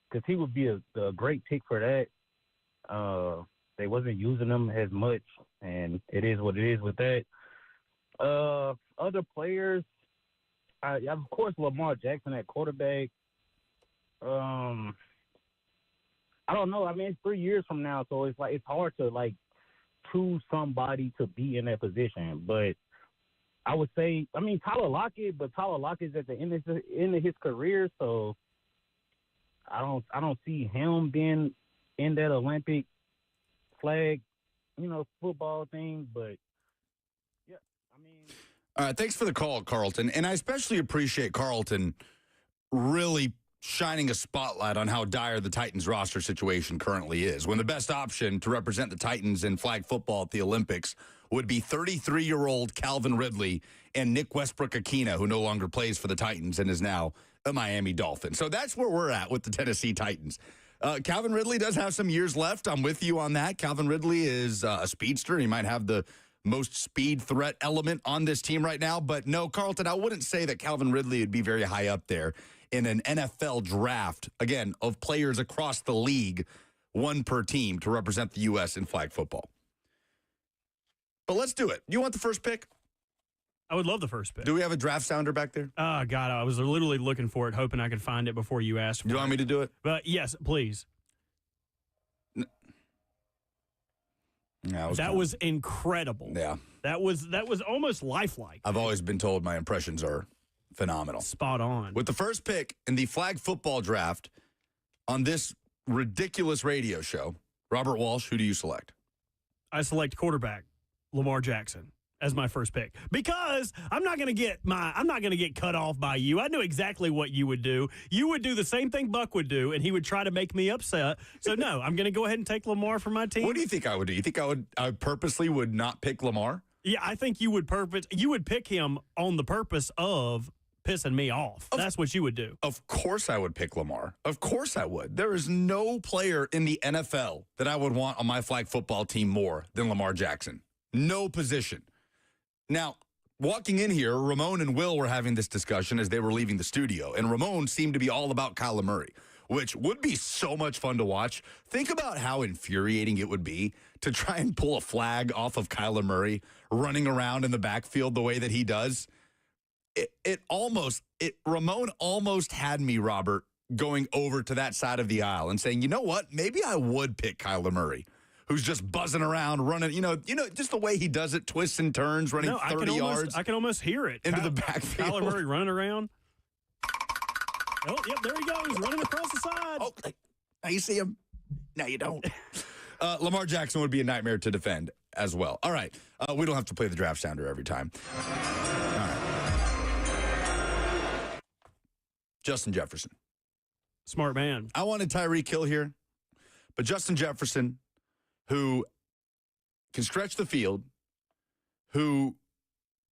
S7: because he would be a great pick for that. They wasn't using him as much, and it is what it is with that. Other players, of course, Lamar Jackson at quarterback. I don't know. I mean, it's 3 years from now, so it's hard to choose somebody to be in that position. But I would say, Tyler Lockett, but Tyler Lockett's at the end of his career, so I don't see him being in that Olympic flag, football thing. But yeah,
S2: all right, thanks for the call, Carlton. And I especially appreciate Carlton really shining a spotlight on how dire the Titans roster situation currently is, when the best option to represent the Titans in flag football at the Olympics would be 33-year-old Calvin Ridley and Nick Westbrook-Ikhine, who no longer plays for the Titans and is now a Miami Dolphin. So that's where we're at with the Tennessee Titans. Calvin Ridley does have some years left. I'm with you on that. Calvin Ridley is a speedster. He might have the most speed threat element on this team right now. But no, Carlton, I wouldn't say that Calvin Ridley would be very high up there in an NFL draft, again, of players across the league, one per team to represent the U.S. in flag football. But let's do it. You want the first pick?
S1: I would love the first pick.
S2: Do we have a draft sounder back there?
S1: Oh, God, I was literally looking for it, hoping I could find it before you asked for it.
S2: Do you want me to do it?
S1: But yes, please.
S2: Yeah,
S1: that was incredible.
S2: Yeah.
S1: That was almost lifelike.
S2: I've always been told my impressions are phenomenal.
S1: Spot on.
S2: With the first pick in the flag football draft on this ridiculous radio show, Robert Walsh, who do you select?
S1: I select quarterback Lamar Jackson as my first pick because I'm not going to get cut off by you. I knew exactly what you would do. You would do the same thing Buck would do, and he would try to make me upset. So no, I'm going to go ahead and take Lamar for my team.
S2: What do you think I would do? You think I purposely would not pick Lamar?
S1: Yeah, I think you would pick him on the purpose of pissing me off. That's what you would do.
S2: Of course I would pick Lamar. Of course I would. There is no player in the NFL that I would want on my flag football team more than Lamar Jackson. No position. Now, walking in here, Ramon and Will were having this discussion as they were leaving the studio, and Ramon seemed to be all about Kyler Murray, which would be so much fun to watch. Think about how infuriating it would be to try and pull a flag off of Kyler Murray running around in the backfield the way that he does. Ramon almost had me, Robert, going over to that side of the aisle and saying, you know what? Maybe I would pick Kyler Murray, who's just buzzing around, running, just the way he does it, twists and turns, running 30 yards.
S1: I can almost hear it.
S2: Into the backfield.
S1: Kyler Murray running around. Oh, yep, there he goes, running across the side.
S2: Oh, now you see him. Now you don't. Lamar Jackson would be a nightmare to defend as well. All right. We don't have to play the draft sounder every time. All right. Justin Jefferson.
S1: Smart man.
S2: I wanted Tyreek Hill here, but Justin Jefferson, who can stretch the field, who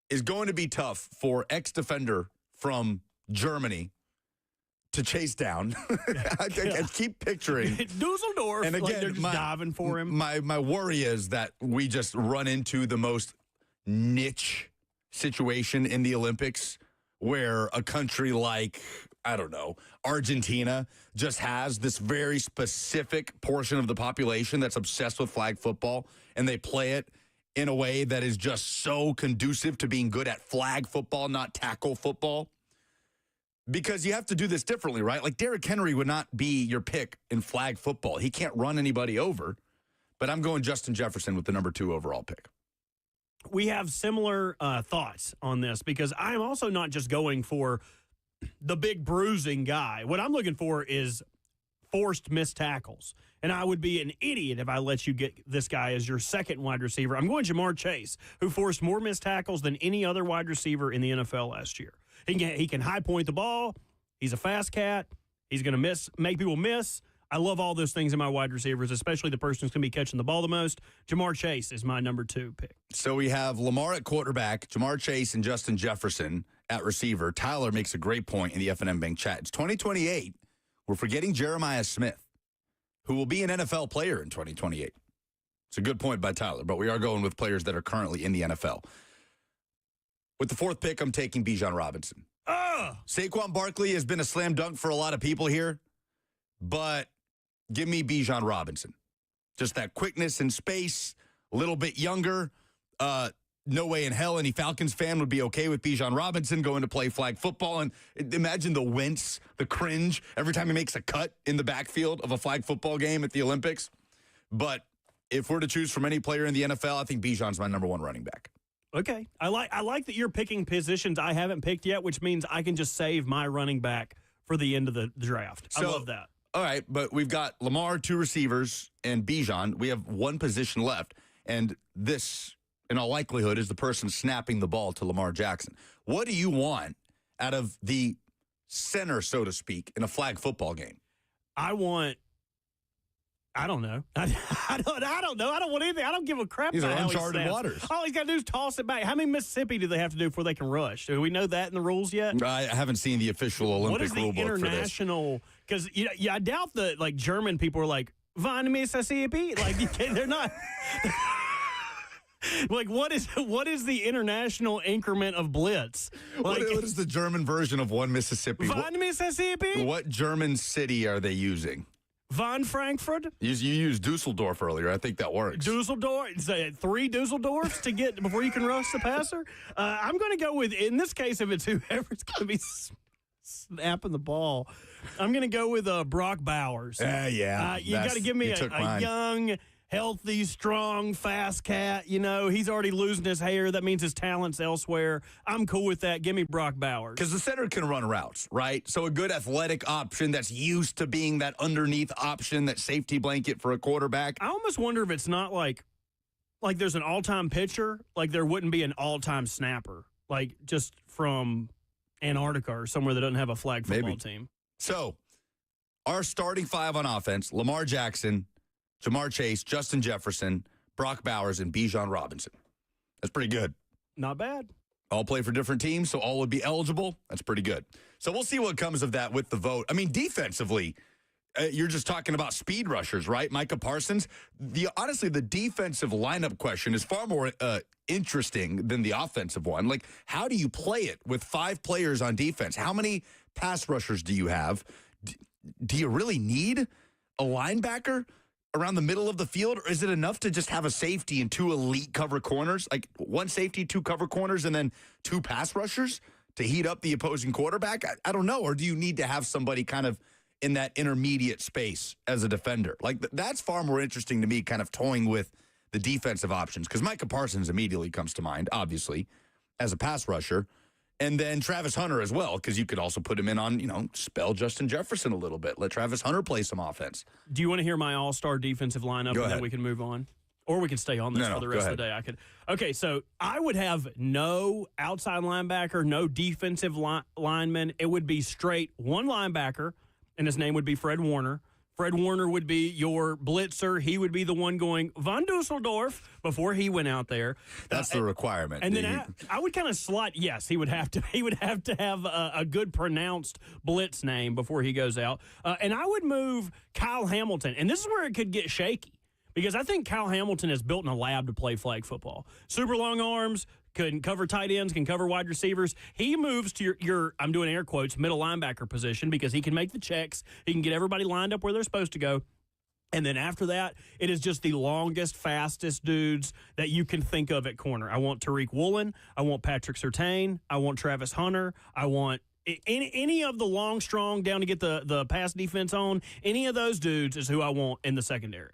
S2: is going to be tough for ex-defender from Germany to chase down. I keep picturing
S1: Dusseldorf,
S2: and again,
S1: like they're just diving for him.
S2: My worry is that we just run into the most niche situation in the Olympics where a country like, I don't know, Argentina just has this very specific portion of the population that's obsessed with flag football, and they play it in a way that is just so conducive to being good at flag football, not tackle football. Because you have to do this differently, right? Like Derrick Henry would not be your pick in flag football. He can't run anybody over. But I'm going Justin Jefferson with the number 2 overall pick.
S1: We have similar thoughts on this because I'm also not just going for the big bruising guy. What I'm looking for is forced missed tackles. And I would be an idiot if I let you get this guy as your second wide receiver. I'm going Jamar Chase, who forced more missed tackles than any other wide receiver in the NFL last year. He can high point the ball. He's a fast cat. He's going to make people miss. I love all those things in my wide receivers, especially the person who's going to be catching the ball the most. Jamar Chase is my number 2 pick.
S2: So we have Lamar at quarterback, Jamar Chase and Justin Jefferson at receiver. Tyler makes a great point in the F&M Bank chat. It's 2028. We're forgetting Jeremiah Smith, who will be an NFL player in 2028. It's a good point by Tyler, but we are going with players that are currently in the NFL. With the 4th pick, I'm taking Bijan Robinson. Saquon Barkley has been a slam dunk for a lot of people here, but give me Bijan Robinson. Just that quickness and space, a little bit younger. No way in hell any Falcons fan would be okay with Bijan Robinson going to play flag football. And imagine the wince, the cringe every time he makes a cut in the backfield of a flag football game at the Olympics. But if we're to choose from any player in the NFL, I think Bijan's my number 1 running back.
S1: Okay. I like that you're picking positions I haven't picked yet, which means I can just save my running back for the end of the draft. I love that.
S2: All right, but we've got Lamar, 2 receivers, and Bijan. We have 1 position left, and this, in all likelihood, is the person snapping the ball to Lamar Jackson. What do you want out of the center, so to speak, in a flag football game?
S1: I don't know. I don't know. I don't want anything. I don't give a crap
S2: These
S1: about
S2: are
S1: how he
S2: uncharted
S1: snaps.
S2: waters.
S1: All he's got to do is toss it back. How many Mississippi do they have to do before they can rush? Do we know that in the rules yet?
S2: I haven't seen the official Olympic rule book for this.
S1: What is the international? Because I doubt the German people are like Von Mississippi. Like they're not. Like what is the international increment of blitz? Like,
S2: what is the German version of one Mississippi?
S1: Von Mississippi?
S2: What German city are they using?
S1: Von Frankfurt?
S2: You used Dusseldorf earlier. I think that works.
S1: Dusseldorf? 3 Dusseldorfs to get before you can rush the passer? I'm going to go with, in this case, if it's whoever's going to be snapping the ball, I'm going to go with Brock Bowers.
S2: Yeah.
S1: You got to give me a young, healthy, strong, fast cat. You know, he's already losing his hair. That means his talent's elsewhere. I'm cool with that. Give me Brock Bowers.
S2: Because the center can run routes, right? So a good athletic option that's used to being that underneath option, that safety blanket for a quarterback.
S1: I almost wonder if it's not like there's an all-time pitcher, like there wouldn't be an all-time snapper, like just from Antarctica or somewhere that doesn't have a flag football team.
S2: So our starting 5 on offense, Lamar Jackson, Jamar Chase, Justin Jefferson, Brock Bowers, and Bijan Robinson. That's pretty good.
S1: Not bad.
S2: All play for different teams, so all would be eligible. That's pretty good. So we'll see what comes of that with the vote. I mean, defensively, you're just talking about speed rushers, right? Micah Parsons. Honestly, the defensive lineup question is far more interesting than the offensive one. Like, how do you play it with 5 players on defense? How many pass rushers do you have? Do you really need a linebacker around the middle of the field, or is it enough to just have a safety and 2 elite cover corners? Like 1 safety, 2 cover corners, and then 2 pass rushers? to heat up the opposing quarterback? I don't know. Or do you need to have somebody kind of in that intermediate space as a defender? Like, that's far more interesting to me, kind of toying with the defensive options, because Micah Parsons immediately comes to mind, obviously, as a pass rusher. And then Travis Hunter as well, because you could also put him in on, spell Justin Jefferson a little bit. Let Travis Hunter play some offense.
S1: Do you want to hear my all-star defensive lineup, and then we can move on? Or we can stay on this for the rest of the day. Okay, so I would have no outside linebacker, no defensive lineman. It would be straight one linebacker, and his name would be Fred Warner. Fred Warner would be your blitzer. He would be the one going Von Dusseldorf before he went out there.
S2: That's the requirement.
S1: And then I would kind of slot. Yes, he would have to have a good pronounced blitz name before he goes out. And I would move Kyle Hamilton. And this is where it could get shaky, because I think Kyle Hamilton is built in a lab to play flag football. Super long arms. Can cover tight ends, can cover wide receivers. He moves to your I'm doing air quotes, middle linebacker position, because he can make the checks. He can get everybody lined up where they're supposed to go. And then after that, it is just the longest, fastest dudes that you can think of at corner. I want Tariq Woolen. I want Patrick Surtain. I want Travis Hunter. I want any of the long, strong, down to get the pass defense on. Any of those dudes is who I want in the secondary.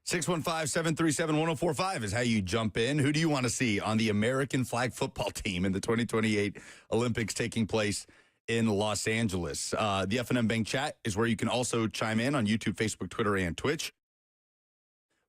S2: 615-737-1045 is how you jump in. Who do you want to see on the American flag football team in the 2028 Olympics taking place in Los Angeles? The F&M Bank chat is where you can also chime in on YouTube, Facebook, Twitter, and Twitch.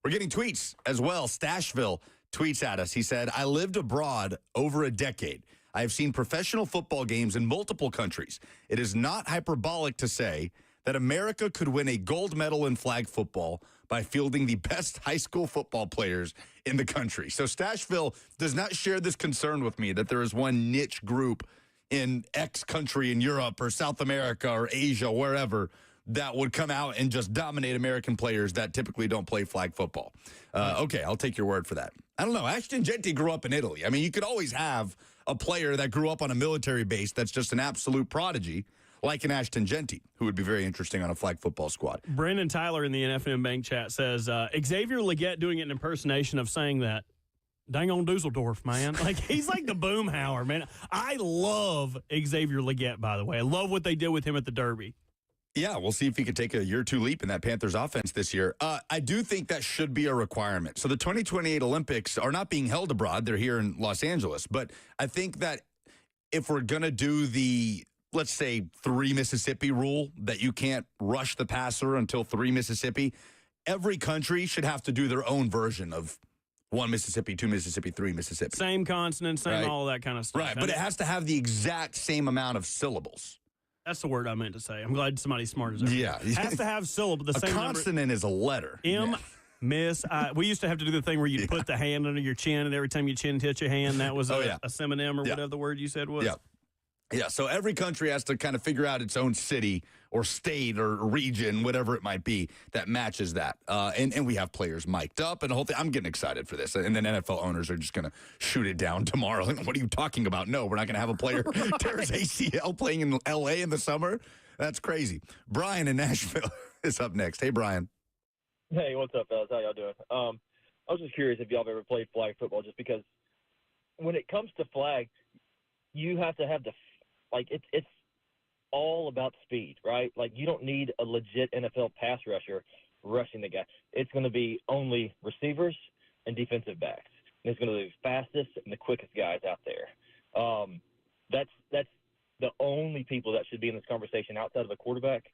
S2: We're getting tweets as well. Stashville tweets at us. He said, I lived abroad over a decade. I have seen professional football games in multiple countries. It is not hyperbolic to say that America could win a gold medal in flag football by fielding the best high school football players in the country. So Stashville does not share this concern with me that there is one niche group in X country in Europe or South America or Asia, wherever, that would come out and just dominate American players that typically don't play flag football. Okay, I'll take your word for that. I don't know. Ashton Jeanty grew up in Italy. I mean, you could always have a player that grew up on a military base that's just an absolute prodigy, like an Ashton Jeanty, who would be very interesting on a flag football squad.
S1: Brandon Tyler in the NFM Bank chat says, Xavier Legette doing an impersonation of saying that. Dang on Dusseldorf, man. Like, he's like the Boomhauer, man. I love Xavier Legette, by the way. I love what they did with him at the Derby.
S2: Yeah, we'll see if he could take a year or two leap in that Panthers offense this year. I do think that should be a requirement. So the 2028 Olympics are not being held abroad. They're here in Los Angeles. But I think that if we're going to do the, let's say, 3 Mississippi rule, that you can't rush the passer until 3 Mississippi, every country should have to do their own version of 1 Mississippi, 2 Mississippi, 3 Mississippi.
S1: Same consonants, same all of that kind of stuff.
S2: Right, but it has to have the exact same amount of syllables.
S1: That's the word I meant to say. I'm glad somebody's smart as ever.
S2: Yeah.
S1: It has to have syllable. The same
S2: consonant
S1: number.
S2: is a letter.
S1: Miss. We used to have to do the thing where you'd put the hand under your chin, and every time your chin hit your hand, that was a synonym or whatever the word you said was.
S2: Yeah, so every country has to kind of figure out its own city or state or region, whatever it might be, that matches that. And we have players mic'd up and the whole thing. I'm getting excited for this. And then NFL owners are just going to shoot it down tomorrow. What are you talking about? No, we're not going to have a player tear his ACL playing in L.A. in the summer. That's crazy. Brian in Nashville is up next. Hey, Brian.
S8: Hey, what's up, fellas? How y'all doing? I was just curious if y'all have ever played flag football, just because when it comes to flag, you have to have it's all about speed, right? Like, you don't need a legit NFL pass rusher rushing the guy. It's going to be only receivers and defensive backs. And it's going to be the fastest and the quickest guys out there. That's the only people that should be in this conversation outside of a quarterback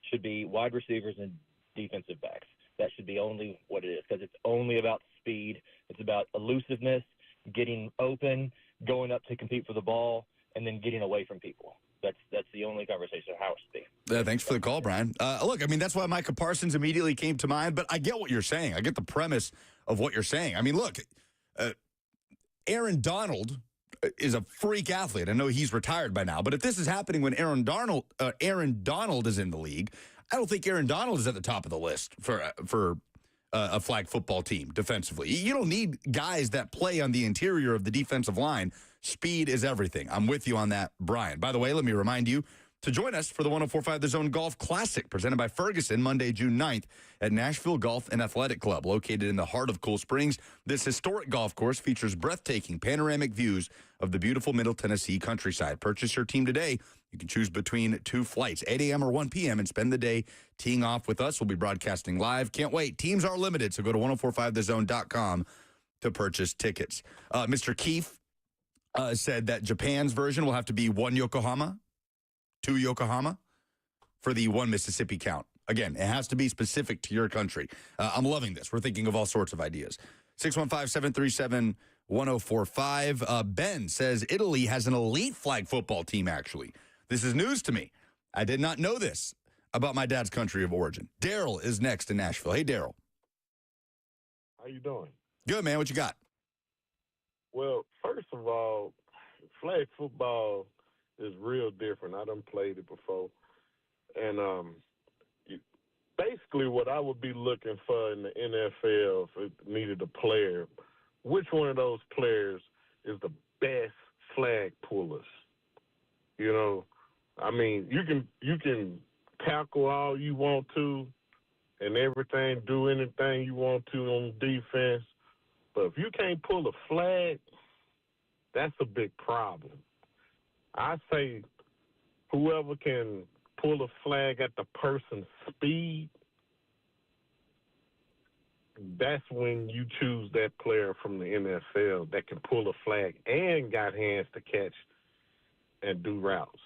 S8: should be wide receivers and defensive backs. That should be only what it is, because it's only about speed. It's about elusiveness, getting open, going up to compete for the ball, and then getting away from people. That's the only conversation how it should be.
S2: Thanks for the call, Brian. Look, I mean, that's why Micah Parsons immediately came to mind, but I get what you're saying. I get the premise of what you're saying. I mean, look, Aaron Donald is a freak athlete. I know he's retired by now, but if this is happening when Aaron Donald is in the league, I don't think Aaron Donald is at the top of the list for a flag football team defensively. You don't need guys that play on the interior of the defensive line. Speed is everything. I'm with you on that, Brian. By the way, let me remind you to join us for the 104.5 The Zone Golf Classic, presented by Ferguson, Monday, June 9th at Nashville Golf and Athletic Club, located in the heart of Cool Springs. This historic golf course features breathtaking panoramic views of the beautiful Middle Tennessee countryside. Purchase your team today. You can choose between 2 flights, 8 a.m. or 1 p.m., and spend the day teeing off with us. We'll be broadcasting live. Can't wait. Teams are limited, so go to 1045thezone.com to purchase tickets. Mr. Keefe said that Japan's version will have to be 1 Yokohama, 2 Yokohama for the 1 Mississippi count. Again, it has to be specific to your country. I'm loving this. We're thinking of all sorts of ideas. 615-737-1045. Ben says Italy has an elite flag football team, actually. This is news to me. I did not know this about my dad's country of origin. Daryl is next in Nashville. Hey, Daryl.
S9: How you doing?
S2: Good, man. What you got?
S9: Well, first of all, flag football is real different. I done played it before. And basically what I would be looking for in the NFL if it needed a player, which one of those players is the best flag pullers? You know, I mean, you can tackle all you want to and everything, do anything you want to on defense. But if you can't pull a flag, that's a big problem. I say whoever can pull a flag at the person's speed, that's when you choose that player from the NFL that can pull a flag and got hands to catch and do routes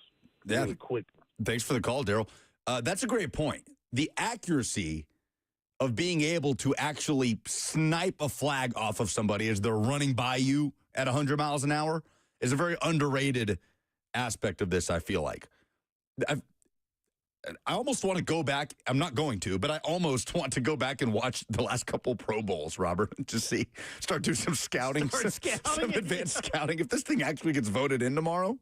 S9: really quick.
S2: Thanks for the call, Daryl. That's a great point. The accuracy of being able to actually snipe a flag off of somebody as they're running by you at 100 miles an hour is a very underrated aspect of this, I feel like. I almost want to go back. I'm not going to, but I almost want to go back and watch the last couple Pro Bowls, Robert, to start doing some scouting, some advanced scouting. If this thing actually gets voted in tomorrow.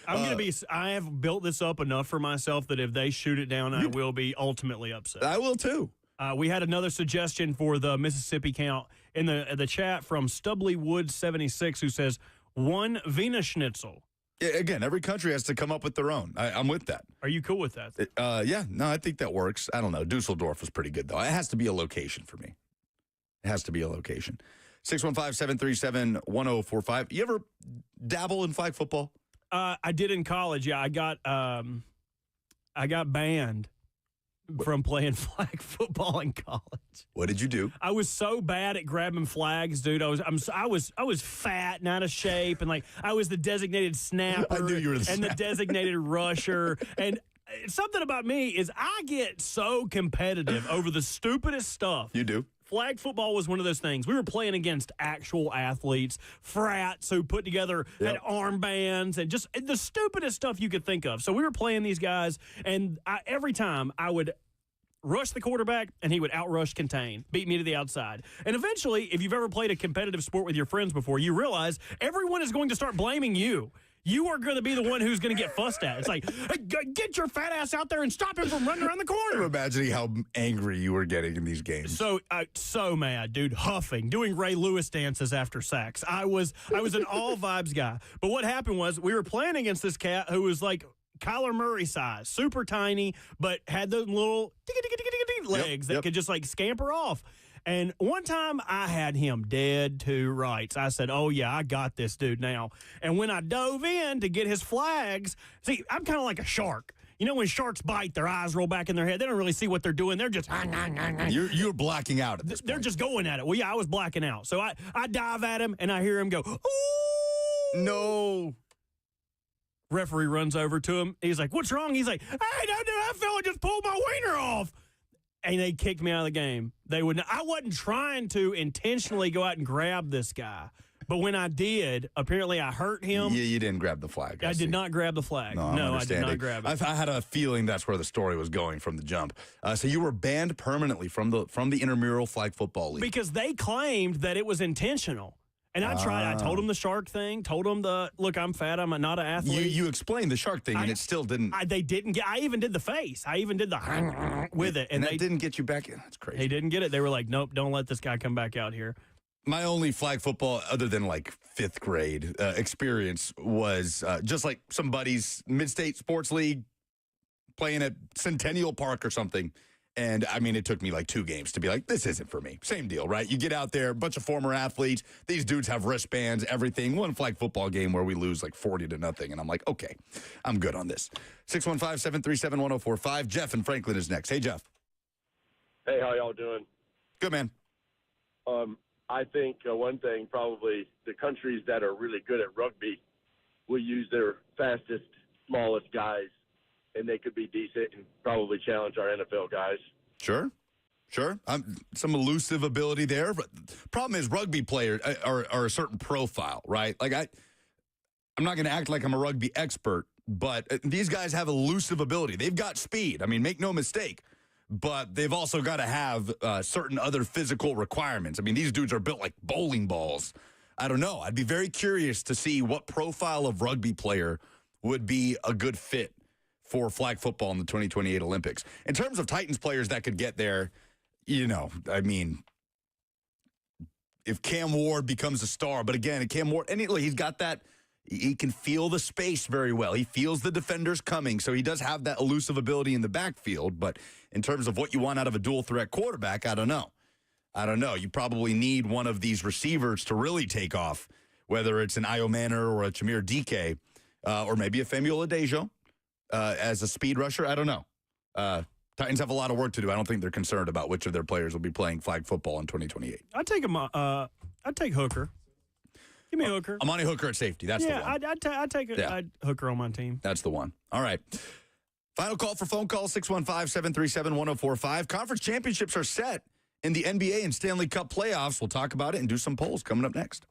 S1: I have built this up enough for myself that if they shoot it down, I will be ultimately upset.
S2: I will too.
S1: We had another suggestion for the Mississippi count in the chat from Stubbly Wood 76, who says 1 Wiener Schnitzel.
S2: Yeah, again, every country has to come up with their own. I'm with that.
S1: Are you cool with that?
S2: Yeah, no, I think that works. I don't know. Dusseldorf was pretty good, though. It has to be a location for me. It has to be a location. 615-737-1045. You ever dabble in flag football?
S1: I did in college. Yeah, I got banned from playing flag football in college.
S2: What did you do?
S1: I was so bad at grabbing flags, dude. I was fat and out of shape, and like I was the designated snapper.
S2: I knew you were
S1: the designated rusher. And something about me is I get so competitive over the stupidest stuff.
S2: You do.
S1: Flag football was one of those things. We were playing against actual athletes, frats who put together had armbands and just the stupidest stuff you could think of. So we were playing these guys, and every time I would rush the quarterback, and he would outrush contain, beat me to the outside. And eventually, if you've ever played a competitive sport with your friends before, you realize everyone is going to start blaming you. You are going to be the one who's going to get fussed at. It's like, hey, get your fat ass out there and stop him from running around the corner.
S2: I'm imagining how angry you were getting in these games.
S1: So mad, dude, huffing, doing Ray Lewis dances after sacks. I was an all vibes guy. But what happened was we were playing against this cat who was like Kyler Murray size, super tiny, but had those little legs that could just like scamper off. And one time I had him dead to rights. I said, oh, yeah, I got this dude now. And when I dove in to get his flags, see, I'm kind of like a shark. You know when sharks bite, their eyes roll back in their head. They don't really see what they're doing. They're just...
S2: You're blacking out at this
S1: They're
S2: point.
S1: just going at it. Well, yeah, I was blacking out. So I dive at him, and I hear him go, ooh!
S2: No.
S1: Referee runs over to him. He's like, what's wrong? He's like, hey, that fella just pulled my wiener off. And they kicked me out of the game. I wasn't trying to intentionally go out and grab this guy. But when I did, apparently I hurt him.
S2: Yeah, you didn't grab the flag.
S1: I did not grab the flag. No, I did not grab it.
S2: I had a feeling that's where the story was going from the jump. So you were banned permanently from the intramural flag football league.
S1: Because they claimed that it was intentional. And I tried. I told him the shark thing. Told him look, I'm fat. I'm not an athlete.
S2: You explained the shark thing, and it still didn't.
S1: They didn't get. I even did the face. I even did the with it,
S2: and they didn't get you back in. That's crazy.
S1: They didn't get it. They were like, nope, don't let this guy come back out here.
S2: My only flag football, other than like fifth grade experience, was just like some buddies, mid-state sports league, playing at Centennial Park or something. And, I mean, it took me like 2 games to be like, this isn't for me. Same deal, right? You get out there, a bunch of former athletes. These dudes have wristbands, everything. One flag football game where we lose like 40-0. And I'm like, okay, I'm good on this. 615-737-1045. Jeff in Franklin is next. Hey, Jeff.
S10: Hey, how y'all doing?
S2: Good, man.
S10: I think one thing, probably the countries that are really good at rugby will use their fastest, smallest guys, and they could be decent and probably challenge our NFL guys.
S2: Sure. Some elusive ability there. But problem is rugby players are a certain profile, right? Like I'm not going to act like I'm a rugby expert, but these guys have elusive ability. They've got speed. I mean, make no mistake. But they've also got to have certain other physical requirements. I mean, these dudes are built like bowling balls. I don't know. I'd be very curious to see what profile of rugby player would be a good fit for flag football in the 2028 Olympics. In terms of Titans players that could get there, I mean, if Cam Ward becomes a star, but again, Cam Ward, and he's got that, he can feel the space very well. He feels the defenders coming, so he does have that elusive ability in the backfield. But in terms of what you want out of a dual threat quarterback, I don't know. You probably need one of these receivers to really take off, whether it's an Io Manor or a Chimere DK, or maybe a Famuel Adejo as a speed rusher. I don't know. Titans have a lot of work to do. I don't think they're concerned about which of their players will be playing flag football in 2028.
S1: I'd take Hooker. Give me Hooker.
S2: Amani Hooker at safety. That's the one.
S1: I'd take Hooker on my team.
S2: That's the one. All right. Final call for phone call, 615-737-1045. Conference championships are set in the NBA and Stanley Cup playoffs. We'll talk about it and do some polls coming up next.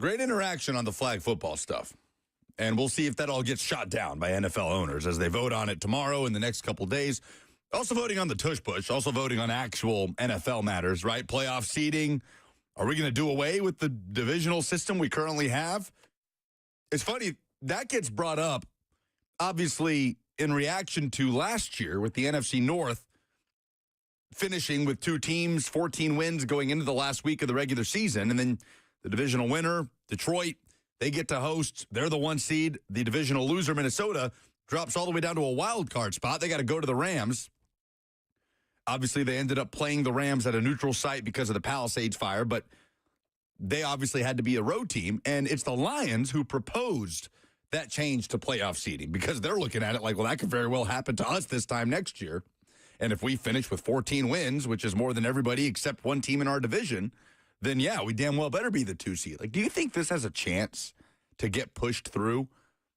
S2: Great interaction on the flag football stuff. And we'll see if that all gets shot down by NFL owners as they vote on it tomorrow in the next couple days. Also voting on the tush push, also voting on actual NFL matters, right? Playoff seeding. Are we going to do away with the divisional system we currently have? It's funny, that gets brought up, obviously, in reaction to last year with the NFC North finishing with 2 teams, 14 wins going into the last week of the regular season. And then the divisional winner, Detroit, they get to host. They're the 1 seed. The divisional loser, Minnesota, drops all the way down to a wild card spot. They got to go to the Rams. Obviously, they ended up playing the Rams at a neutral site because of the Palisades fire, but they obviously had to be a road team. And it's the Lions who proposed that change to playoff seeding because they're looking at it like, well, that could very well happen to us this time next year. And if we finish with 14 wins, which is more than everybody except 1 team in our division, then, yeah, we damn well better be the 2 seed. Like, do you think this has a chance to get pushed through,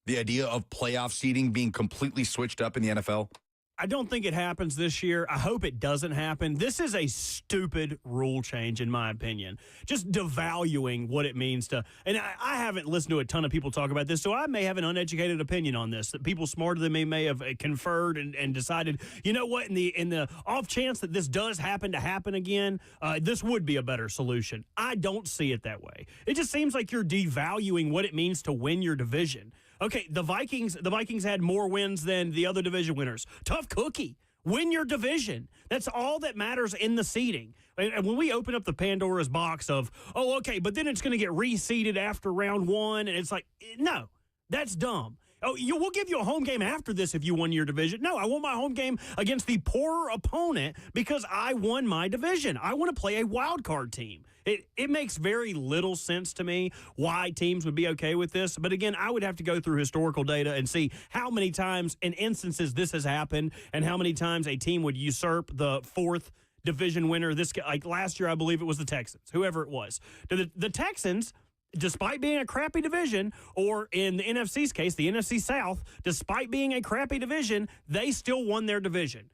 S2: the idea of playoff seeding being completely switched up in the NFL?
S1: I don't think it happens this year. I hope it doesn't happen. This is a stupid rule change, in my opinion. Just devaluing what it means to – and I haven't listened to a ton of people talk about this, so I may have an uneducated opinion on this, that people smarter than me may have conferred and decided, you know what, in the off chance that this does happen again, this would be a better solution. I don't see it that way. It just seems like you're devaluing what it means to win your division. Okay, the Vikings had more wins than the other division winners. Tough cookie. Win your division. That's all that matters in the seeding. And when we open up the Pandora's box of, oh, okay, but then it's going to get reseeded after round 1, and it's like, no, that's dumb. Oh, we'll give you a home game after this if you won your division. No, I want my home game against the poorer opponent because I won my division. I want to play a wild card team. It makes very little sense to me why teams would be okay with this. But again, I would have to go through historical data and see how many times in instances this has happened and how many times a team would usurp the 4th division winner. Like last year, I believe it was the Texans, whoever it was. The Texans, despite being a crappy division, or in the NFC's case, the NFC South, despite being a crappy division, they still won their division.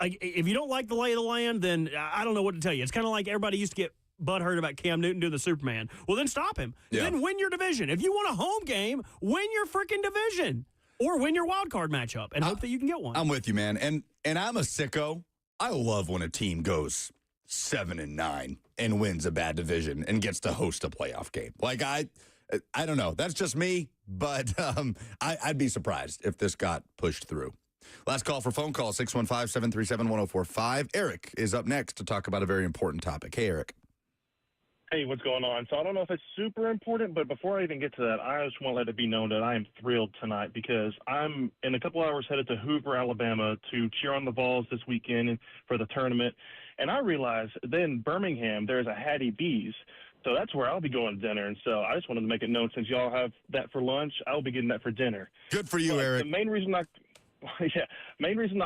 S1: Like, if you don't like the lay of the land, then I don't know what to tell you. It's kind of like everybody used to get butthurt about Cam Newton doing the Superman. Well, then stop him. Yeah. Then win your division. If you want a home game, win your freaking division. Or win your wild card matchup and hope that you can get one.
S2: I'm with you, man. And I'm a sicko. I love when a team goes 7-9 and wins a bad division and gets to host a playoff game. Like, I don't know. That's just me, but I'd be surprised if this got pushed through. Last call for phone call, 615-737-1045. Eric is up next to talk about a very important topic. Hey, Eric.
S11: Hey, what's going on? So I don't know if it's super important, but before I even get to that, I just want to let it be known that I am thrilled tonight because I'm in a couple hours headed to Hoover, Alabama to cheer on the Vols this weekend for the tournament. And I realize that in Birmingham, there's a Hattie B's. So that's where I'll be going to dinner. And so I just wanted to make it known, since y'all have that for lunch, I'll be getting that for dinner.
S2: Good for you, Eric.
S11: The main reason I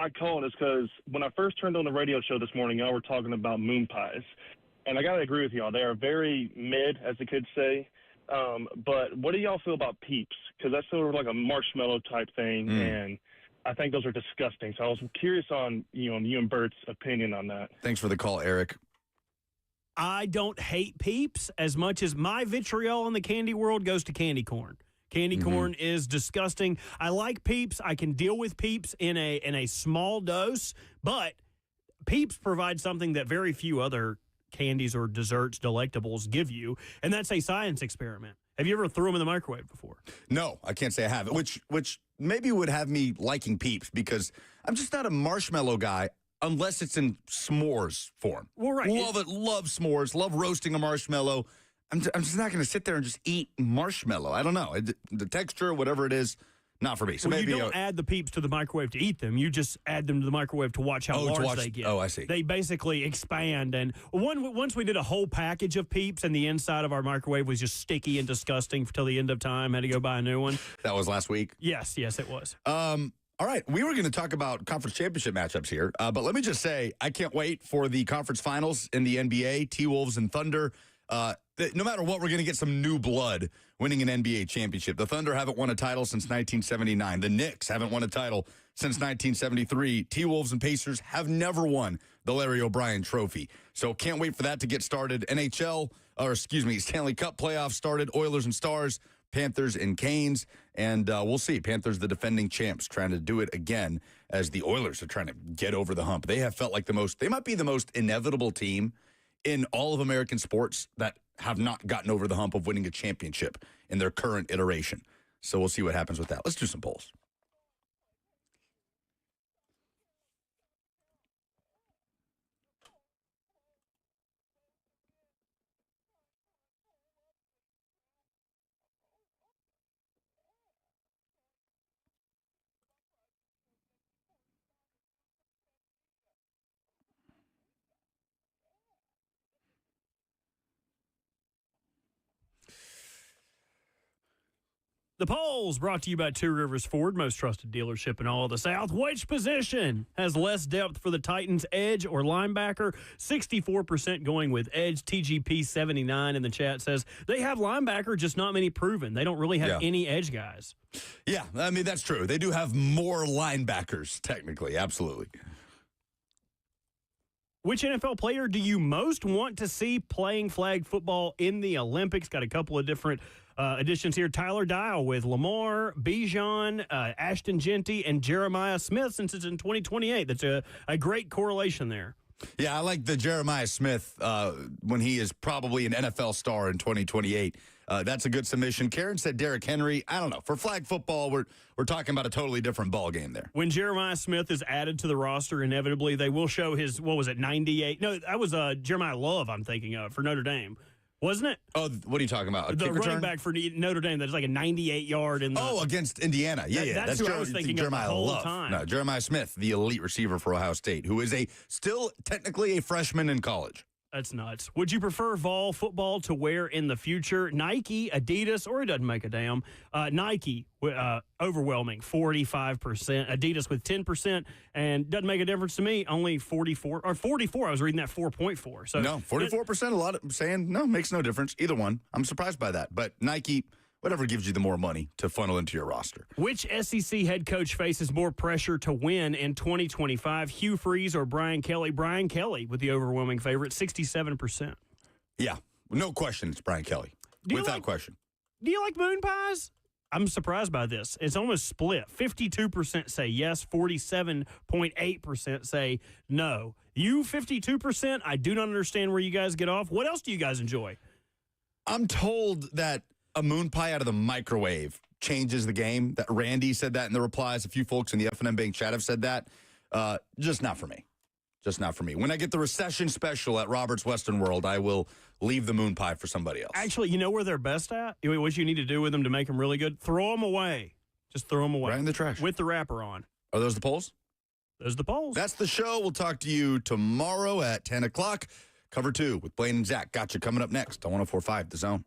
S11: called is because when I first turned on the radio show this morning, y'all were talking about moon pies. And I got to agree with y'all. They are very mid, as the kids say. But what do y'all feel about Peeps? Because that's sort of like a marshmallow type thing, and I think those are disgusting. So I was curious on you and Bert's opinion on that.
S2: Thanks for the call, Eric.
S1: I don't hate Peeps as much as my vitriol in the candy world goes to candy corn. Candy corn is disgusting. I like Peeps. I can deal with Peeps in a small dose, but Peeps provide something that very few other candies or desserts, delectables give you, and that's a science experiment. Have you ever threw them in the microwave before?
S2: No, I can't say I haven't, which maybe would have me liking Peeps because I'm just not a marshmallow guy unless it's in s'mores form.
S1: Well, right.
S2: Love s'mores, love roasting a marshmallow. I'm just not going to sit there and just eat marshmallow. I don't know. The texture, whatever it is, not for me. So
S1: well,
S2: maybe
S1: you don't add the Peeps to the microwave to eat them. You just add them to the microwave to watch how large they get.
S2: Oh, I see.
S1: They basically expand. And once we did a whole package of Peeps, and the inside of our microwave was just sticky and disgusting till the end of time. Had to go buy a new one.
S2: That was last week?
S1: Yes, it was.
S2: All right, we were going to talk about conference championship matchups here, but let me just say I can't wait for the conference finals in the NBA, T-Wolves and Thunder. No matter what, we're going to get some new blood winning an NBA championship. The Thunder haven't won a title since 1979. The Knicks haven't won a title since 1973. T-Wolves and Pacers have never won the Larry O'Brien Trophy. So can't wait for that to get started. Stanley Cup playoffs started. Oilers and Stars, Panthers and Canes. And we'll see. Panthers, the defending champs, trying to do it again as the Oilers are trying to get over the hump. They have felt like they might be the most inevitable team in all of American sports that have not gotten over the hump of winning a championship in their current iteration. So we'll see what happens with that. Let's do some polls.
S1: The polls brought to you by Two Rivers Ford, most trusted dealership in all of the South. Which position has less depth for the Titans, edge or linebacker? 64% going with edge. TGP 79 in the chat says they have linebacker, just not many proven. They don't really have any edge guys.
S2: Yeah, I mean, that's true. They do have more linebackers, technically. Absolutely.
S1: Which NFL player do you most want to see playing flag football in the Olympics? Got a couple of different additions here. Tyler Dial with Lamar, Bijan, Ashton Genty, and Jeremiah Smith since it's in 2028. That's a great correlation there.
S2: Yeah, I like the Jeremiah Smith when he is probably an NFL star in 2028. That's a good submission. Karen said Derrick Henry. I don't know. For flag football, we're talking about a totally different ball game there.
S1: When Jeremiah Smith is added to the roster, inevitably they will show his, 98? No, that was Jeremiah Love I'm thinking of for Notre Dame. Wasn't it?
S2: Oh, what are you talking about?
S1: The running back for Notre Dame that's like a 98-yard in the...
S2: Oh, against Indiana. Yeah.
S1: That's who I was thinking
S2: Jeremiah
S1: of the whole
S2: Love.
S1: time.
S2: No, Jeremiah Smith, the elite receiver for Ohio State, who is still technically a freshman in college.
S1: That's nuts. Would you prefer Vol football to wear in the future? Nike, Adidas, or it doesn't make a damn. Nike, overwhelming, 45%. Adidas with 10%, and doesn't make a difference to me, only 44. Or 44, I was reading that 4.4. So
S2: no, 44%, a lot of saying, no, makes no difference. Either one. I'm surprised by that. But Nike, whatever gives you the more money to funnel into your roster.
S1: Which SEC head coach faces more pressure to win in 2025? Hugh Freeze or Brian Kelly? Brian Kelly with the overwhelming favorite, 67%.
S2: Yeah, no question it's Brian Kelly. Without question.
S1: Do you like moon pies? I'm surprised by this. It's almost split. 52% say yes, 47.8% say no. You, 52%, I do not understand where you guys get off. What else do you guys enjoy?
S2: I'm told that a moon pie out of the microwave changes the game. That Randy said that in the replies. A few folks in the F&M Bank chat have said that. Just not for me. Just not for me. When I get the recession special at Robert's Western World, I will leave the moon pie for somebody else.
S1: Actually, you know where they're best at? What you need to do with them to make them really good? Throw them away. Just throw them away.
S2: Right in the trash.
S1: With the wrapper on.
S2: Are those the polls?
S1: Those are the polls.
S2: That's the show. We'll talk to you tomorrow at 10 o'clock. Cover 2 with Blaine and Zach. Gotcha coming up next on 104.5 The Zone.